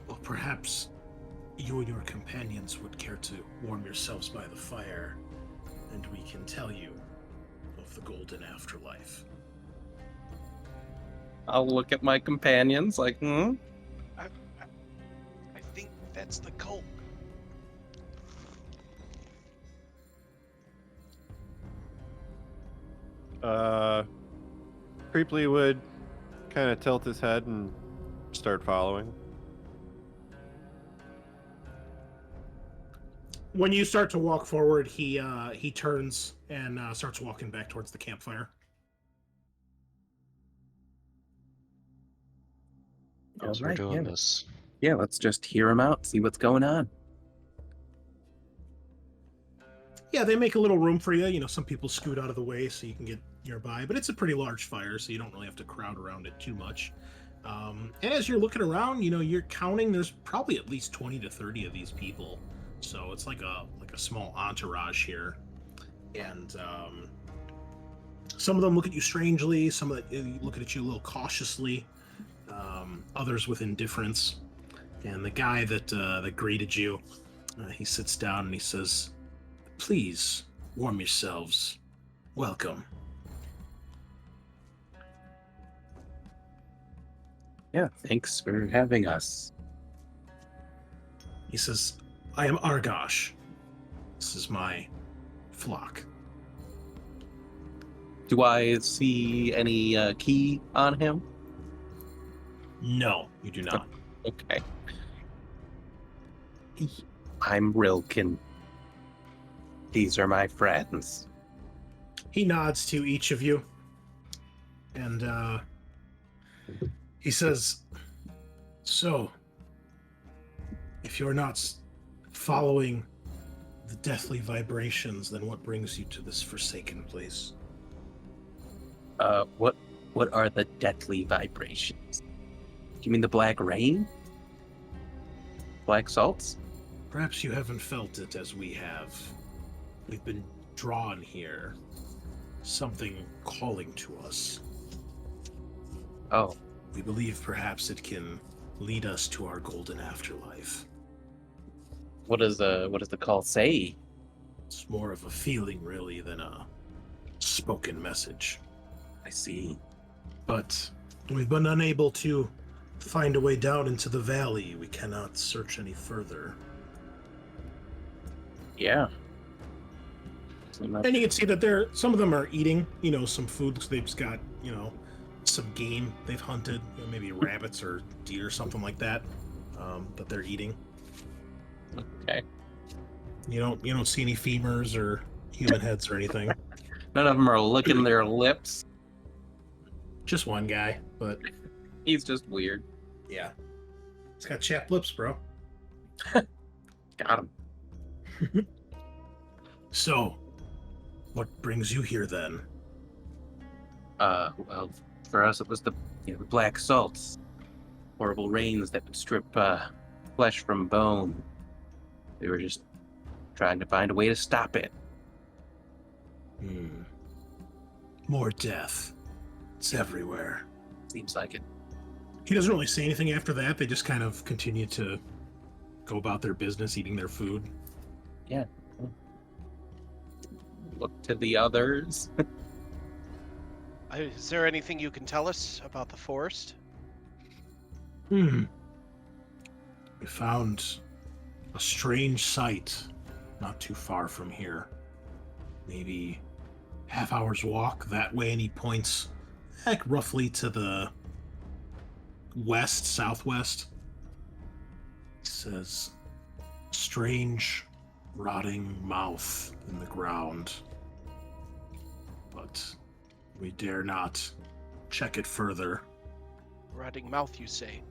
"Well, perhaps you and your companions would care to warm yourselves by the fire, and we can tell you of the golden afterlife." I'll look at my companions like, I think that's the cult. Creeply would kind of tilt his head and start following. When you start to walk forward, he turns and starts walking back towards the campfire. As we're Alright, doing yeah. this. Yeah, let's just hear them out, see what's going on. Yeah, they make a little room for you. Some people scoot out of the way so you can get nearby, but it's a pretty large fire, so you don't really have to crowd around it too much. And as you're looking around, you're counting. There's probably at least 20 to 30 of these people, so it's like a small entourage here. And some of them look at you strangely. Some of them looking at you a little cautiously. Others with indifference. And the guy that greeted you, he sits down and he says, "Please warm yourselves. Welcome." Yeah, thanks for having us. He says, "I am Argash. This is my flock." Do I see any key on him? No, you do not. Okay. I'm Rilkin. These are my friends. He nods to each of you, and he says, "So, if you're not following the deathly vibrations, then what brings you to this forsaken place?" What are the deathly vibrations? Do you mean the black rain? Black salts? Perhaps you haven't felt it as we have. We've been drawn here. Something calling to us. Oh, We believe perhaps it can lead us to our golden afterlife. what does the call say? It's more of a feeling, really, than a spoken message. I see. But we've been unable to find a way down into the valley. We cannot search any further. Yeah. And you can see that some of them are eating, some food. Because they've just got, some game they've hunted, maybe rabbits or deer or something like that, that they're eating. Okay. You don't see any femurs or human heads or anything. None of them are licking their lips. Just one guy, but He's just weird. yeah. He's got chapped lips, bro. Got him. So, what brings you here then? Well, for us it was the black salts. Horrible rains that would strip flesh from bone. We were just trying to find a way to stop it. More death. It's everywhere. Seems like it. He doesn't really say anything after that. They just kind of continue to go about their business, eating their food. Yeah. Look to the others. Is there anything you can tell us about the forest? We found a strange sight not too far from here. Maybe half hour's walk that way, and he points back roughly to the southwest. He says, strange, rotting mouth in the ground. But we dare not check it further. Rotting mouth, you say?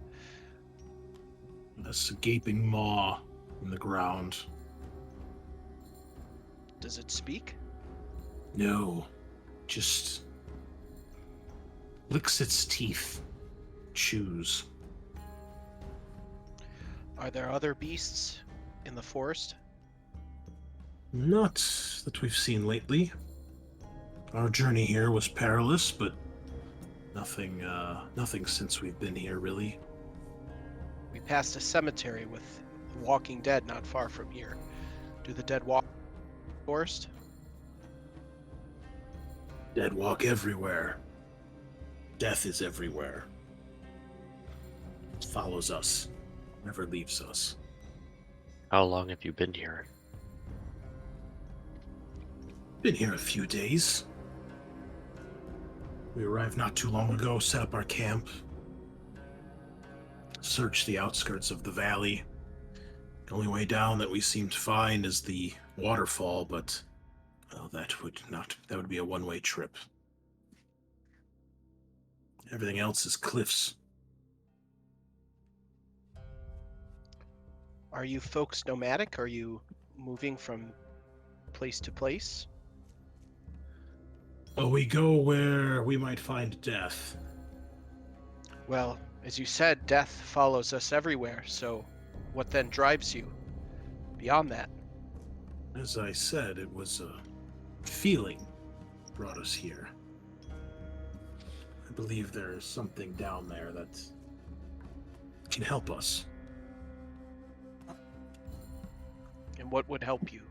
This gaping maw in the ground. Does it speak? No, just licks its teeth, chews. Are there other beasts in the forest? Not that we've seen lately. Our journey here was perilous, but nothing since we've been here, really. We passed a cemetery with walking dead not far from here. Do the dead walk in the forest? Dead walk everywhere. Death is everywhere. It follows us, never leaves us. How long have you been here? Been here a few days. We arrived not too long ago, set up our camp, searched the outskirts of the valley. The only way down that we seem to find is the waterfall, but well, that would be a one-way trip. Everything else is cliffs. Are you folks nomadic? Are you moving from place to place? Oh, we go where we might find death. Well, as you said, death follows us everywhere, so what then drives you beyond that? As I said, it was a feeling brought us here. I believe there is something down there that can help us. And what would help you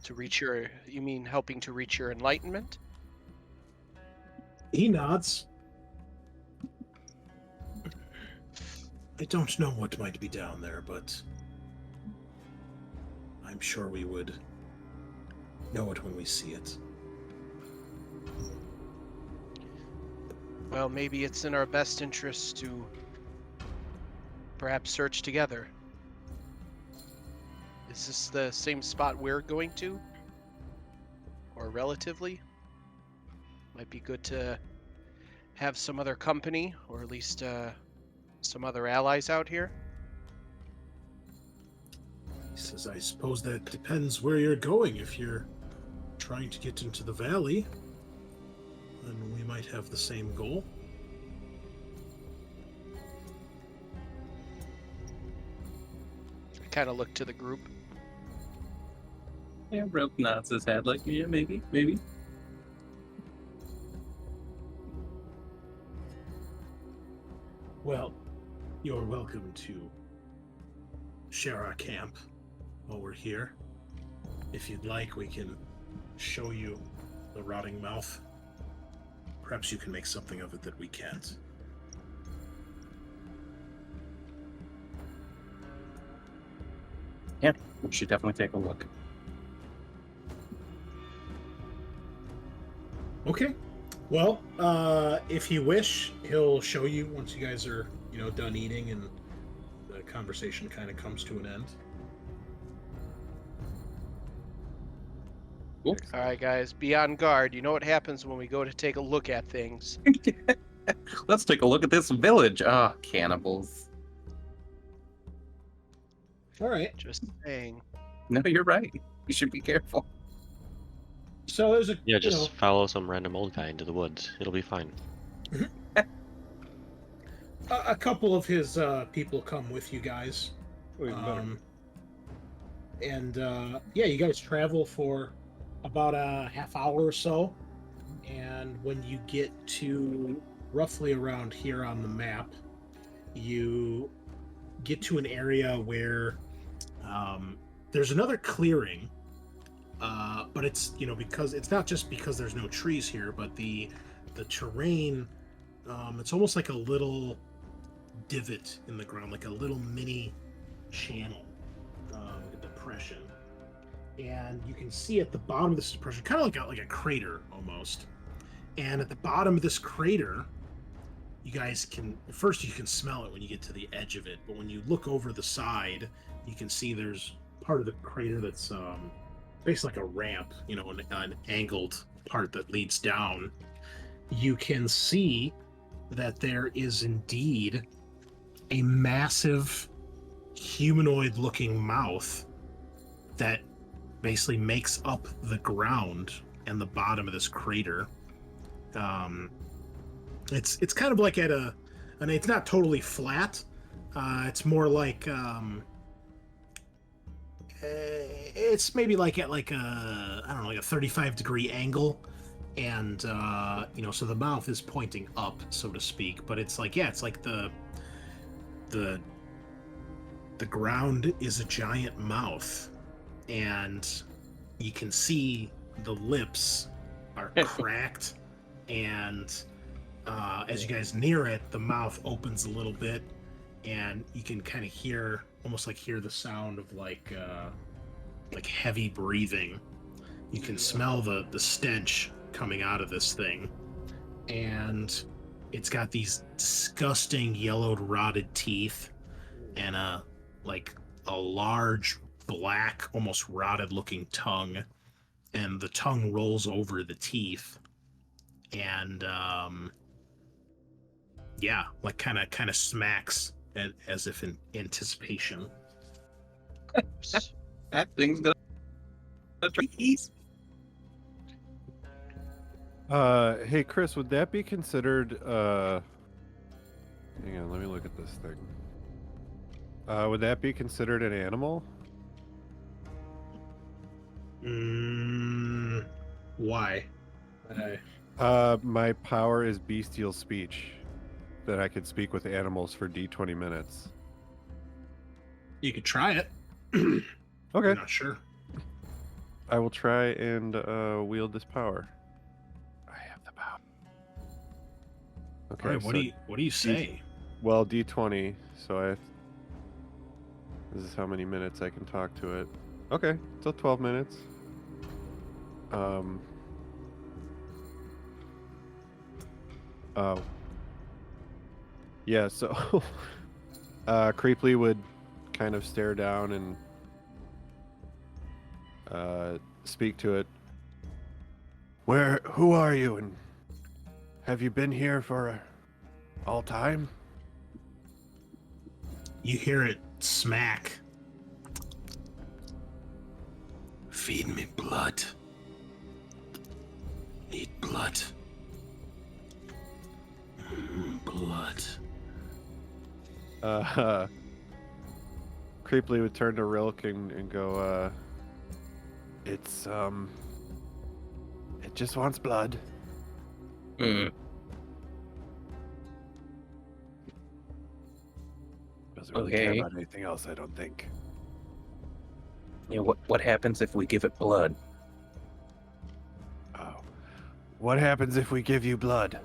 to reach you mean helping to reach your enlightenment? He nods. I don't know what might be down there, but I'm sure we would know it when we see it. Well, maybe it's in our best interest to perhaps search together. Is this the same spot we're going to? Or relatively? Might be good to have some other company, or at least some other allies out here. He says, I suppose that depends where you're going. If you're trying to get into the valley, then we might have the same goal. I kind of look to the group. Yeah, Rope nods his head like, yeah, maybe. Well, you're welcome to share our camp while we're here. If you'd like, we can show you the rotting mouth. Perhaps you can make something of it that we can't. Yeah, we should definitely take a look. Okay. Well, if you wish, he'll show you once you guys are, done eating and the conversation kind of comes to an end. Cool. All right, guys, be on guard. You know what happens when we go to take a look at things. Let's take a look at this village. Ah, cannibals. All right. Just saying. No, you're right. You should be careful. So there's a Yeah, you just know, follow some random old guy into the woods. It'll be fine. a couple of his people come with you guys. Oh, even better. And yeah, you guys travel for about a half hour or so. And when you get to roughly around here on the map, you get to an area where there's another clearing. But it's, because it's not just because there's no trees here, but the terrain, it's almost like a little divot in the ground, like a little mini channel, depression. And you can see at the bottom of this depression, kind of like a crater almost. And at the bottom of this crater, you guys can smell it when you get to the edge of it. But when you look over the side, you can see there's part of the crater that's basically like a ramp, an angled part that leads down. You can see that there is indeed a massive humanoid-looking mouth that basically makes up the ground and the bottom of this crater. It's kind of like it's not totally flat. It's more like it's maybe like at like a 35-degree angle, and so the mouth is pointing up, so to speak. But it's like the ground is a giant mouth, and you can see the lips are cracked, and as you guys near it, the mouth opens a little bit, and you can kind of hear the sound of like heavy breathing. You can smell the stench coming out of this thing, and it's got these disgusting yellowed rotted teeth and a large black, almost rotted looking tongue, and the tongue rolls over the teeth, and kind of smacks as if in anticipation. That thing's gonna easy. Hey Chris, would that be considered hang on, let me look at this thing. Would that be considered an animal? Why? My power is bestial speech. That I could speak with animals for D20 minutes. You could try it. Okay. I'm not sure. I will try and wield this power. I have the power. Okay. All right, what do you say? Well, D20, so this is how many minutes I can talk to it. Okay, so 12 minutes. Oh. Yeah, so Creeply would kind of stare down and speak to it. Who are you, and have you been here for all time? You hear it smack. Feed me blood. Need blood. Blood. Creeply would turn to Rilk and go, it just wants blood. Mm. Doesn't really care Okay. about anything else, I don't think. Yeah, what happens if we give it blood? Oh. What happens if we give you blood?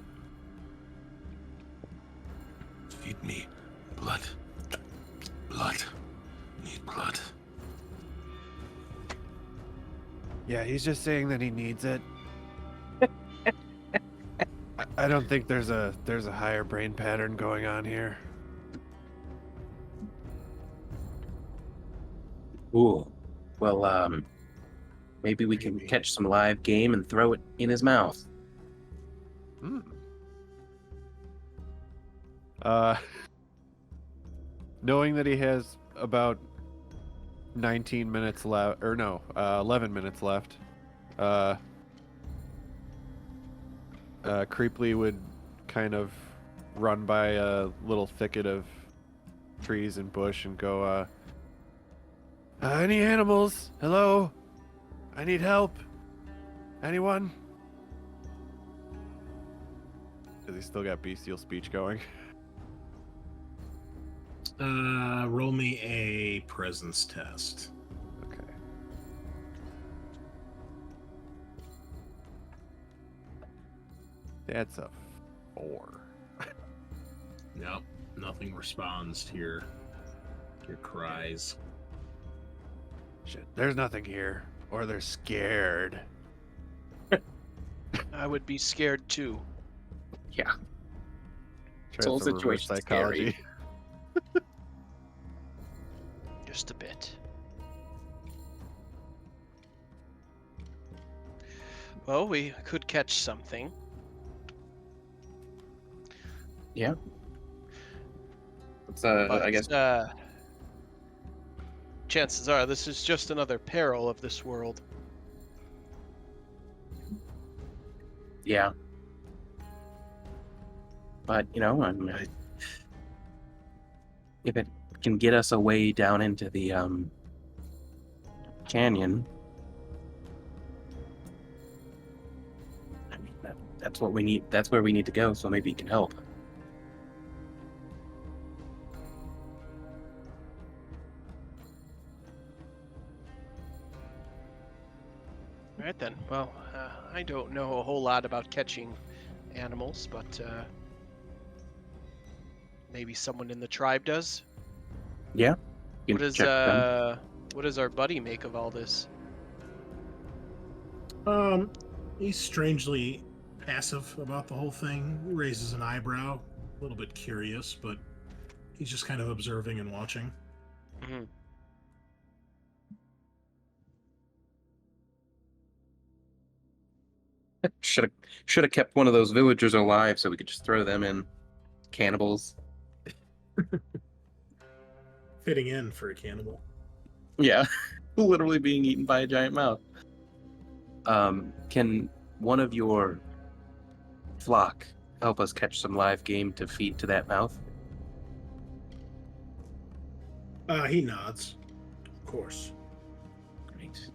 Feed me blood. Blood. Need blood. Yeah, he's just saying that he needs it. I don't think there's a higher brain pattern going on here. Ooh. Well, Maybe we can catch some live game and throw it in his mouth. Hmm. Knowing that he has about 19 minutes left, or no, 11 minutes left, Creeply would kind of run by a little thicket of trees and bush and go, any animals? Hello? I need help. Anyone? Has he still got bestial speech going? Roll me a presence test. Okay. That's a 4. Nope, nothing responds to your cries. Shit, there's nothing here. Or they're scared. I would be scared too. Yeah. Try whole some reverse situation's psychology. Just a bit. Well, we could catch something. Yeah. It's But, I guess. chances are this is just another peril of this world. Yeah. But if it can get us away down into the canyon, I mean that's what we need. That's where we need to go. So maybe it can help. All right then. Well, I don't know a whole lot about catching animals, but maybe someone in the tribe does. Yeah. You What can does check them. what does our buddy make of all this? He's strangely passive about the whole thing. He raises an eyebrow, a little bit curious, but he's just kind of observing and watching. Mm-hmm. Should have kept one of those villagers alive so we could just throw them in. Cannibals. Fitting in for a cannibal. Yeah, literally being eaten by a giant mouth. Can one of your flock help us catch some live game to feed to that mouth? He nods. Of course. Great.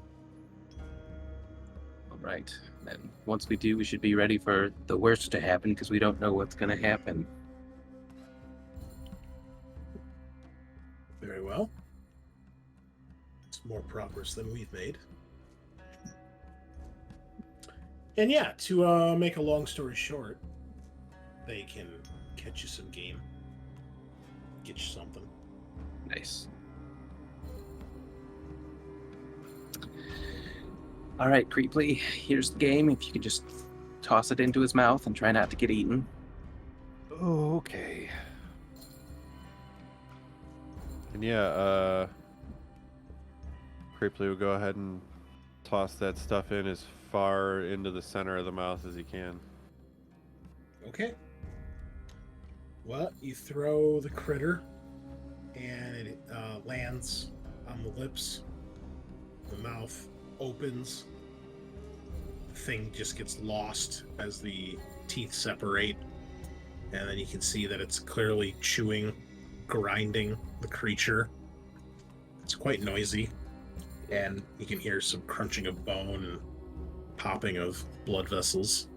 All right. Then once we do, we should be ready for the worst to happen because we don't know what's going to happen. Very well. It's more progress than we've made. And yeah, to make a long story short, they can catch you some game. Get you something. Nice. All right, Creeply, here's the game. If you could just toss it into his mouth and try not to get eaten. Oh, okay. And yeah, Creeply will go ahead and toss that stuff in as far into the center of the mouth as he can. Okay. Well, you throw the critter, and it lands on the lips. The mouth opens. The thing just gets lost as the teeth separate, and then you can see that it's clearly chewing, grinding the creature. It's quite noisy, and you can hear some crunching of bone and popping of blood vessels,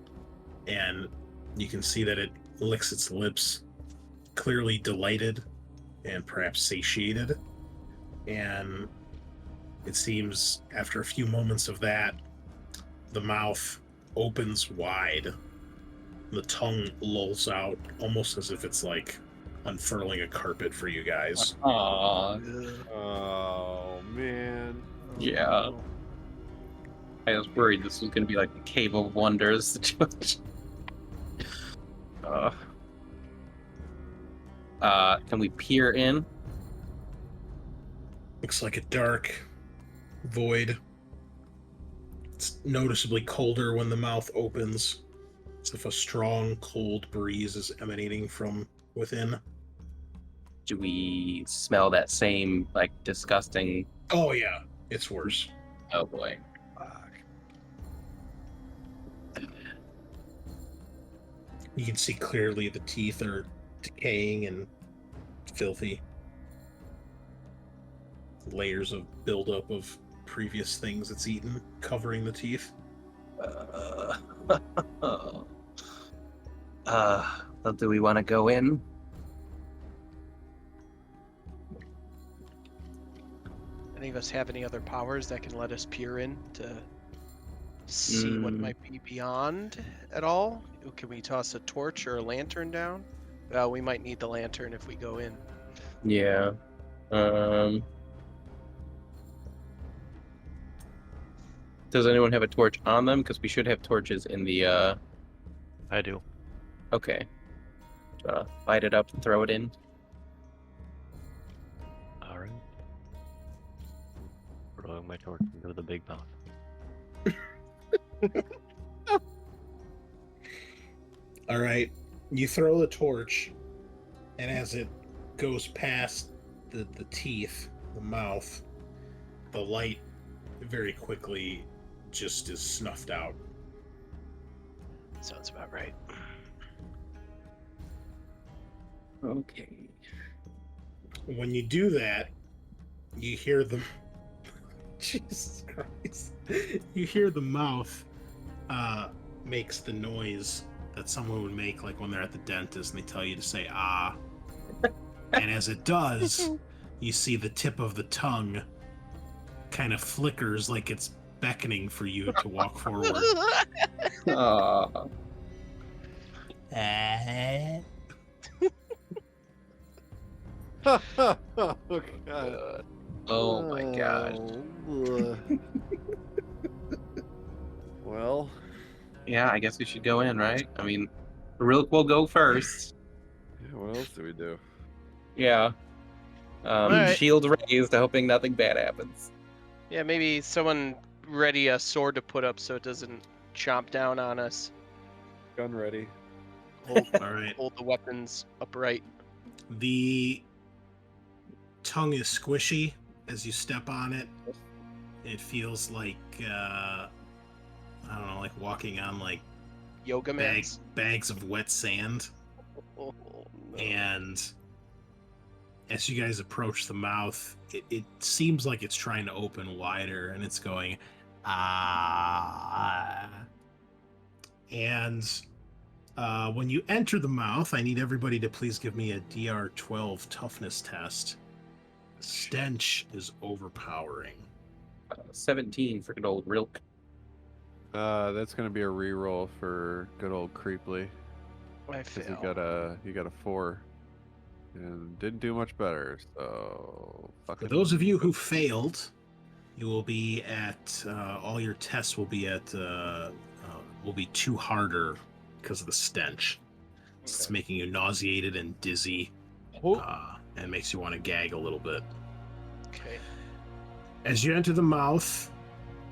and you can see that it licks its lips, clearly delighted and perhaps satiated, and it seems after a few moments of that, the mouth opens wide, the tongue lolls out almost as if it's like unfurling a carpet for you guys. Aww. Oh, man. Yeah. I was worried this was going to be like the Cave of Wonders situation. Can we peer in? Looks like a dark void. noticeably colder when the mouth opens, as if a strong, cold breeze is emanating from within. Do we smell that same, like, disgusting... Oh, yeah. It's worse. Oh, boy. You can see clearly the teeth are decaying and filthy. Layers of buildup of previous things it's eaten covering the teeth. Well, do we want to go in? Any of us have any other powers that can let us peer in to see what might be beyond at all? Can we toss a torch or a lantern down? Well, we might need the lantern if we go in. Yeah. Does anyone have a torch on them? Because we should have torches in the, I do. Okay. Light it up and throw it in. All right. Throwing my torch into the big mouth. All right, you throw the torch, and as it goes past the teeth, the mouth, the light very quickly just is snuffed out. Sounds about right. Okay. When you do that, you hear the Jesus Christ. You hear the mouth makes the noise that someone would make like when they're at the dentist and they tell you to say ah. And as it does, you see the tip of the tongue kind of flickers like it's beckoning for you to walk forward. Oh. Oh, God. Oh my gosh. Well, Yeah, I guess we should go in, right? I mean, Rilk will go first. yeah, what else do we do? Yeah. Alright. Shield raised, hoping nothing bad happens. Yeah, maybe someone ready a sword to put up so it doesn't chomp down on us. Gun ready. Hold, All right. hold the weapons upright. The tongue is squishy as you step on it. It feels like I don't know, like walking on like Yoga mats. bags of wet sand. Oh, no. And as you guys approach the mouth, it seems like it's trying to open wider, and it's going ah. And when you enter the mouth, I need everybody to please give me a DR12 toughness test. Stench is overpowering. 17 for good old Rilk. That's gonna be a reroll for good old Creeply. I Because fail. you got a 4. And didn't do much better, so fuck For it. those of you who failed, you will be at all your tests will be at will be 2 harder because of the stench. It's making you nauseated and dizzy, and makes you want to gag a little bit. Okay. As you enter the mouth,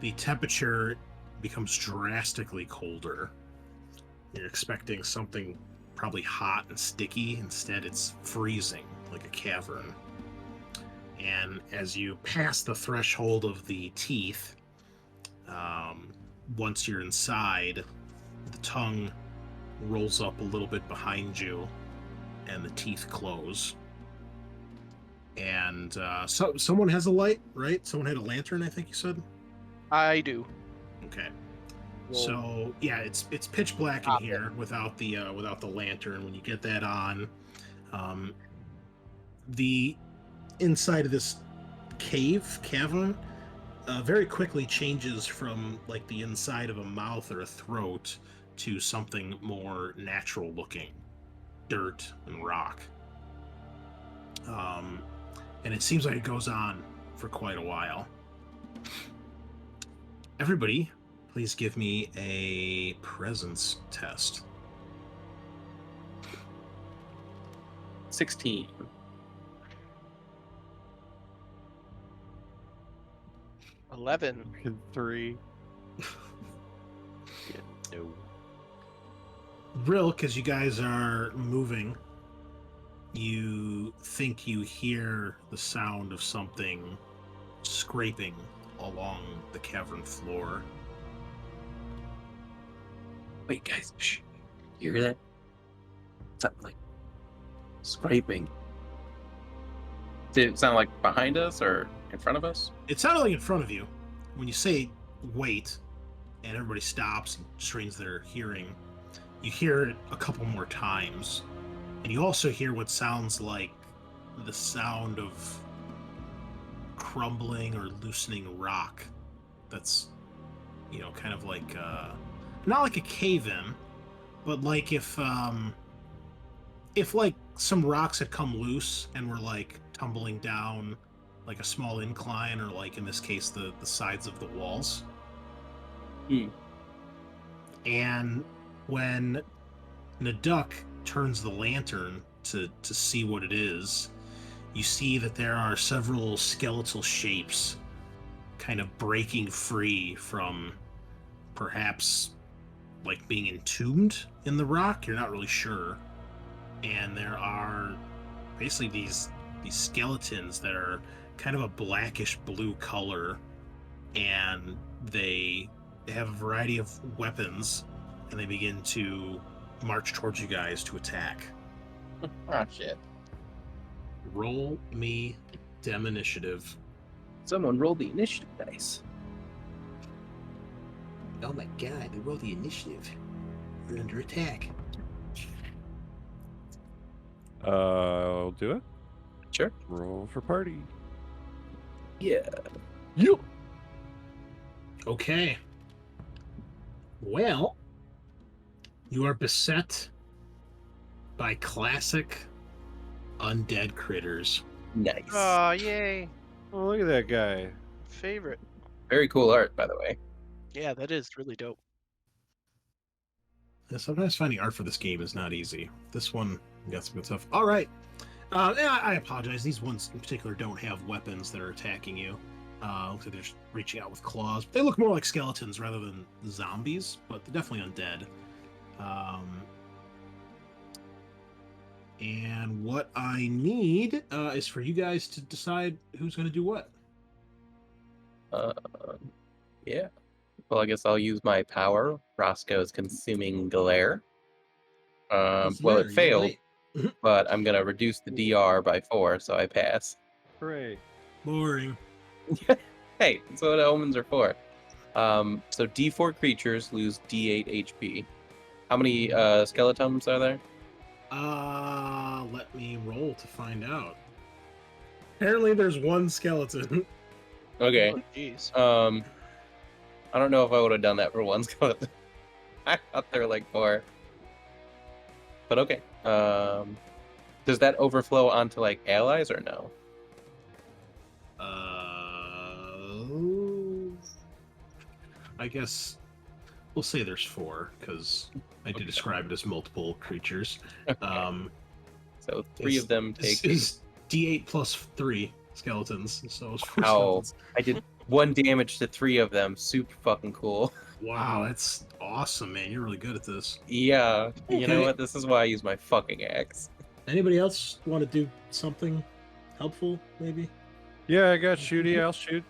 the temperature becomes drastically colder. You're expecting something probably hot and sticky. Instead, it's freezing like a cavern. And as you pass the threshold of the teeth, once you're inside, the tongue rolls up a little bit behind you, and the teeth close. And so someone has a light, right? Someone had a lantern, I think you said. I do. Okay. Well, So yeah, it's pitch black in here without the lantern. When you get that on, the inside of this cavern very quickly changes from like the inside of a mouth or a throat to something more natural looking, dirt and rock. And it seems like it goes on for quite a while. Everybody, please give me a presence test. 16. 11. 3. Rilk, as you guys are moving, you think you hear the sound of something scraping along the cavern floor. Wait, guys, shh. You hear that? Something like scraping. Did it sound like behind us or in front of us? It sounded like in front of you. When you say wait, and everybody stops and strains their hearing, you hear it a couple more times. And you also hear what sounds like the sound of crumbling or loosening rock that's, kind of like, not like a cave-in, but like if like some rocks had come loose and were like tumbling down like a small incline, or like in this case the sides of the walls. And when Naduk turns the lantern to see what it is, you see that there are several skeletal shapes kind of breaking free from perhaps like being entombed in the rock. You're not really sure. And there are basically these skeletons that are kind of a blackish blue color, and they have a variety of weapons, and they begin to march towards you guys to attack. Oh, shit. Roll me Dem Initiative. Someone rolled the initiative dice. Oh my god, they rolled the initiative. We're under attack. I'll do it. Sure. Roll for party. Yeah. Yep. Okay. Well, you are beset by classic undead critters. Nice. Oh, yay. Oh, look at that guy. Favorite. Very cool art, by the way. Yeah, that is really dope. Sometimes finding art for this game is not easy. This one got some good stuff. All right. I apologize. These ones in particular don't have weapons that are attacking you. Looks like they're just reaching out with claws. They look more like skeletons rather than zombies, but they're definitely undead. And what I need is for you guys to decide who's going to do what. Yeah. Well, I guess I'll use my power. Roscoe's consuming glare. Well, it failed, but I'm gonna reduce the DR by 4, so I pass. Hooray. Boring. Hey, that's what omens are for. So D4 creatures lose D8 HP. How many skeletons are there? Let me roll to find out. Apparently there's one skeleton. Okay. Oh, jeez. I don't know if I would have done that for one skeleton. I thought there were like 4. But okay. Does that overflow onto like allies or no? I guess we'll say there's 4, because I did describe it as multiple creatures. So 3 of them take. Is D8 plus 3 skeletons, so it's 4 Ow. skeletons. I did 1 damage to 3 of them. Super fucking cool. Wow, that's awesome, man. You're really good at this. Yeah. You know Okay. what? This is why I use my fucking axe. Anybody else want to do something helpful, maybe? Yeah, I got shooty. I'll shoot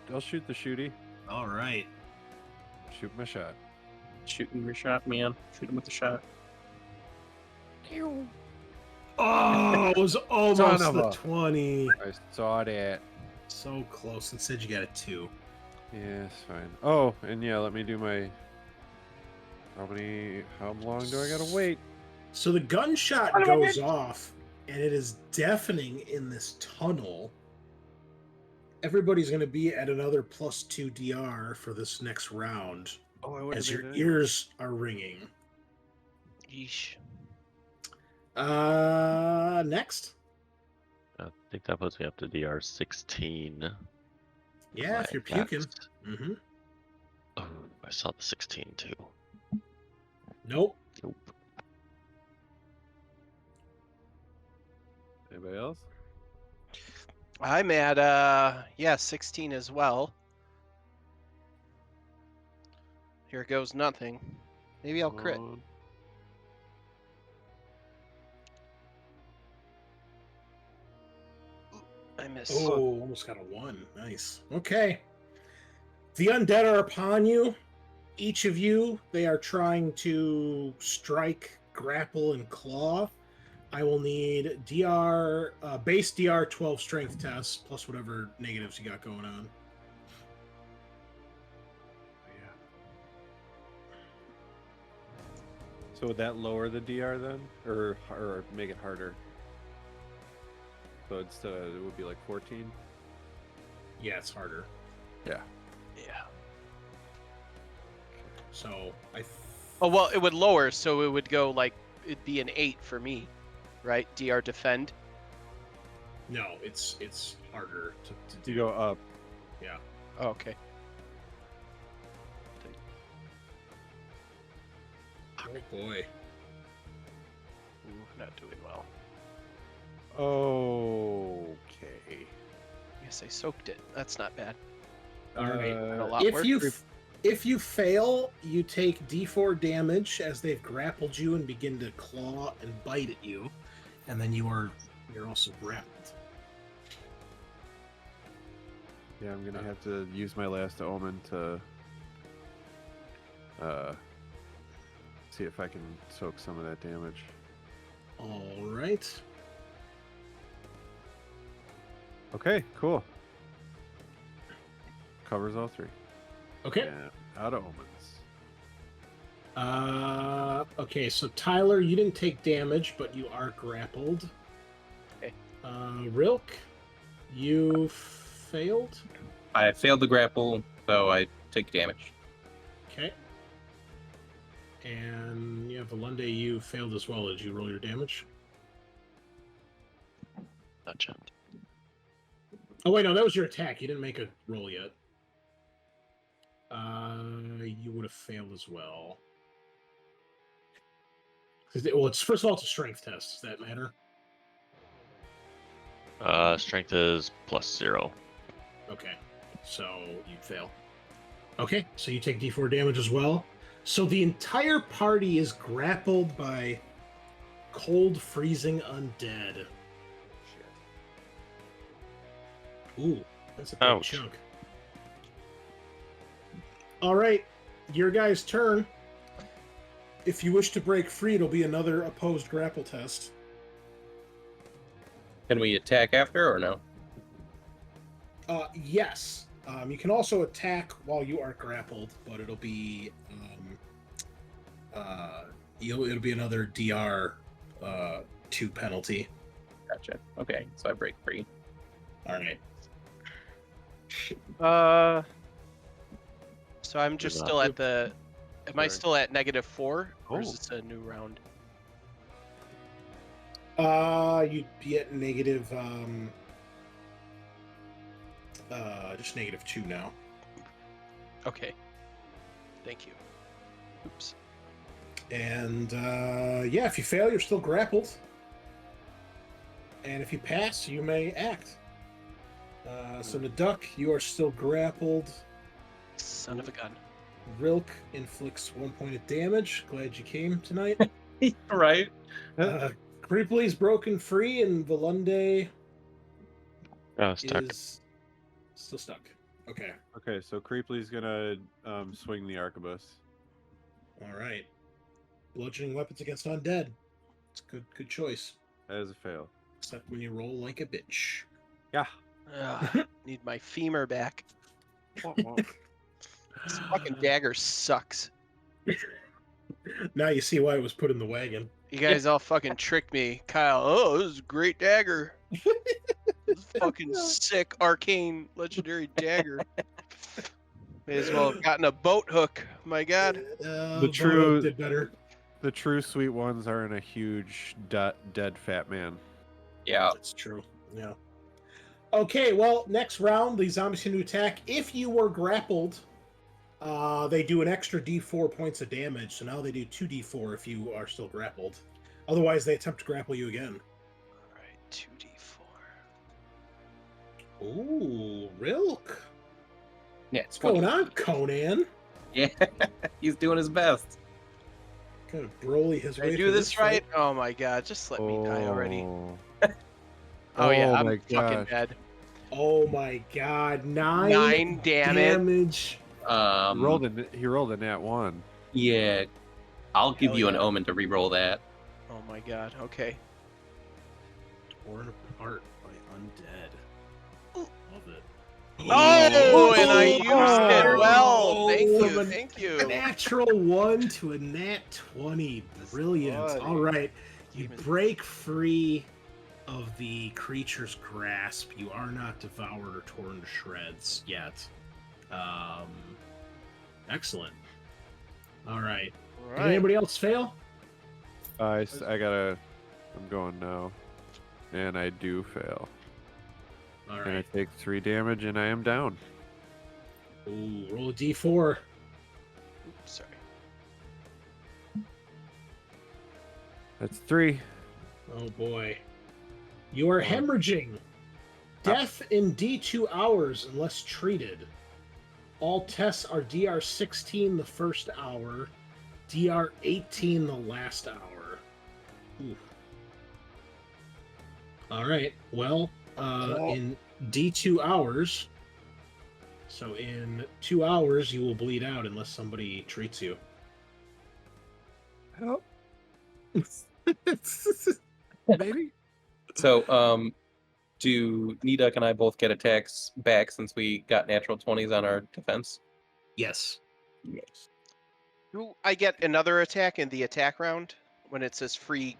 the shooty. All right. Shoot my shot. Shooting your shot, man. Shoot him with the shot. Oh, it was almost Son of the a- 20. I saw that. So close. Instead, you got a 2. Yeah, it's fine. Oh, and yeah, let me do my. How long do I gotta wait? So the gunshot goes off, and it is deafening in this tunnel. Everybody's going to be at another +2 DR for this next round, Oh, I would as have your made it. ears are ringing. Yeesh. Next. I think that puts me up to DR 16. Yeah, if you're puking. Mm-hmm. Oh, I saw the 16 too. Nope. Nope. Anybody else? I'm at 16 as well. Here goes nothing. Maybe I'll crit. I miss. Oh, almost got a 1. Nice. Okay. The undead are upon you. Each of you, they are trying to strike, grapple, and claw. I will need base DR 12 strength tests plus whatever negatives you got going on. So would that lower the DR then, or make it harder? So it would be like 14. Yeah, it's harder. Yeah. Yeah. So Oh well, it would lower, so it would go like it'd be an 8 for me, right? DR defend. No, it's harder to do. You go up. Yeah. Oh, okay. Oh boy. Ooh, not doing well. Okay. Yes, I soaked it. That's not bad. All right. A lot If worse. if you fail, you take D4 damage as they've grappled you and begin to claw and bite at you, and then you're also grappled. Yeah, I'm gonna have to use my last omen to see if I can soak some of that damage. All right. Okay, cool. Covers all 3. Okay. Yeah, out of omens. Okay, so Tyler, you didn't take damage, but you are grappled. Okay. Rilk, you failed. I failed the grapple, so I take damage. Okay. And yeah, Valunde, you failed as well. Did you roll your damage? Gotcha. Oh wait, no, that was your attack. You didn't make a roll yet. You would have failed as well. Well, first of all, it's a strength test. Does that matter? Strength is +0. Okay, so you fail. Okay, so you take D4 damage as well. So the entire party is grappled by cold, freezing undead. Ooh, that's a big Ouch. chunk. All right, your guys' turn. If you wish to break free, it'll be another opposed grapple test. Can we attack after or no? Yes. You can also attack while you are grappled, but it'll be it'll be another DR 2 penalty. Gotcha. Okay, so I break free. All right. So I'm just Good still luck. at the. Am I Sorry. still at -4, or is Oh. this a new round? You'd be at negative just -2 now. Okay. Thank you. Oops. And yeah, if you fail, you're still grappled. And if you pass, you may act. So Naduk, you are still grappled. Son of a gun. Rilk inflicts 1 point of damage. Glad you came tonight. Right? Creeply's broken free, and Valunde Stuck. is still stuck. Okay. Okay, so Creeply's gonna swing the arquebus. All right. Bludgeoning weapons against undead. It's a good choice. That is a fail. Except when you roll like a bitch. Yeah. Ugh, need my femur back. This fucking dagger sucks. Now you see why it was put in the wagon. You guys all fucking tricked me. Kyle, oh, this is a great dagger. This is fucking sick arcane legendary dagger. May as well have gotten a boat hook. My god. The true- did better. The true sweet ones are in a huge dead fat man. Yeah. That's true. Yeah. Okay, well, next round, the zombies can attack. If you were grappled, they do an extra D4 points of damage. So now they do 2D4 if you are still grappled. Otherwise, they attempt to grapple you again. Alright, 2d4. Ooh, Rilk. Yeah. What's going on, Conan? Yeah. He's doing his best. Kind of Broly his Did way I do through this right? fight. Oh my god, just let me die already. Oh. Oh yeah, Oh I'm my fucking gosh. dead. Oh my god, 9 9 damage. He rolled a nat 1. Yeah, I'll give Hell you an yeah. omen to re-roll that. Oh my god. Okay. Torn apart by undead. Love it. Oh, and I used it Oh, well. Thank you. from a Thank you. Natural 1 to a nat 20. Brilliant. Buddy. All right. You Even- break free of the creature's grasp. You are not devoured or torn to shreds yet. Excellent. All right. All Did right. anybody else fail? I'm going now. And I do fail. All And I right. take 3 damage and I am down. Ooh, roll a d4. Oops, sorry. That's 3. Oh boy. You are hemorrhaging. Death in D2 hours unless treated. All tests are DR 16 the first hour, DR 18 the last hour. Oof. All right. Well, in D2 hours, so in 2 hours, you will bleed out unless somebody treats you. Help. Maybe? So, do Niduk and I both get attacks back since we got natural 20s on our defense? Yes. Yes. Do I get another attack in the attack round when it says free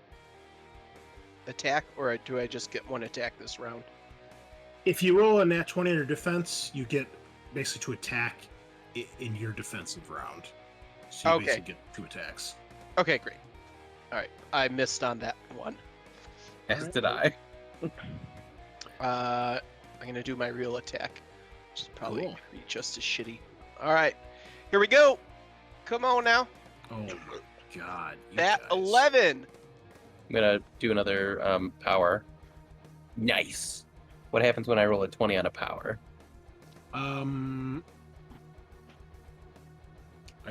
attack, or do I just get one attack this round? If you roll a nat 20 in your defense, you get basically to attack in your defensive round. So you Okay. basically get 2 attacks. Okay, great. All right, I missed on that one. As Alright. did I. I'm gonna do my real attack, which is probably Cool. gonna be just as shitty. All right, here we go. Come on now. Oh my god. you That guys. 11. I'm gonna do another power. Nice. What happens when I roll a 20 on a power? I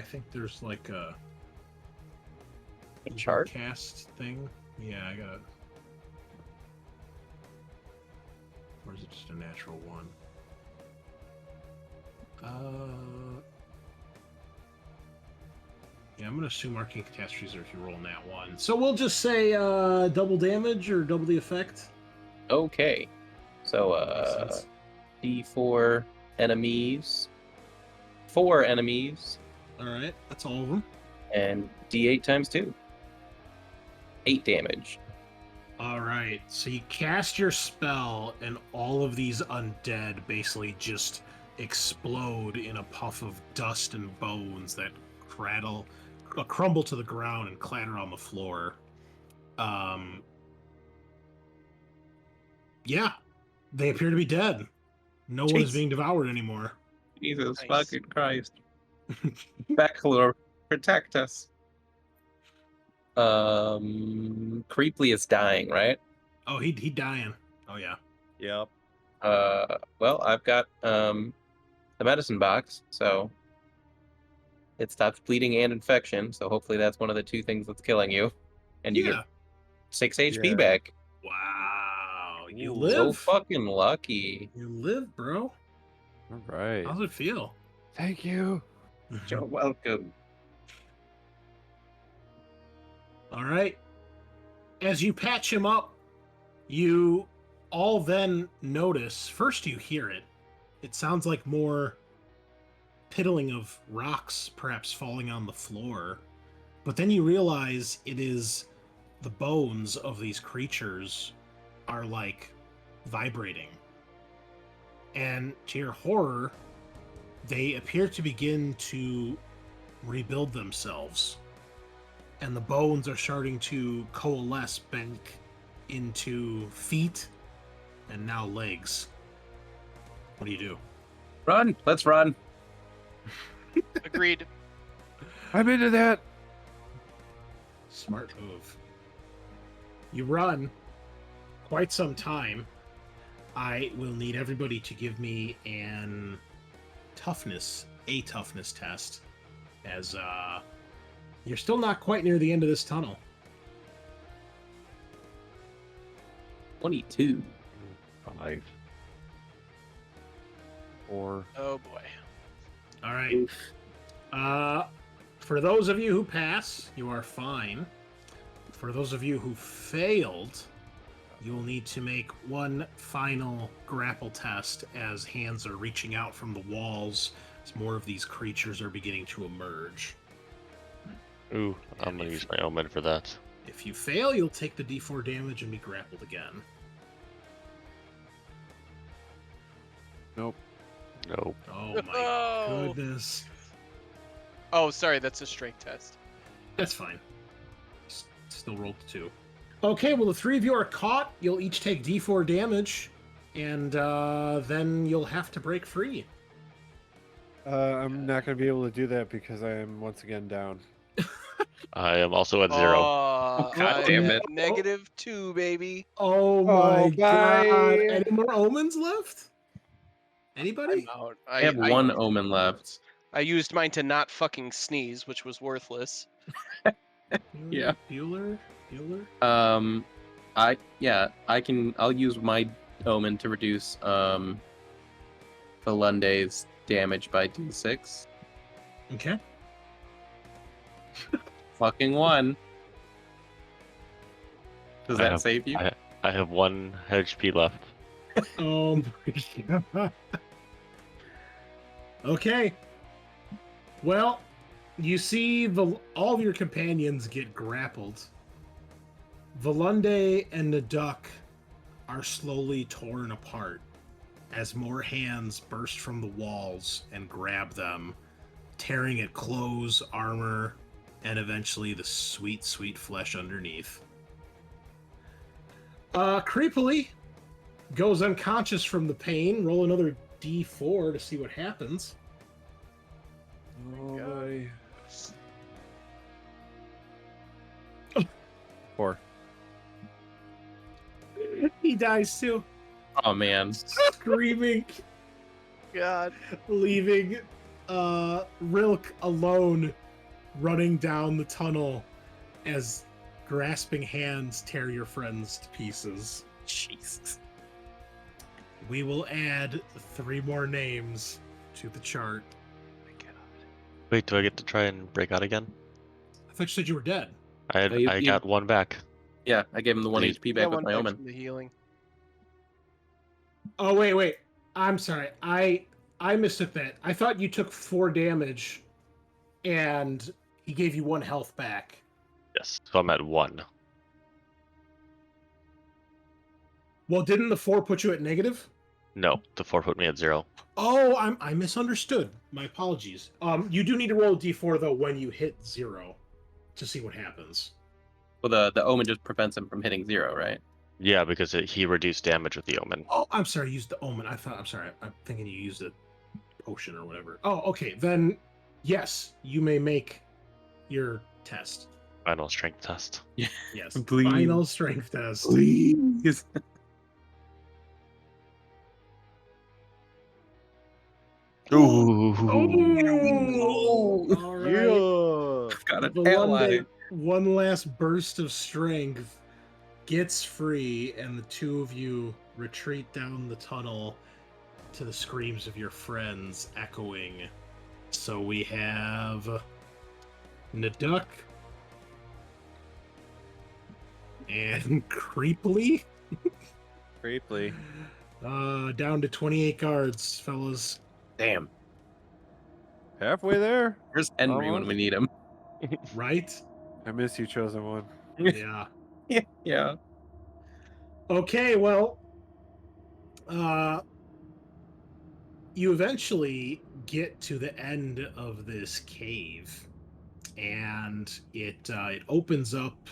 think there's like a Chart? cast thing. Yeah, I got. Or is it just a natural one? Yeah, I'm gonna assume arcane catastrophes are if you roll nat 1. So we'll just say double damage or double the effect. Okay. So, Makes sense. D4 enemies. 4 enemies. All right, that's all of them. And D8 times 2. 8 damage. All right, so you cast your spell, and all of these undead basically just explode in a puff of dust and bones that crumble to the ground and clatter on the floor. Yeah, they appear to be dead. No one is Jeez. being devoured anymore. Jesus Nice. fucking Christ. Backlor, protect us. Creeply is dying, right? Oh, he dying. Oh yeah. Yep. Well, I've got the medicine box, so it stops bleeding and infection. So hopefully that's one of the 2 things that's killing you, and you Yeah. get 6 HP Yeah. back. Wow, you Ooh. live. So fucking lucky. You live, bro. All right. How's it feel? Thank you. You're welcome. All right. As you patch him up, you all then notice, first you hear it. It sounds like more piddling of rocks perhaps falling on the floor. But then you realize it is the bones of these creatures are like vibrating. And to your horror, they appear to begin to rebuild themselves. And the bones are starting to coalesce back into feet and now legs. What do you do? Run! Let's run. Agreed. I'm into that. Smart move. You run quite some time. I will need everybody to give me a toughness test, as you're still not quite near the end of this tunnel. 22. 5. 4. Oh boy. All right. For those of you who pass, you are fine. For those of you who failed, you will need to make one final grapple test as hands are reaching out from the walls as more of these creatures are beginning to emerge. Ooh, I'm gonna use my omen for that. If you fail, you'll take the d4 damage and be grappled again. Nope. Nope. Oh my Oh. goodness. Oh, sorry, that's a strength test. That's fine. Still rolled 2. Okay, well, the 3 of you are caught. You'll each take d4 damage, and then you'll have to break free. I'm not going to be able to do that because I am once again down. I am also at 0. God I'm damn at it. -2, baby. Oh my god. bye. Any more omens left? Anybody? I'm out. I have one omen left. I used mine to not fucking sneeze, which was worthless. Yeah. Bueller? I'll use my omen to reduce Valunde's damage by d6. Okay. Fucking 1. Does I that have- save you? I have 1 HP left. Oh my god. Okay. Well, you see all of your companions get grappled. Valunde and Naduk are slowly torn apart as more hands burst from the walls and grab them, tearing at clothes, armor, and eventually the sweet, sweet flesh underneath. Creepily goes unconscious from the pain. Roll another d4 to see what happens. Oh boy. 4. He dies too, Oh man. screaming, God. leaving Rilk alone, running down the tunnel as grasping hands tear your friends to pieces. Jesus. We will add 3 more names to the chart. Wait, do I get to try and break out again? I thought you said you were dead. I Oh, you- got 1 back. Yeah, I gave him the 1 Please. HP back with one my back omen. from the healing. Oh, wait. I'm sorry. I mistook that. I thought you took 4 damage and he gave you 1 health back. Yes, so I'm at 1. Well, didn't the 4 put you at negative? No, the 4 put me at 0. Oh, I misunderstood. My apologies. You do need to roll a d4 though when you hit 0 to see what happens. Well, the omen just prevents him from hitting 0, right? Yeah, because he reduced damage with the omen. Oh, I'm sorry. I used the omen. I'm sorry. I'm thinking you used a potion or whatever. Oh, okay. Then yes, you may make your test. Final strength test. Yes. Please. Final strength test. Please. Ooh. All right. Got an The ally. one last burst of strength gets free, and the 2 of you retreat down the tunnel to the screams of your friends echoing. So we have Naduk and Creeply Creeply. down to 28 guards, fellas. Damn. Halfway there. Where's Henry when we need him? Right? I miss you, Chosen One. Yeah. Yeah. Okay, well, you eventually get to the end of this cave, and it opens up.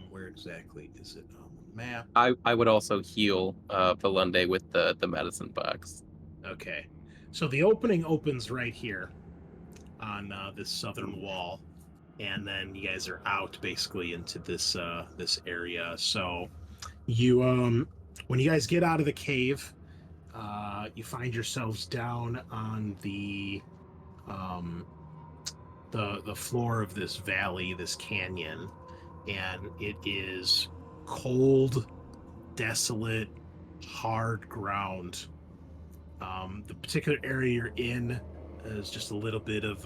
Where exactly is it on the map? I would also heal Valunde with the medicine box. Okay, so the opening opens right here on this southern wall, and then you guys are out basically into this this area. So you when you guys get out of the cave, you find yourselves down on the floor of this valley, this canyon, and it is cold, desolate, hard ground. The particular area you're in is just a little bit of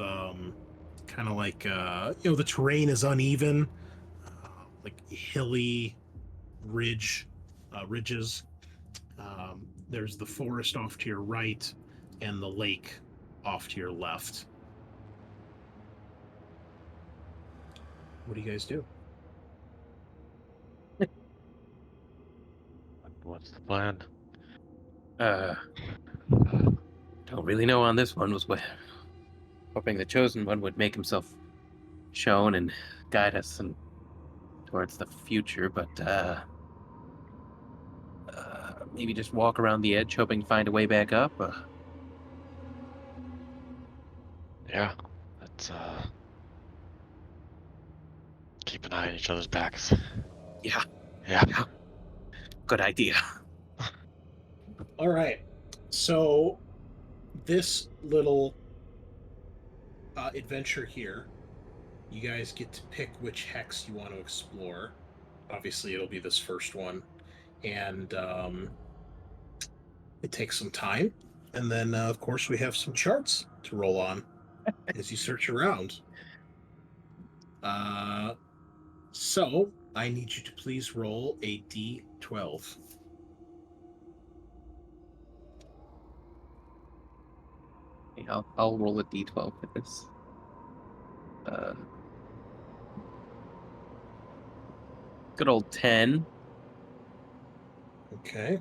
kind of like the terrain is uneven, like hilly ridges. There's the forest off to your right and the lake off to your left. What do you guys do? What's the plan? Don't really know on this one. Was what hoping the chosen one would make himself shown and guide us and towards the future, but maybe just walk around the edge, hoping to find a way back up. Yeah, let's keep an eye on each other's backs. Yeah, Yeah. good idea. All right. So this little adventure here, you guys get to pick which hex you want to explore. Obviously, it'll be this first one. And it takes some time. And then, of course, we have some charts to roll on as you search around. So I need you to please roll a d12. I'll roll a d12 for this. Good old 10. Okay.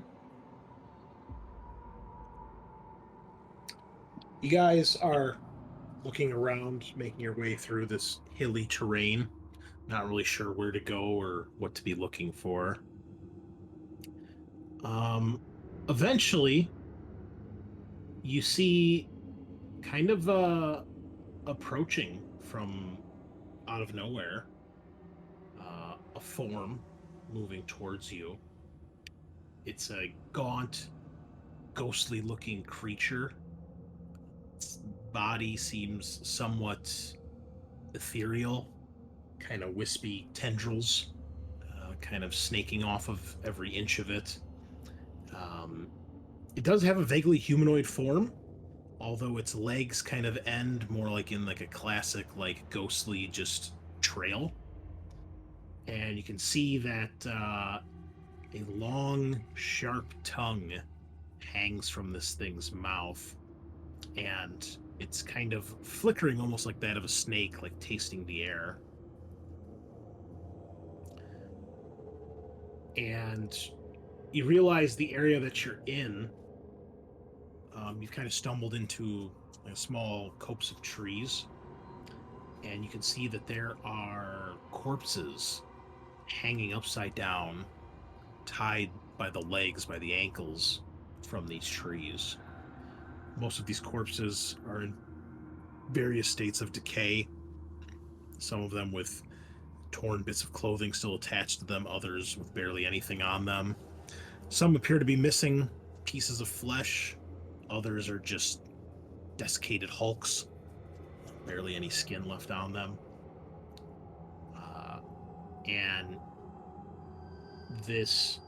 You guys are looking around, making your way through this hilly terrain, not really sure where to go or what to be looking for. Eventually, you see kind of approaching from out of nowhere a form moving towards you. It's a gaunt, ghostly looking creature. Its body seems somewhat ethereal, kind of wispy tendrils, kind of snaking off of every inch of it. It does have a vaguely humanoid form, although its legs kind of end more like in like a classic like ghostly just trail. And you can see that a long, sharp tongue hangs from this thing's mouth, and it's kind of flickering almost like that of a snake, like tasting the air. And you realize the area that you're in, you've kind of stumbled into a small copse of trees, and you can see that there are corpses hanging upside down, tied by the legs, by the ankles, from these trees. Most of these corpses are in various states of decay, some of them with torn bits of clothing still attached to them, others with barely anything on them. Some appear to be missing pieces of flesh, others are just desiccated hulks, barely any skin left on them. And this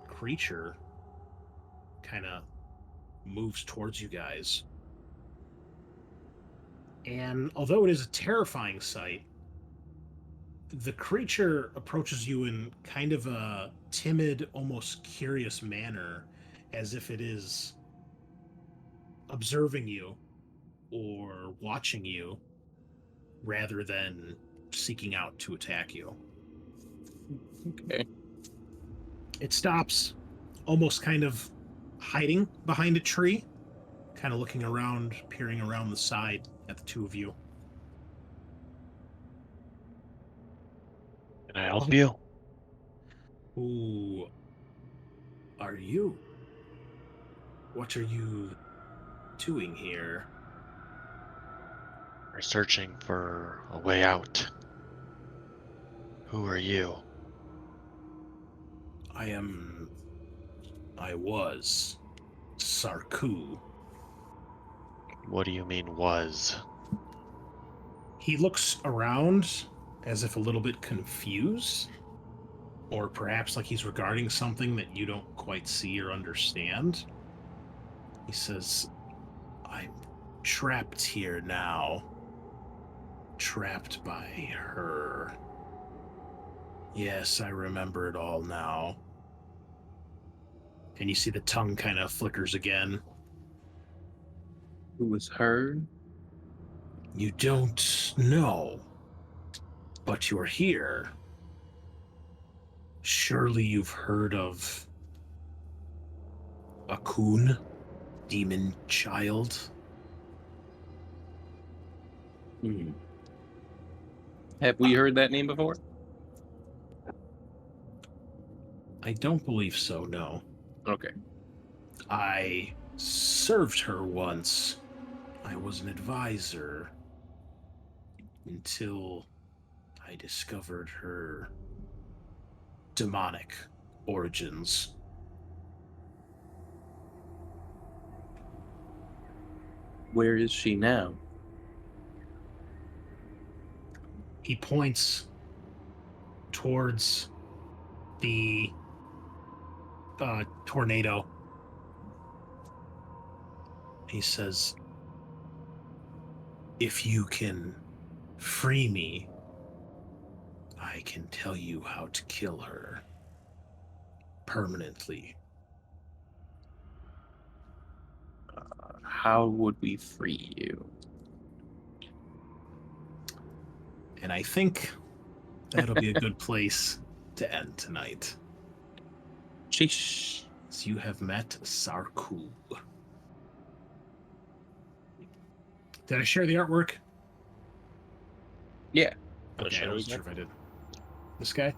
creature kind of moves towards you guys. And although it is a terrifying sight, the creature approaches you in kind of a timid, almost curious manner, as if it is observing you or watching you rather than seeking out to attack you. Okay. It stops, almost kind of hiding behind a tree, kind of looking around, peering around the side at the two of you. Can I help you? Who are you? What are you doing here? We're searching for a way out. Who are you? I was Sarku. What do you mean was? He looks around as if a little bit confused, or perhaps like he's regarding something that you don't quite see or understand. He says, I'm trapped here now. Trapped by her. Yes, I remember it all now. And you see the tongue kind of flickers again. Who was her? You don't know, but you're here. Surely you've heard of Akun, demon child? Have we heard that name before? I don't believe so, no. Okay. I served her once. I was an advisor until I discovered her demonic origins. Where is she now? He points towards the tornado. He says, if you can free me, I can tell you how to kill her permanently. How would we free you? And I think that'll be a good place to end tonight. Sheesh. So you have met Sarku. Did I share the artwork? Yeah. Okay, I wasn't sure if I did. This guy?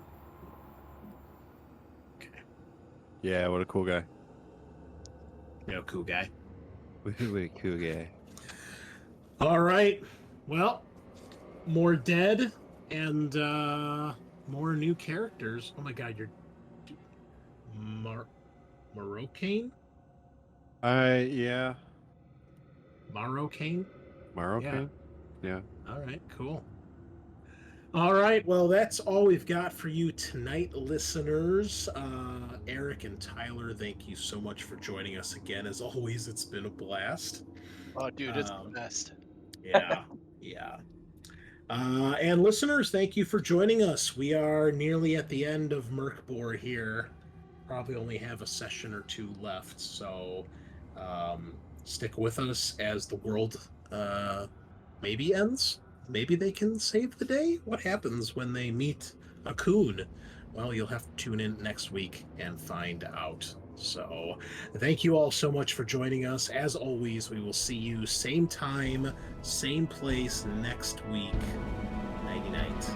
Okay. Yeah, what a cool guy. Cool guy. What a cool guy. All right. Well, more dead and more new characters. Oh my god, you're Moroccan? Yeah. Moroccan? Moroccan? Yeah. All right, cool. All right, well, that's all we've got for you tonight, listeners. Eric and Tyler, thank you so much for joining us again. As always, it's been a blast. Oh, dude, it's the best. Yeah, yeah. And listeners, thank you for joining us. We are nearly at the end of Merkbor here. Probably only have a session or two left, so stick with us as the world maybe ends. Maybe they can save the day. What happens when they meet Akun? Well, you'll have to tune in next week and find out. So, thank you all so much for joining us. As always, we will see you same time, same place next week. Nighty night.